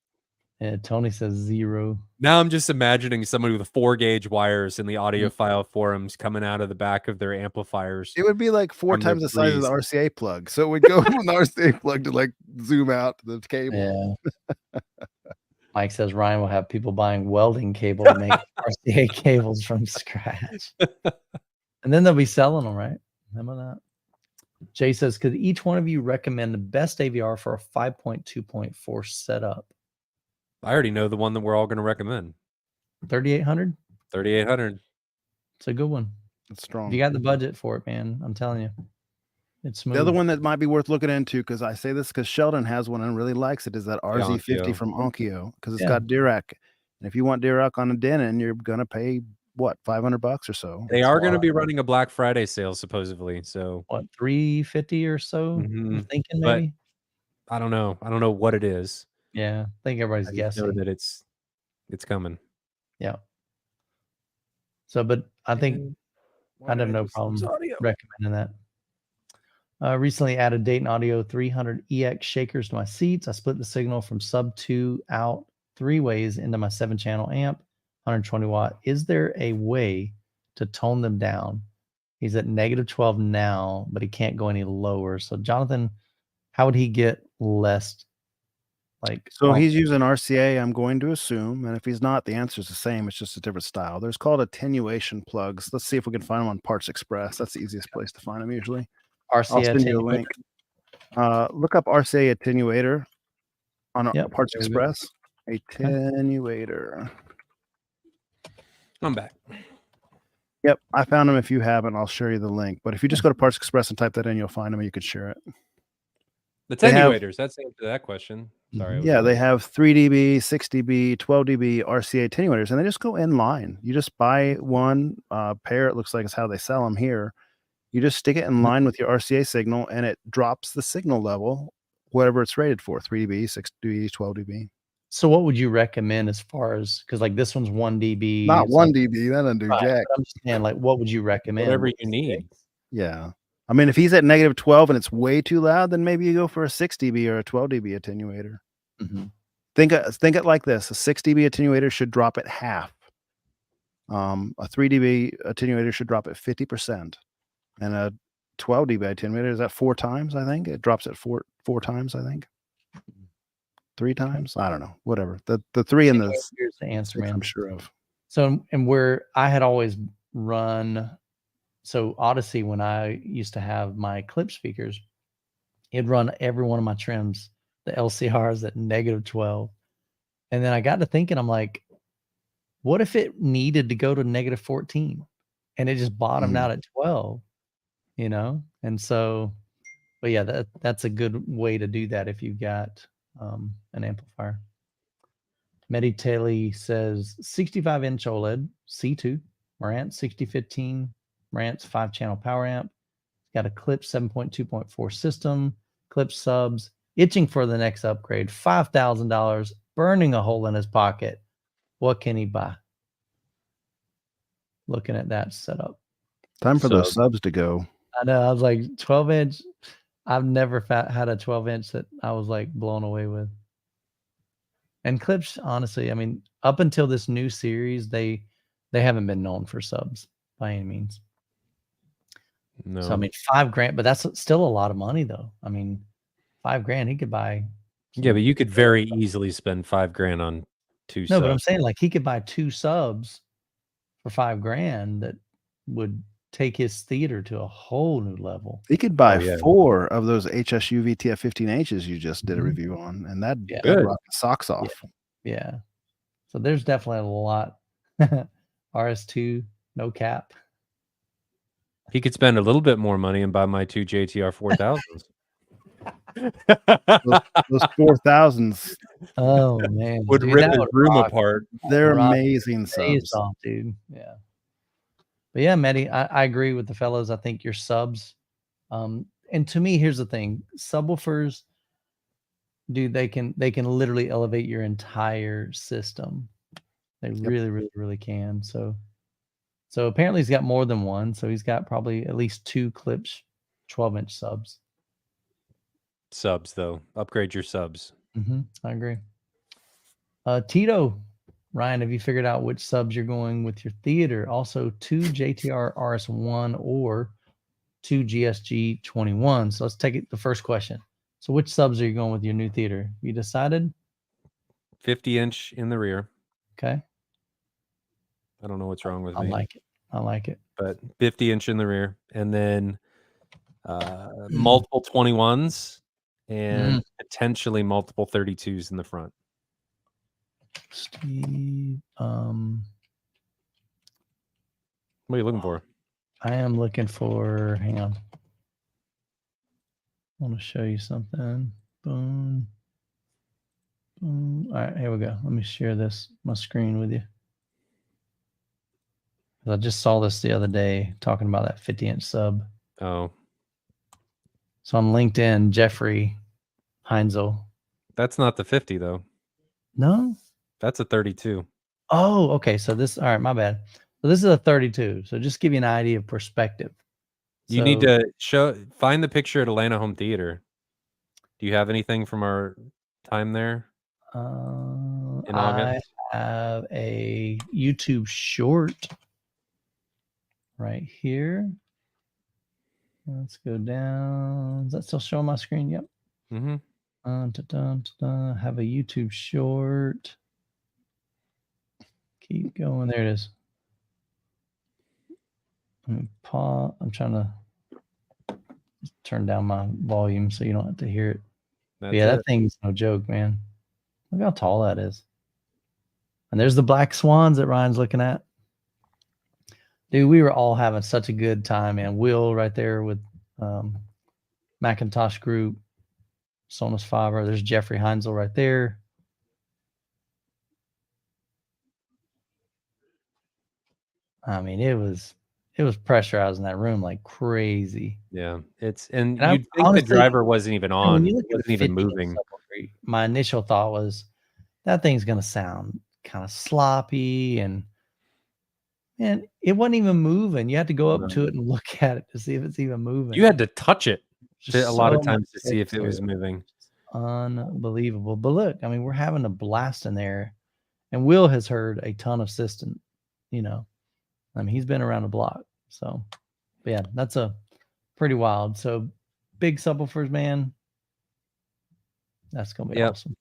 A: Yeah, Tony says 0.
B: Now I'm just imagining somebody with 4 gauge wires in the audiophile forums coming out of the back of their amplifiers.
C: It would be like 4 times the size of the RCA plug. So it would go from the RCA plug to like zoom out to the cable.
A: Yeah. Mike says Ryan will have people buying welding cable to make RCA cables from scratch. And then they'll be selling them, right? Remember that? Jay says, could each one of you recommend the best AVR for a 5.2.4 setup?
B: I already know the one that we're all going to recommend.
A: 3800?
B: 3800.
A: It's a good one.
C: It's strong.
A: If you got the budget for it, man, I'm telling you. It's smooth.
C: The other one that might be worth looking into, because I say this because Sheldon has one and really likes it, is that RZ50 from Onkyo, because it's got Dirac. And if you want Dirac on a Denon, you're going to pay, what, $500 or so?
B: They are going to be running a Black Friday sale, supposedly. So
A: what, $350 or so? I'm thinking maybe.
B: But I don't know. I don't know what it is.
A: Yeah, I think everybody's guessing.
B: Know that it's coming.
A: Yeah. So, but I think I'd have no problem recommending that. Recently added Dayton Audio 300EX shakers to my seats. I split the signal from sub 2 out 3 ways into my 7-channel amp, 120 watt. Is there a way to tone them down? He's at -12 now, but he can't go any lower. So, Jonathan, how would he get less?
C: So he's using RCA, I'm going to assume, and if he's not, the answer is the same. It's just a different style. There's called attenuation plugs. Let's see if we can find them on Parts Express. That's the easiest place to find them usually.
A: RCA.
C: I'll send you a link. Look up RCA attenuator on Parts Express. Attenuator.
B: I'm back.
C: Yep, I found them. If you haven't, I'll share you the link. But if you just go to Parts Express and type that in, you'll find them and you can share it.
B: The attenuators, that's the answer to that question. Sorry.
C: Yeah, they have 3 dB, 6 dB, 12 dB RCA attenuators, and they just go in line. You just buy one pair. It looks like it's how they sell them here. You just stick it in line with your RCA signal, and it drops the signal level, whatever it's rated for, 3 dB, 6 dB, 12 dB.
A: So what would you recommend as far as, because like this one's 1 dB.
C: Not 1 dB, that doesn't do jack.
A: I'm just saying, like, what would you recommend?
B: Whatever you need.
C: Yeah. I mean, if he's at -12 and it's way too loud, then maybe you go for a 6 dB or a 12 dB attenuator. Think it like this: a 6 dB attenuator should drop at half. A 3 dB attenuator should drop at 50%, and a 12 dB attenuator is at 4 times. I think it drops at four times. I think 3 times. I don't know. Whatever. The 3 and the
A: here's the answer, man.
C: I'm sure of.
A: So, and where I had always run, so Odyssey, when I used to have my Klipsch speakers, it'd run every one of my trims, the LCRs, at -12. And then I got to thinking, I'm like, what if it needed to go to -14 and it just bottomed out at 12, you know? And so, but yeah, that's a good way to do that if you've got an amplifier. Mediteli says 65-inch OLED, C2, Marantz 6015, Marantz 5-channel power amp. Got a Klipsch 7.2.4 system, Klipsch subs, itching for the next upgrade, $5,000, burning a hole in his pocket. What can he buy? Looking at that setup.
C: Time for those subs to go.
A: I know. I was like, 12-inch. I've never had a 12-inch that I was like blown away with. And Klipsch, honestly, I mean, up until this new series, they haven't been known for subs by any means.
B: No.
A: So I mean, $5,000, but that's still a lot of money, though. I mean, $5,000, he could buy.
B: Yeah, but you could very easily spend $5,000 on 2 subs.
A: No, but I'm saying, like, he could buy 2 subs for $5,000 that would take his theater to a whole new level.
C: He could buy 4 of those HSU VTF 15Hs you just did a review on, and that'd rock the socks off.
A: Yeah. So there's definitely a lot. RS2, no cap.
B: He could spend a little bit more money and buy my 2 JTR 4000s.
C: those 4000s.
A: Oh man,
B: would rip his room apart.
C: They're amazing subs,
A: dude. Yeah. But yeah, Mehdi, I agree with the fellows. I think your subs, and to me, here's the thing: subwoofers, dude, they can literally elevate your entire system. They really can. So apparently he's got more than one. So he's got probably at least 2 Klipsch 12-inch subs.
B: Subs, though. Upgrade your subs.
A: I agree. Tito, Ryan, have you figured out which subs you're going with your theater? Also, 2 JTR RS1 or 2 GSG 21. So let's take the first question. So which subs are you going with your new theater? You decided?
B: 50-inch in the rear.
A: Okay.
B: I don't know what's wrong with me.
A: I like it.
B: But 50-inch in the rear. And then multiple 21s and potentially multiple 32s in the front.
A: Steve,
B: what are you looking for?
A: I am looking for, hang on. I want to show you something. Boom. Boom. All right, here we go. Let me share my screen with you. I just saw this the other day talking about that 50-inch sub.
B: Oh.
A: So on LinkedIn, Jeffrey Heinzel.
B: That's not the 50 though.
A: No?
B: That's a 32.
A: Oh, okay. So this, all right, my bad. So this is a 32. So just give you an idea of perspective.
B: You need to find the picture at Atlanta Home Theater. Do you have anything from our time there? In August?
A: I have a YouTube short right here. Let's go down. Is that still showing my screen? Yep. Have a YouTube short. Keep going. There it is. Let me pause. I'm trying to turn down my volume so you don't have to hear it.
B: Yeah,
A: that thing's no joke, man. Look how tall that is. And there's the black swans that Ryan's looking at. Dude, we were all having such a good time, man. Will right there with Macintosh Group, Sonus Faber. There's Jeffrey Heinzel right there. I mean, it was pressurized in that room like crazy.
B: Yeah, and you'd think the driver wasn't even on. When you look wasn't even moving.
A: My initial thought was that thing's gonna sound kind of sloppy, and it wasn't even moving. You had to go up to it and look at it to see if it's even moving.
B: You had to touch it a lot of times to see if it was moving.
A: Unbelievable. But look, I mean, we're having a blast in there, and Will has heard a ton of system, you know. I mean, he's been around the block. So, but yeah, that's a pretty wild. So, big subwoofers, man. That's going to be awesome.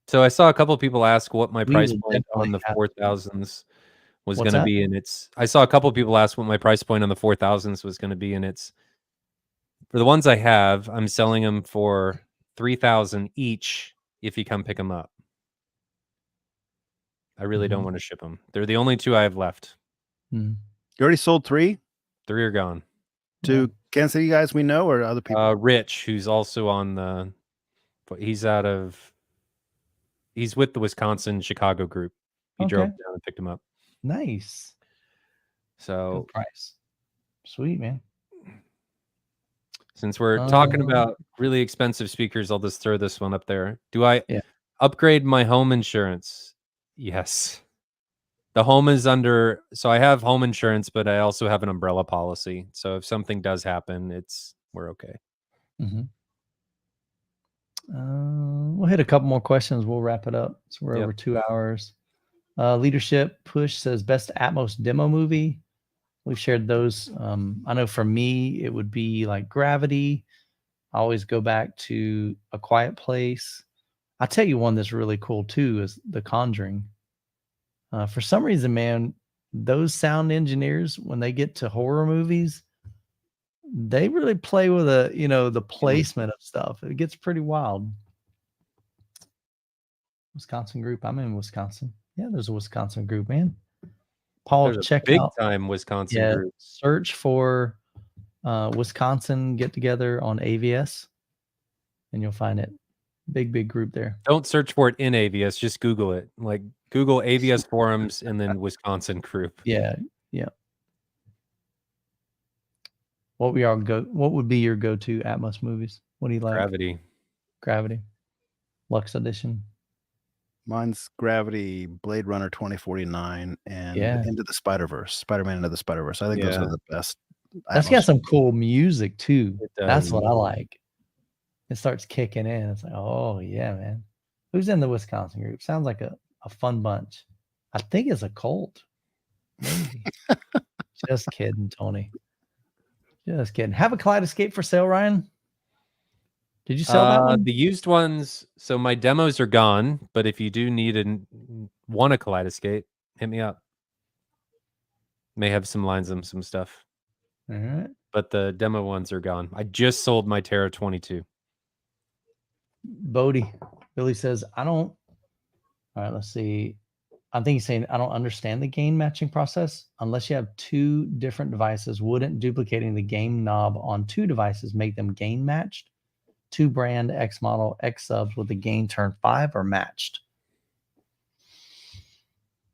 B: So, I saw a couple of people ask what my price point on the 4000s was going to be. And I saw a couple of people ask what my price point on the 4000s was going to be. And for the ones I have, I'm selling them for $3,000 each if you come pick them up. I really don't want to ship them. They're the only two I have left.
C: You already sold 3?
B: 3 are gone.
C: To Kansas City guys we know or other people?
B: Rich, who's also on the, he's with the Wisconsin Chicago group. He drove down and picked him up.
A: Nice.
B: So
A: good price. Sweet, man.
B: Since we're talking about really expensive speakers, I'll just throw this one up there. Do I upgrade my home insurance? Yes. The home is under, so I have home insurance, but I also have an umbrella policy. So if something does happen, we're okay.
A: We'll hit a couple more questions. We'll wrap it up. So we're over 2 hours. Leadership Push says best Atmos demo movie. We've shared those. I know for me, it would be like Gravity. I always go back to A Quiet Place. I'll tell you one that's really cool too is The Conjuring. For some reason, man, those sound engineers, when they get to horror movies, they really play with the placement of stuff. It gets pretty wild. Wisconsin group. I'm in Wisconsin. Yeah, there's a Wisconsin group, man. Paul, check
B: big
A: out
B: time Wisconsin group.
A: Search for Wisconsin get together on AVS, and you'll find it. Big group there.
B: Don't search for it in AVS. Just Google it. Like Google AVS forums and then Wisconsin group.
A: Yeah. What would be your go-to Atmos movies? What do you like? Gravity. Lux Edition.
C: Mine's Gravity, Blade Runner 2049, and Into the Spider-Verse. Spider-Man Into the Spider-Verse. I think those are the best.
A: That's got some cool music too. That's what I like. It starts kicking in. It's like, oh yeah, man. Who's in the Wisconsin group? Sounds like a fun bunch. I think it's a cult. Maybe. Just kidding, Tony. Just kidding. Have a Kaleidoscape for sale, Ryan? Did you sell that one?
B: The used ones. So my demos are gone, but if you do need a Kaleidoscape, hit me up. May have some lines and some stuff.
A: All right.
B: But the demo ones are gone. I just sold my Terra 22.
A: Bodie. Billy says, all right, let's see. I think he's saying, I don't understand the gain matching process. Unless you have 2 different devices, wouldn't duplicating the gain knob on 2 devices make them gain matched? 2 brand X model X subs with the gain turn 5 are matched.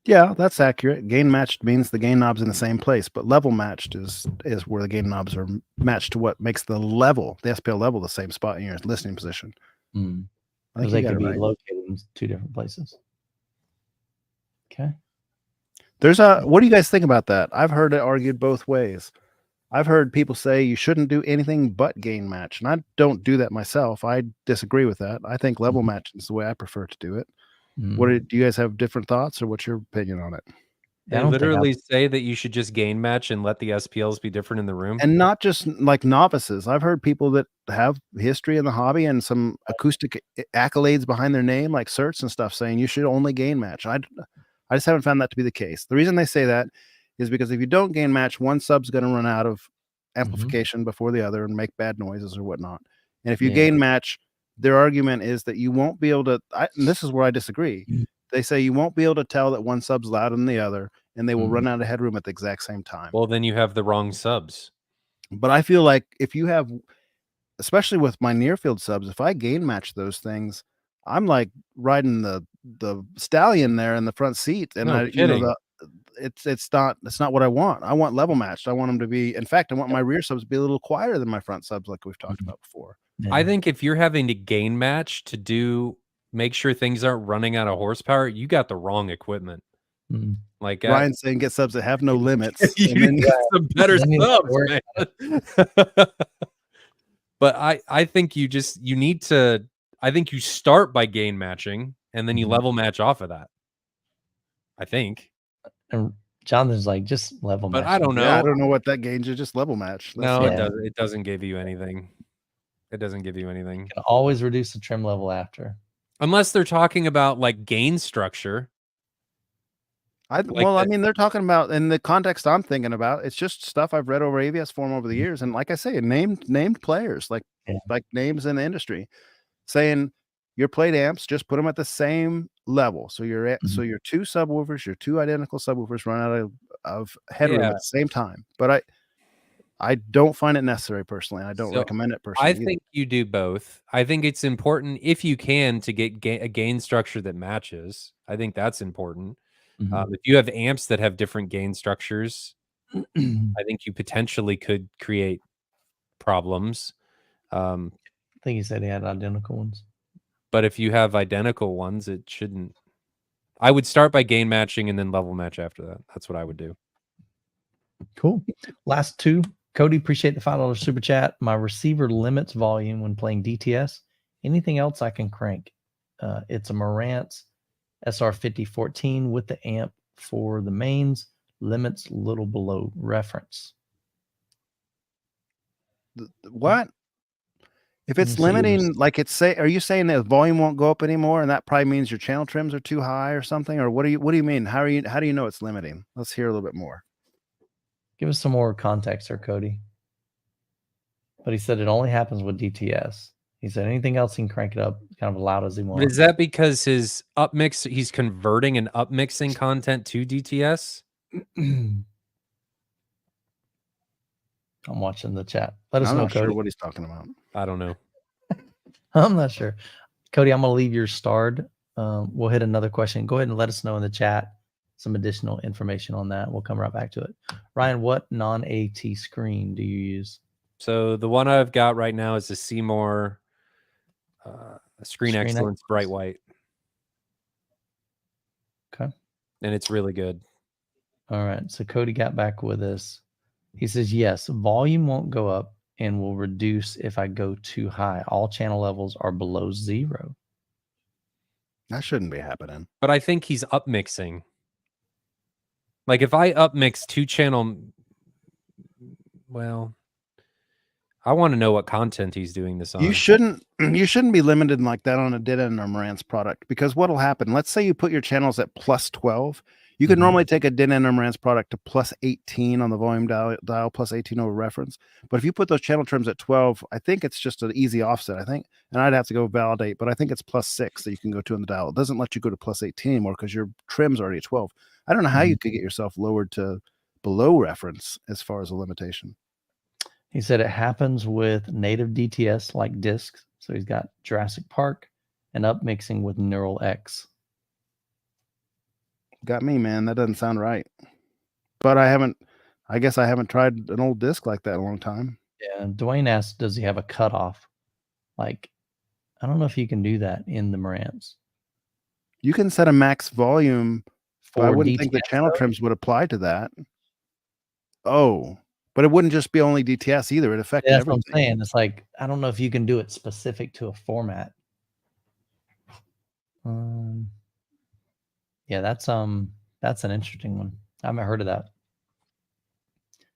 C: Yeah, that's accurate. Gain matched means the gain knob's in the same place, but level matched is where the gain knobs are matched to what makes the SPL level, the same spot in your listening position.
A: Because they could be located in 2 different places. Okay.
C: What do you guys think about that? I've heard it argued both ways. I've heard people say you shouldn't do anything but gain match, and I don't do that myself. I disagree with that. I think level matching is the way I prefer to do it. Do you guys have different thoughts, or what's your opinion on it?
B: They literally say that you should just gain match and let the SPLs be different in the room.
C: And not just like novices. I've heard people that have history in the hobby and some acoustic accolades behind their name, like certs and stuff, saying you should only gain match. I just haven't found that to be the case. The reason they say that is because if you don't gain match, one sub's going to run out of amplification before the other and make bad noises or whatnot. And if you gain match, their argument is that you won't be able to, and this is where I disagree. They say you won't be able to tell that one sub's louder than the other, and they will run out of headroom at the exact same time.
B: Well, then you have the wrong subs.
C: But I feel like if you have, especially with my near field subs, if I gain match those things, I'm like riding the stallion there in the front seat, and it's not what I want. I want level matched. I want them to be. In fact, I want my rear subs to be a little quieter than my front subs, like we've talked about before.
B: Yeah. I think if you're having to gain match to make sure things aren't running out of horsepower, you got the wrong equipment. Like
C: Ryan's saying, get subs that have no limits.
B: And then get some better subs, man. But I think you need to. I think you start by gain matching, and then you level match off of that. I think.
A: And Jonathan's like, just level match.
B: But I don't know.
C: Yeah, I don't know what that gains you. Just level match.
B: No, it doesn't. It doesn't give you anything. It doesn't give you anything.
A: You can always reduce the trim level after.
B: Unless they're talking about like gain structure.
C: I mean, they're talking about, in the context I'm thinking about, it's just stuff I've read over AVS forum over the years. And like I say, named players, like names in the industry, saying your plate amps, just put them at the same level. So your two subwoofers, your two identical subwoofers run out of headroom at the same time. But I don't find it necessary personally. I don't recommend it personally.
B: I think you do both. I think it's important, if you can, to get a gain structure that matches. I think that's important. If you have amps that have different gain structures, I think you potentially could create problems.
A: I think he said he had identical ones.
B: But if you have identical ones, it shouldn't. I would start by gain matching and then level match after that. That's what I would do.
A: Cool. Last two. Cody, appreciate the $5 super chat. My receiver limits volume when playing DTS. Anything else I can crank? It's a Marantz SR5014 with the amp for the mains. Limits little below reference.
C: What? If it's limiting, like are you saying that volume won't go up anymore, and that probably means your channel trims are too high or something? Or what do you mean? How do you know it's limiting? Let's hear a little bit more.
A: Give us some more context there, Cody. But he said it only happens with DTS. He said anything else he can crank it up kind of loud as he wants.
B: But is that because his upmix, he's converting and upmixing content to DTS?
A: I'm watching the chat. Let us know,
C: Cody.
A: Sure
C: what he's talking about.
B: I don't know.
A: I'm not sure. Cody, I'm going to leave your starred. We'll hit another question. Go ahead and let us know in the chat some additional information on that. We'll come right back to it. Ryan, what non-AT screen do you use?
B: So the one I've got right now is a Seymour Screen Excellence Bright White.
A: Okay.
B: And it's really good.
A: All right. So Cody got back with us. He says, yes, volume won't go up and will reduce if I go too high. All channel levels are below 0.
C: That shouldn't be happening.
B: But I think he's upmixing. Like if I upmix 2-channel, well, I want to know what content he's doing this on.
C: You shouldn't be limited like that on a dead end or Marantz product, because what'll happen, let's say you put your channels at plus 12. You could normally take a dead end or Marantz product to plus 18 on the volume dial, plus 18 over reference. But if you put those channel trims at 12, I think it's just an easy offset, I think. And I'd have to go validate, but I think it's plus 6 that you can go to on the dial. It doesn't let you go to plus 18 anymore because your trim's already at 12. I don't know how you could get yourself lowered to below reference as far as a limitation.
A: He said it happens with native DTS like discs. So he's got Jurassic Park and upmixing with Neural X.
C: Got me, man. That doesn't sound right. But I guess I haven't tried an old disc like that in a long time.
A: Yeah. Dwayne asked, does he have a cutoff? Like, I don't know if you can do that in the Marantz.
C: You can set a max volume.
A: For
C: I wouldn't
A: DTS,
C: think the channel trims would apply to that. Oh, but it wouldn't just be only DTS either. It affects
A: that's
C: everything.
A: what I'm saying. It's like, I don't know if you can do it specific to a format. Yeah, that's an interesting one. I haven't heard of that.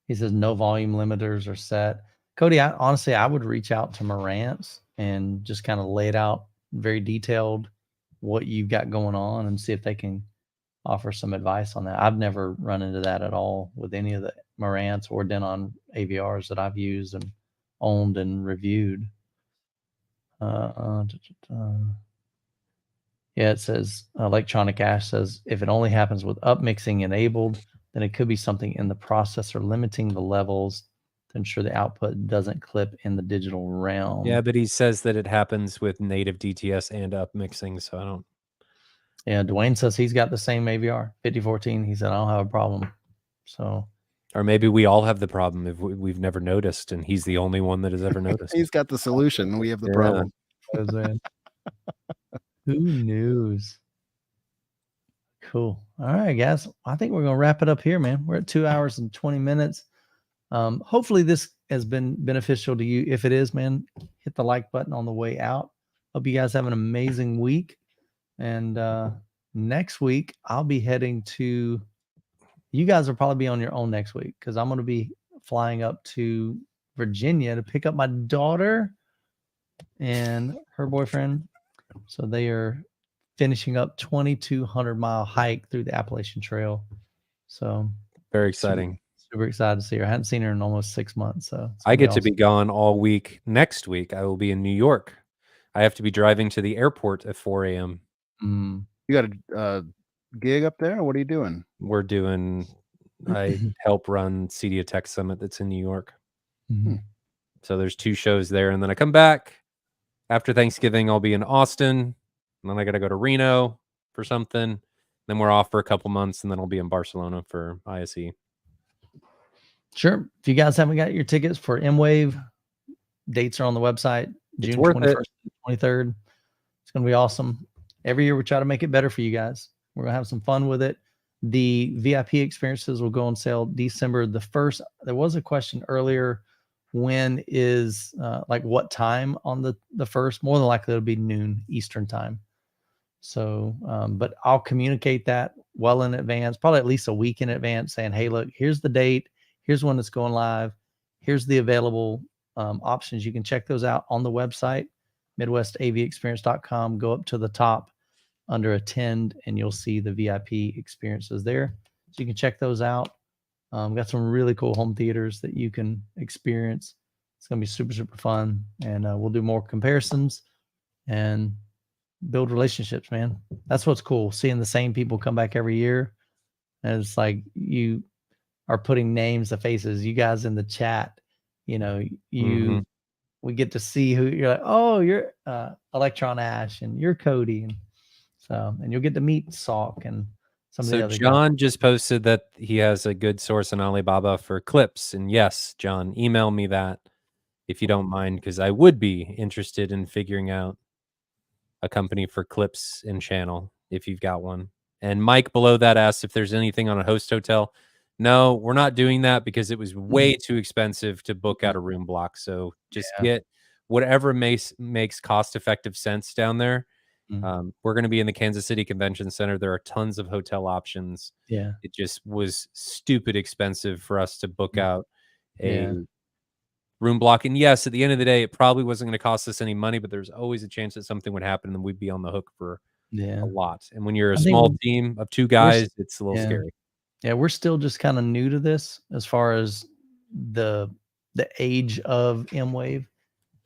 A: He says no volume limiters are set. Cody, honestly, I would reach out to Marantz and just kind of lay it out very detailed what you've got going on and see if they can offer some advice on that. I've never run into that at all with any of the Marantz or Denon AVRs that I've used and owned and reviewed. Yeah, it says Electronic Ash says if it only happens with upmixing enabled, then it could be something in the processor limiting the levels to ensure the output doesn't clip in the digital realm.
B: Yeah, but he says that it happens with native DTS and upmixing, so I don't.
A: Yeah, Dwayne says he's got the same AVR 5014. He said I don't have a problem. So,
B: or maybe we all have the problem if we've never noticed, and he's the only one that has ever noticed.
C: He's got the solution. We have the problem.
A: Who knows? Cool. All right, guys. I think we're gonna wrap it up here, man. We're at 2 hours and 20 minutes. Hopefully this has been beneficial to you. If it is, man, hit the like button on the way out. Hope you guys have an amazing week. And next week I'll be heading to. You guys will probably be on your own next week because I'm going to be flying up to Virginia to pick up my daughter and her boyfriend. So they are finishing up 2,200-mile hike through the Appalachian Trail. So
B: very exciting.
A: Super excited to see her. I hadn't seen her in almost 6 months. So
B: I get to be gone all week. Next week, I will be in New York. I have to be driving to the airport at 4 a.m.
C: You got a gig up there? Or what are you doing?
B: We're doing, I help run CEDIA Tech Summit that's in New York. So there's 2 shows there. And then I come back after Thanksgiving. I'll be in Austin. And then I got to go to Reno for something. Then we're off for a couple months. And then I'll be in Barcelona for ISE.
A: Sure. If you guys haven't got your tickets for M-Wave, dates are on the website. June 21st and 23rd. It's going to be awesome. Every year we try to make it better for you guys. We're going to have some fun with it. The VIP experiences will go on sale December the 1st. There was a question earlier. When is like what time on the 1st? More than likely it'll be noon Eastern time. So, but I'll communicate that well in advance, probably at least a week in advance, saying, hey, look, here's the date. Here's when it's going live. Here's the available options. You can check those out on the website, MidwestAVExperience.com. Go up to the top under attend and you'll see the VIP experiences there. So you can check those out. Got some really cool home theaters that you can experience. It's going to be super, super fun. And we'll do more comparisons and build relationships, man. That's what's cool. Seeing the same people come back every year. And it's like you are putting names to faces. You guys in the chat, you know, we get to see who you're like, oh, you're Electron Ash and you're Cody. And so, and you'll get to meet Salk and some of the other
B: John
A: guys.
B: just posted that he has a good source on Alibaba for Klipsch. And yes, John, email me that if you don't mind, because I would be interested in figuring out a company for Klipsch and channel if you've got one. And Mike below that asked if there's anything on a host hotel. No, we're not doing that because it was way too expensive to book out a room block. So just get whatever makes cost-effective sense down there. We're going to be in the Kansas City Convention Center. There are tons of hotel options.
A: Yeah.
B: It just was stupid expensive for us to book out a room block. And yes, at the end of the day, it probably wasn't going to cost us any money, but there's always a chance that something would happen and we'd be on the hook for a lot. And when you're a small team of 2 guys, it's a little scary.
A: Yeah, we're still just kind of new to this as far as the age of M-Wave.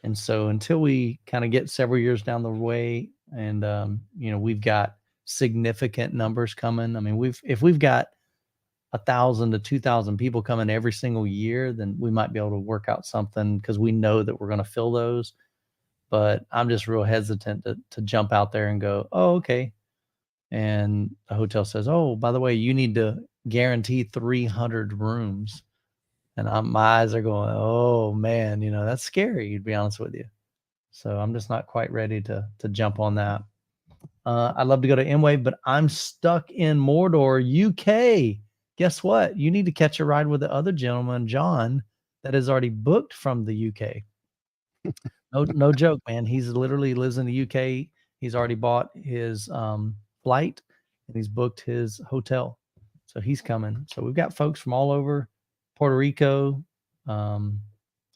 A: And so until we kind of get several years down the way and, you know, we've got significant numbers coming. I mean, if we've got 1,000 to 2,000 people coming every single year, then we might be able to work out something because we know that we're going to fill those. But I'm just real hesitant to jump out there and go, oh, okay. And the hotel says, oh, by the way, you need to guarantee 300 rooms. And my eyes are going, oh man, you know, that's scary, to be honest with you. So I'm just not quite ready to jump on that. I'd love to go to M-Wave, but I'm stuck in Mordor, UK. Guess what? You need to catch a ride with the other gentleman, John, that is already booked from the UK. No joke, man. He's literally lives in the UK. He's already bought his flight and he's booked his hotel. So he's coming. So we've got folks from all over Puerto Rico,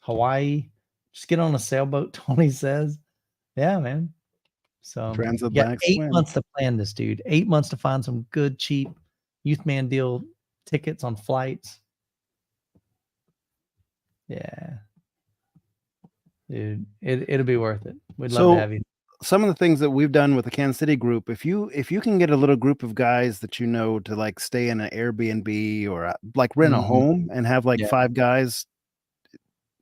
A: Hawaii. Just get on a sailboat, Tony says. Yeah, man. So you got 8
C: swim.
A: months to plan this, dude. 8 months to find some good, cheap Youth Man deal tickets on flights. Yeah. Dude, it'll be worth it. We'd love to have you.
C: Some of the things that we've done with the Kansas City group, if you can get a little group of guys that you know to like stay in an Airbnb or like rent a home and have like 5 guys,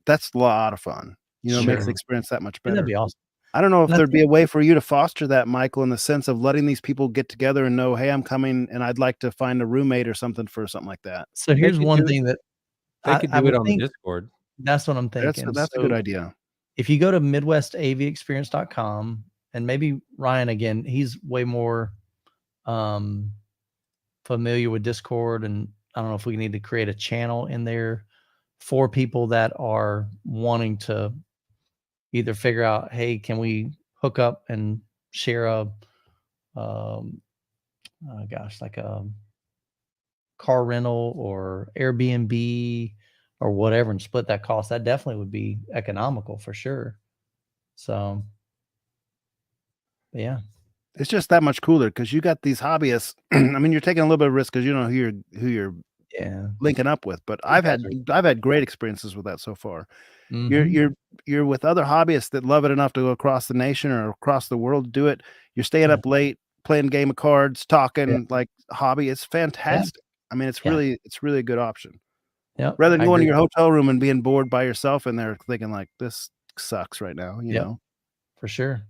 C: that's a lot of fun. You know, it makes the experience that much better.
A: That'd be awesome.
C: I don't know if there'd be a way for you to foster that, Michael, in the sense of letting these people get together and know, hey, I'm coming and I'd like to find a roommate or something for something like that.
A: So here's one thing that
B: they could do it on the Discord.
A: That's what I'm thinking.
C: That's a good idea.
A: If you go to MidwestAVExperience.com, and maybe Ryan, again, he's way more familiar with Discord, and I don't know if we need to create a channel in there for people that are wanting to either figure out, hey, can we hook up and share a like a car rental or Airbnb or whatever and split that cost. That definitely would be economical for sure. So yeah,
C: it's just that much cooler because you got these hobbyists. I mean, you're taking a little bit of risk because you don't know who you're linking up with, but I've had great experiences with that so far. You're with other hobbyists that love it enough to go across the nation or across the world to do it. You're staying up late, playing a game of cards, talking like hobby. It's fantastic. I mean, it's really a good option.
A: Yeah.
C: Rather than going to your hotel room and being bored by yourself in there thinking like this sucks right now, you know.
A: For sure.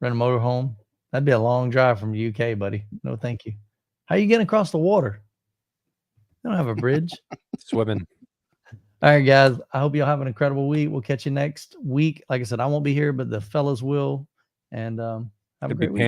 A: Rent a motorhome. That'd be a long drive from the UK, buddy. No, thank you. How are you getting across the water? You don't have a bridge.
B: Swimming.
A: All right, guys. I hope y'all have an incredible week. We'll catch you next week. Like I said, I won't be here, but the fellas will. And have a great week.